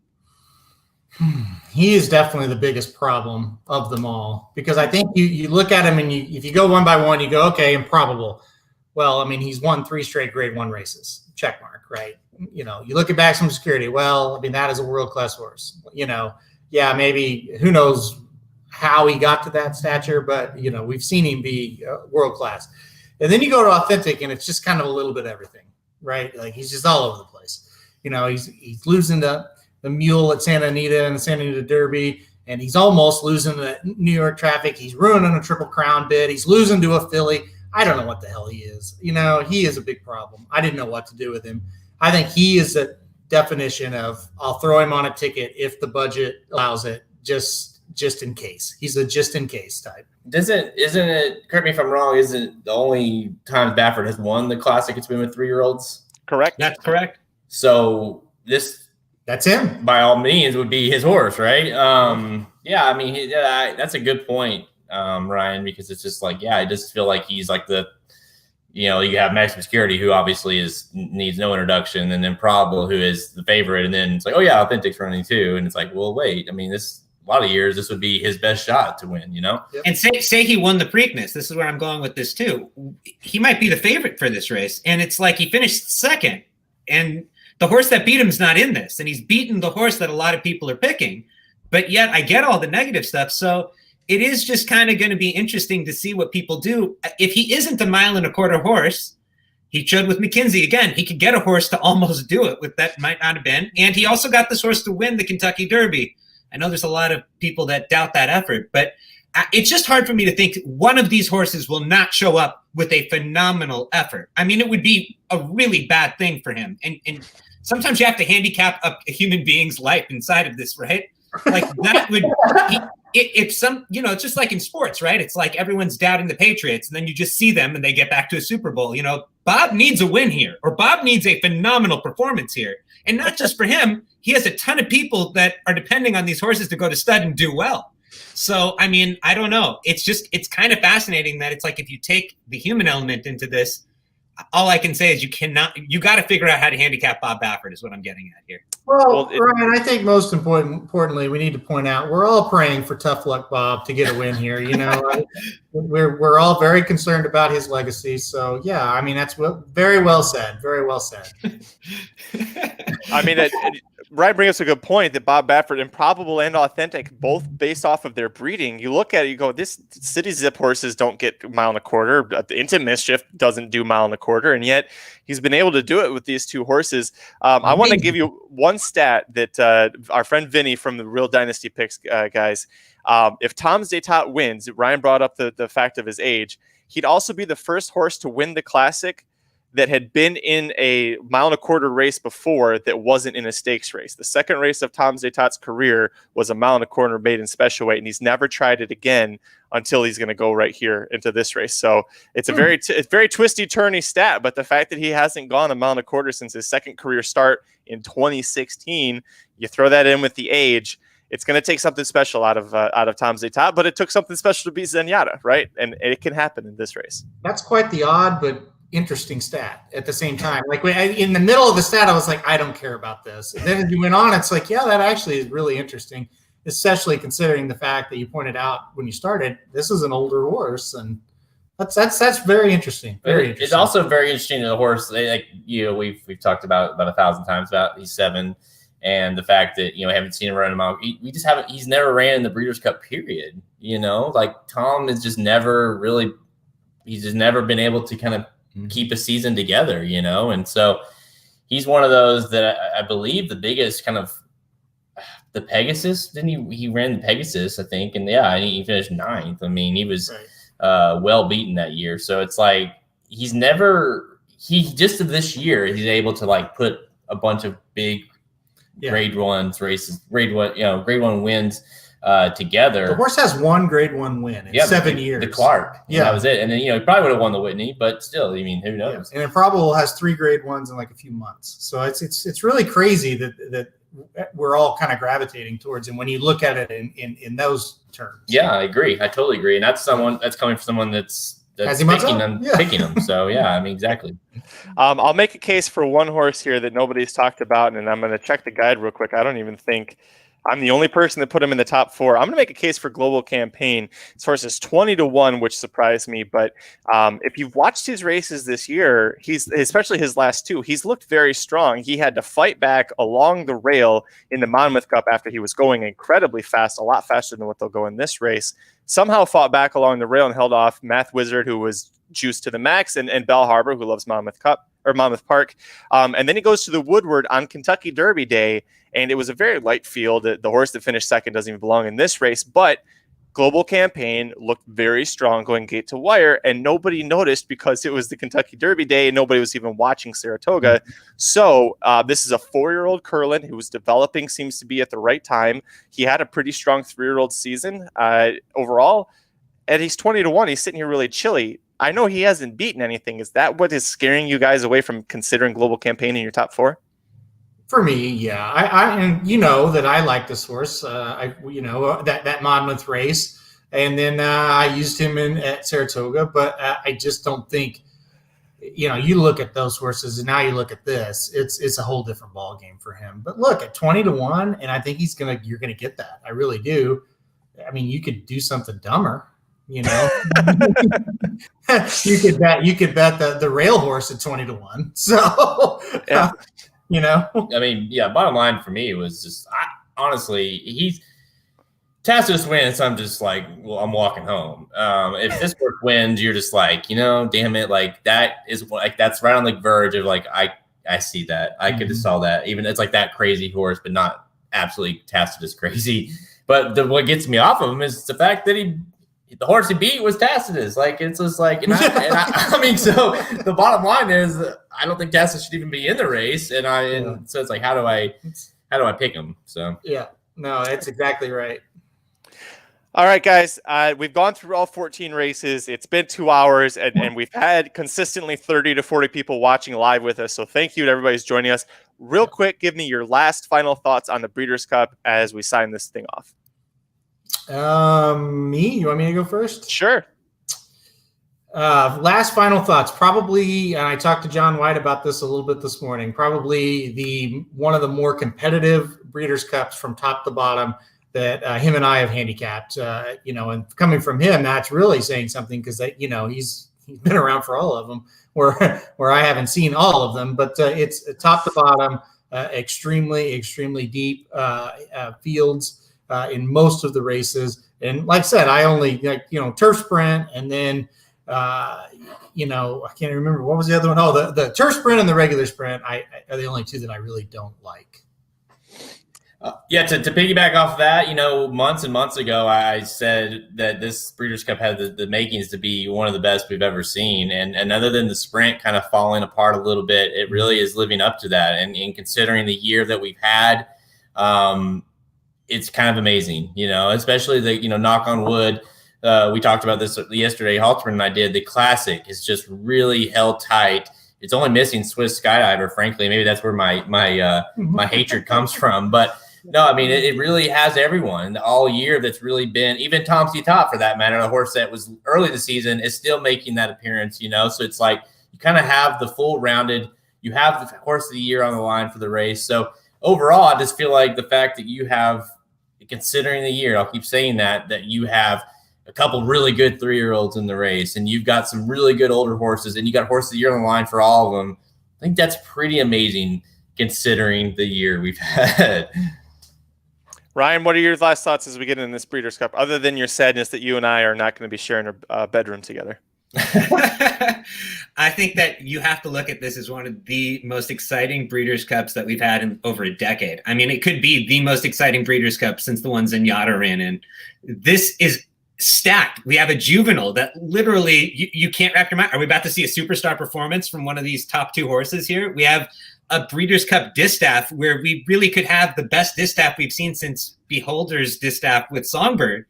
He is definitely the biggest problem of them all, because I think you look at him and if you go one by one, you go, okay, Improbable. Well, I mean, he's won 3 straight Grade 1 races. Check mark, right? You look at Maximum Security. Well, I mean, that is a world-class horse. Yeah, maybe who knows how he got to that stature, but we've seen him be world class. And then you go to Authentic, and it's just kind of a little bit of everything, right? Like he's just all over the place. He's losing the mule at Santa Anita and the Santa Anita Derby, and he's almost losing the New York Traffic. He's ruining a Triple Crown bid. He's losing to a filly. I don't know what the hell he is. He is a big problem. I didn't know what to do with him. I think he is a definition of I'll throw him on a ticket if the budget allows it, just in case. He's a just in case type. Isn't it, correct me if I'm wrong, isn't the only time Baffert has won the Classic it's been with 3-year-olds? Correct. That's correct. So that's him. By all means would be his horse, right? Yeah, I mean, that's a good point, Ryan, because it's just like, I just feel like he's like you have Maximum Security, who obviously needs no introduction, and then Improbable, who is the favorite, and then it's like, oh yeah, Authentic's running too, and it's like, well, wait, I mean, a lot of years this would be his best shot to win, Yep. And say he won the Preakness. This is where I'm going with this too. He might be the favorite for this race, and it's like he finished second, and the horse that beat him is not in this, and he's beaten the horse that a lot of people are picking, but yet I get all the negative stuff. So it is just kind of going to be interesting to see what people do. If he isn't a 1.25 mile horse, he showed with McKenzie again, he could get a horse to almost do it with that might not have been. And he also got this horse to win the Kentucky Derby. I know there's a lot of people that doubt that effort, but it's just hard for me to think one of these horses will not show up with a phenomenal effort. I mean, it would be a really bad thing for him. And sometimes you have to handicap a human being's life inside of this, right? Like that would it's just like in sports, right? It's like everyone's doubting the Patriots, and then you just see them and they get back to a Super Bowl. Bob needs a win here, or Bob needs a phenomenal performance here. And not just for him, he has a ton of people that are depending on these horses to go to stud and do well. So, I mean, I don't know. It's kind of fascinating that it's like if you take the human element into this, all I can say is you got to figure out how to handicap Bob Baffert is what I'm getting at here. Well, Ryan, I think most importantly, we need to point out we're all praying for Tough Luck Bob to get a win here. We're all very concerned about his legacy. So, yeah, I mean, that's very well said. Very well said. I mean, Ryan brings up a good point that Bob Baffert, Improbable and Authentic, both based off of their breeding. You look at it, you go, this City Zip horses don't get 1.25 miles. The Into Mischief doesn't do 1.25 miles, and yet he's been able to do it with these 2 horses. I want to give you one stat that our friend Vinny from the Real Dynasty Picks guys, if Tom's d'Etat wins, Ryan brought up the fact of his age, he'd also be the first horse to win the Classic that had been in a 1.25 mile race before that wasn't in a stakes race. The second race of Tom Zaytat's career was a 1.25 mile maiden special weight, and he's never tried it again until he's going to go right here into this race. So it's a very twisty, turny stat, but the fact that he hasn't gone a 1.25 miles since his second career start in 2016, you throw that in with the age, it's going to take something special out of Tom Zaytat, but it took something special to beat Zenyatta, right? And it can happen in this race. That's quite the odd, but interesting stat at the same time. Like in the middle of the stat, I was like, I don't care about this. And then as you went on, it's like, yeah, that actually is really interesting, especially considering the fact that you pointed out when you started, this is an older horse, and that's very interesting. Very interesting. It's also very interesting in the horse. We've talked about 1,000 times about he's 7, and the fact that I haven't seen him run a mile. We just haven't. He's never ran in the Breeders' Cup period. Like Tom is just never really. He's just never been able to kind of keep a season together, and so he's one of those that I believe the biggest kind of the Pegasus. Didn't he ran the Pegasus, I think, and he finished 9th. I mean, he was well beaten that year. So it's like he just of this year he's able to like put a bunch of big grade 1 races, grade 1 wins together. The horse has one grade 1 win in 7 years. The Clark. Yeah. That was it. And then, he probably would have won the Whitney, but still, who knows? Yeah. And Improbable has 3 grade 1s in like a few months. So it's really crazy that we're all kind of gravitating towards him when you look at it in those terms. Yeah, I agree. I totally agree. And that's coming from someone that's picking them. So exactly. I'll make a case for one horse here that nobody's talked about, and I'm going to check the guide real quick. I don't even think I'm the only person that put him in the top 4. I'm going to make a case for Global Campaign. This horse is 20-1, which surprised me. But if you've watched his races this year, especially his last 2, he's looked very strong. He had to fight back along the rail in the Monmouth Cup after he was going incredibly fast, a lot faster than what they'll go in this race. Somehow fought back along the rail and held off Math Wizard, who was juiced to the max, and Bell Harbor, who loves Monmouth Park. And then he goes to the Woodward on Kentucky Derby Day, and it was a very light field. The horse that finished second doesn't even belong in this race, but Global Campaign looked very strong going gate to wire, and nobody noticed because it was the Kentucky Derby Day and nobody was even watching Saratoga. So this is a 4-year-old Curlin who was developing, seems to be at the right time. He had a pretty strong 3-year-old season overall, and he's 20-1. He's sitting here really chilly. I know he hasn't beaten anything. Is that what is scaring you guys away from considering Global Campaign in your top 4? For me, yeah. And that I like this horse. That Monmouth race, and then I used him at Saratoga. But I just don't think, you look at those horses, and now you look at this. It's a whole different ball game for him. But look, at 20-1, and I think you're gonna get that. I really do. I mean, you could do something dumber. You could bet the rail horse at 20-1. So. Bottom line for me was just, honestly, Tacitus wins. I'm just like, well, I'm walking home. If this horse wins, you're just like, damn it. Like that's right on the verge of like, I see that. I could have saw that. Even it's like that crazy horse, but not absolutely Tacitus crazy. But what gets me off of him is the fact that the horse he beat was Tacitus. Like, it's just like, so the bottom line is I don't think Tacitus should even be in the race. So it's like, how do I pick him? So, yeah, no, that's exactly right. All right, guys, we've gone through all 14 races. It's been 2 hours, and we've had consistently 30 to 40 people watching live with us. So thank you to everybody who's joining us. Real quick, give me your last final thoughts on the Breeders' Cup as we sign this thing off. Me? You want me to go first? Sure. Last final thoughts. Probably, and I talked to John White about this a little bit this morning, probably one of the more competitive Breeders' Cups from top to bottom that him and I have handicapped. And coming from him, that's really saying something because he's been around for all of them, where I haven't seen all of them, but it's top to bottom, extremely, extremely deep fields. In most of the races. And like I said, I only Turf Sprint, and then I can't remember what was the other one. The Turf Sprint and the regular sprint are the only 2 that I really don't like. Yeah, to piggyback off of that, months and months ago, I said that this Breeders' Cup had the makings to be one of the best we've ever seen. And other than the sprint kind of falling apart a little bit, it really is living up to that. And considering the year that we've had, it's kind of amazing, especially the, knock on wood. We talked about this yesterday. Halterman and I did. The Classic is just really held tight. It's only missing Swiss Skydiver, frankly. Maybe that's where my hatred comes from. But no, I mean, it really has everyone all year that's really been, even Tom C. Top for that matter, a horse that was early this season is still making that appearance, So it's like you kind of have the full rounded, you have the horse of the year on the line for the race. So overall, I just feel like the fact that you have, considering the year, I'll keep saying that you have a couple really good 3-year-olds in the race and you've got some really good older horses and you got horse of the year on the line for all of them. I think that's pretty amazing considering the year we've had. Ryan, what are your last thoughts as we get in this Breeders' Cup, other than your sadness that you and I are not going to be sharing a bedroom together? I think that you have to look at this as one of the most exciting Breeders' Cups that we've had in over a decade. I mean, it could be the most exciting Breeders' Cup since the ones Zenyatta ran in. This is stacked. We have a juvenile that literally you can't wrap your mind. Are we about to see a superstar performance from one of these top 2 horses here? We have a Breeders' Cup Distaff where we really could have the best Distaff we've seen since Beholder's Distaff with Songbird.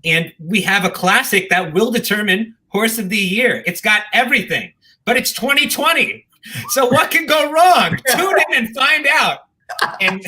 And we have a Classic that will determine horse of the year. It's got everything, but it's 2020. So what can go wrong? Tune in and find out. And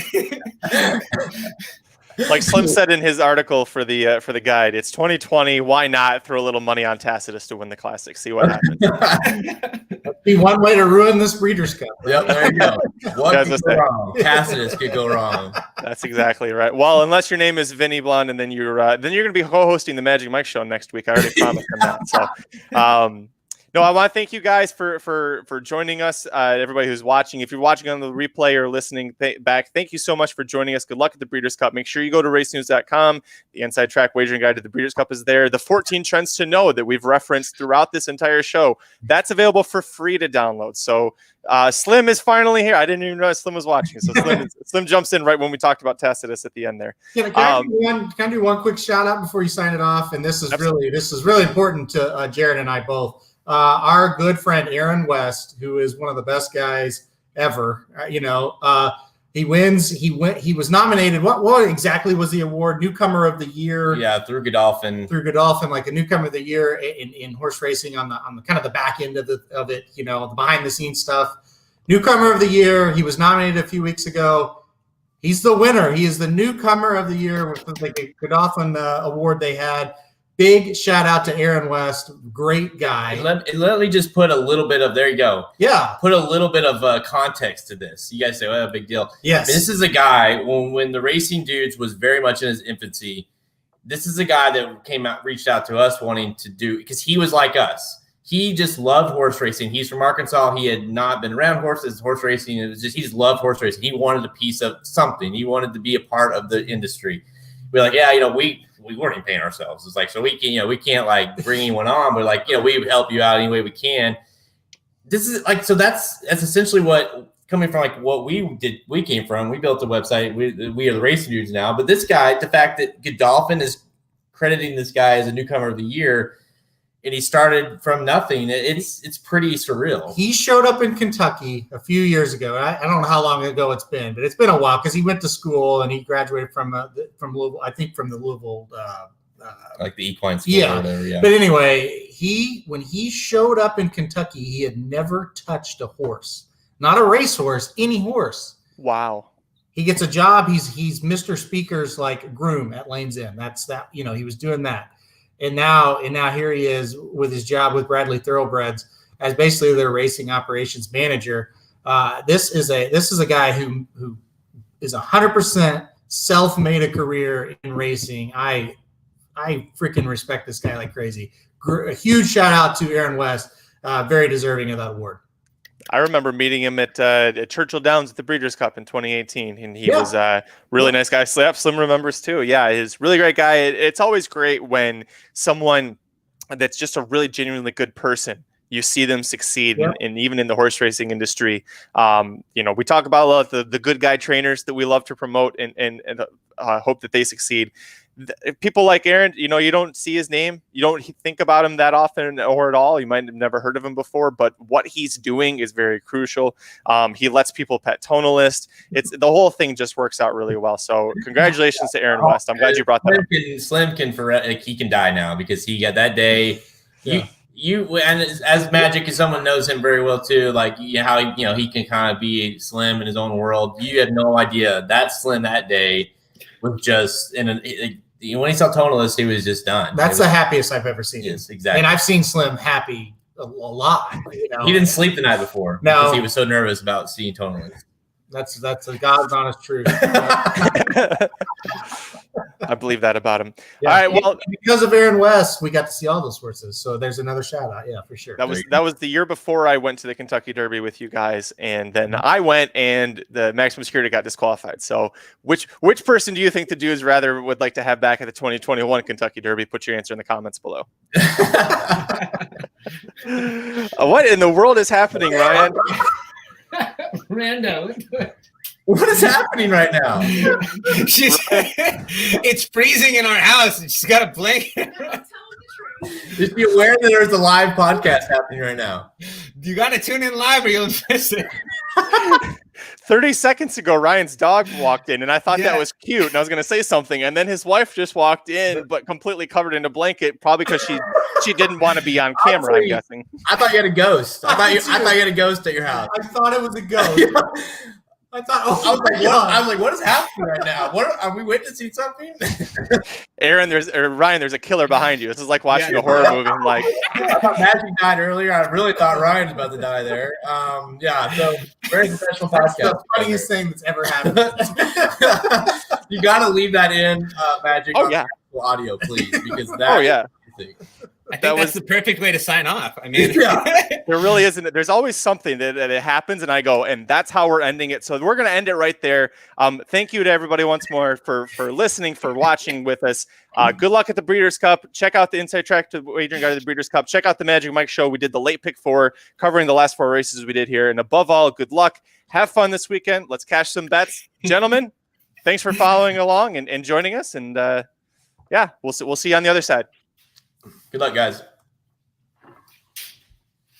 like Slim said in his article for the guide, it's 2020. Why not throw a little money on Tacitus to win the Classic? See what happens. That'd be one way to ruin this Breeders' Cup. Yep, there you go. What could go wrong? Tacitus could go wrong. That's exactly right. Well, unless your name is Vinny Blonde, and then you're going to be co-hosting the Magic Mike show next week. I already promised him that. So, no, I want to thank you guys for joining us. Everybody who's watching, if you're watching on the replay or listening back, thank you so much for joining us. Good luck at the Breeders' Cup. Make sure you go to racenews.com. The Inside Track Wagering Guide to the Breeders' Cup is there. The 14 trends to know that we've referenced throughout this entire show, that's available for free to download. So Slim is finally here. I didn't even know Slim was watching. So Slim jumps in right when we talked about Tacitus at the end there. Can I do one quick shout out before you sign it off? And this is really important to Jared and I both. Our good friend Aaron West, who is one of the best guys ever, he wins. He was nominated. What exactly was the award? Newcomer of the year. Yeah, through Godolphin, like a newcomer of the year in horse racing on the kind of the back end of it, the behind the scenes stuff. Newcomer of the year. He was nominated a few weeks ago. He's the winner. He is the newcomer of the year with like a Godolphin award they had. Big shout out to Aaron West. Great guy. Let me just put a little bit of, there you go. Yeah. Put a little bit of context to this. You guys say, well, big deal. Yes. This is a guy, when the Racing Dudes was very much in his infancy, this is a guy that reached out to us wanting to do, because he was like us. He just loved horse racing. He's from Arkansas. He had not been around horse racing. It was just, he just loved horse racing. He wanted a piece of something. He wanted to be a part of the industry. We're like, yeah, we weren't even paying ourselves. It's like, so we can, we can't like bring anyone on, but like, we would help you out any way we can. This is like, so that's essentially what, coming from like what we came from. We built a website. We are the Racing Dudes now, but this guy, the fact that Godolphin is crediting this guy as a newcomer of the year, and he started from nothing. It's pretty surreal. He showed up in Kentucky a few years ago. I don't know how long ago it's been, but it's been a while because he went to school and he graduated from Louisville. I think from the Louisville, like the equine school. Yeah. Or whatever, yeah. But anyway, when he showed up in Kentucky, he had never touched a horse, not a racehorse, any horse. Wow. He gets a job. He's Mr. Speaker's like groom at Lane's End. That's that. He was doing that. And now here he is with his job with Bradley Thoroughbreds as basically their racing operations manager. This is a guy who is 100% self-made a career in racing. I freaking respect this guy like crazy. A huge shout out to Aaron West, very deserving of that award. I remember meeting him at Churchill Downs at the Breeders' Cup in 2018, and he was a really nice guy. Slim remembers too. Yeah, he's a really great guy. It's always great when someone that's just a really genuinely good person you see them succeed, and even in the horse racing industry. We talk about a lot of the good guy trainers that we love to promote and hope that they succeed. People like Aaron, you don't see his name. You don't think about him that often or at all. You might have never heard of him before, but what he's doing is very crucial. He lets people pet Tonalist. The whole thing just works out really well. So congratulations to Aaron West. I'm glad you brought that up. Slim he can die now because he got that day. You and as Magic, as someone knows him very well too, like how he can kind of be Slim in his own world. You have no idea that Slim that day was just when he saw Tonalist, he was just done. That's the happiest I've ever seen. Yes, exactly. And I've seen Slim happy a lot. He didn't sleep the night before because he was so nervous about seeing Tonalist. That's a God's honest truth. I believe that about him. Yeah. All right. Well, because of Aaron West, we got to see all those horses. So there's another shout out. Yeah, for sure. That was the year before I went to the Kentucky Derby with you guys, and then I went and the maximum security got disqualified. So which person do you think the dudes would like to have back at the 2021 Kentucky Derby? Put your answer in the comments below. What in the world is happening, Ryan? Rando. What is happening right now? It's freezing in our house, and she's got a blanket. Just be aware that there's a live podcast happening right now. You got to tune in live or you'll miss it. 30 seconds ago, Ryan's dog walked in, and I thought that was cute, and I was going to say something, and then his wife just walked in, but completely covered in a blanket, probably because she didn't want to be on camera, I'm guessing. I thought you had a ghost. I thought you had a ghost at your house. I thought it was a ghost. I was like, what is happening right now? Are we witnessing something? Ryan, there's a killer behind you. This is like watching a horror movie. I'm like, I thought Magic died earlier. I really thought Ryan was about to die there. So very professional podcast. That's the funniest thing that's ever happened. You got to leave that in, Magic. Audio, please, because that. I think that's the perfect way to sign off. I mean, there really isn't. There's always something that it happens, and I go, and that's how we're ending it. So we're going to end it right there. Thank you to everybody once more for listening, for watching with us. Good luck at the Breeders' Cup. Check out the Inside Track to the Wagering Guide of the Breeders' Cup. Check out the Magic Mike Show. We did the late pick 4, covering the last 4 races we did here. And above all, good luck. Have fun this weekend. Let's cash some bets, gentlemen. Thanks for following along and joining us. And we'll see you on the other side. Good luck, guys.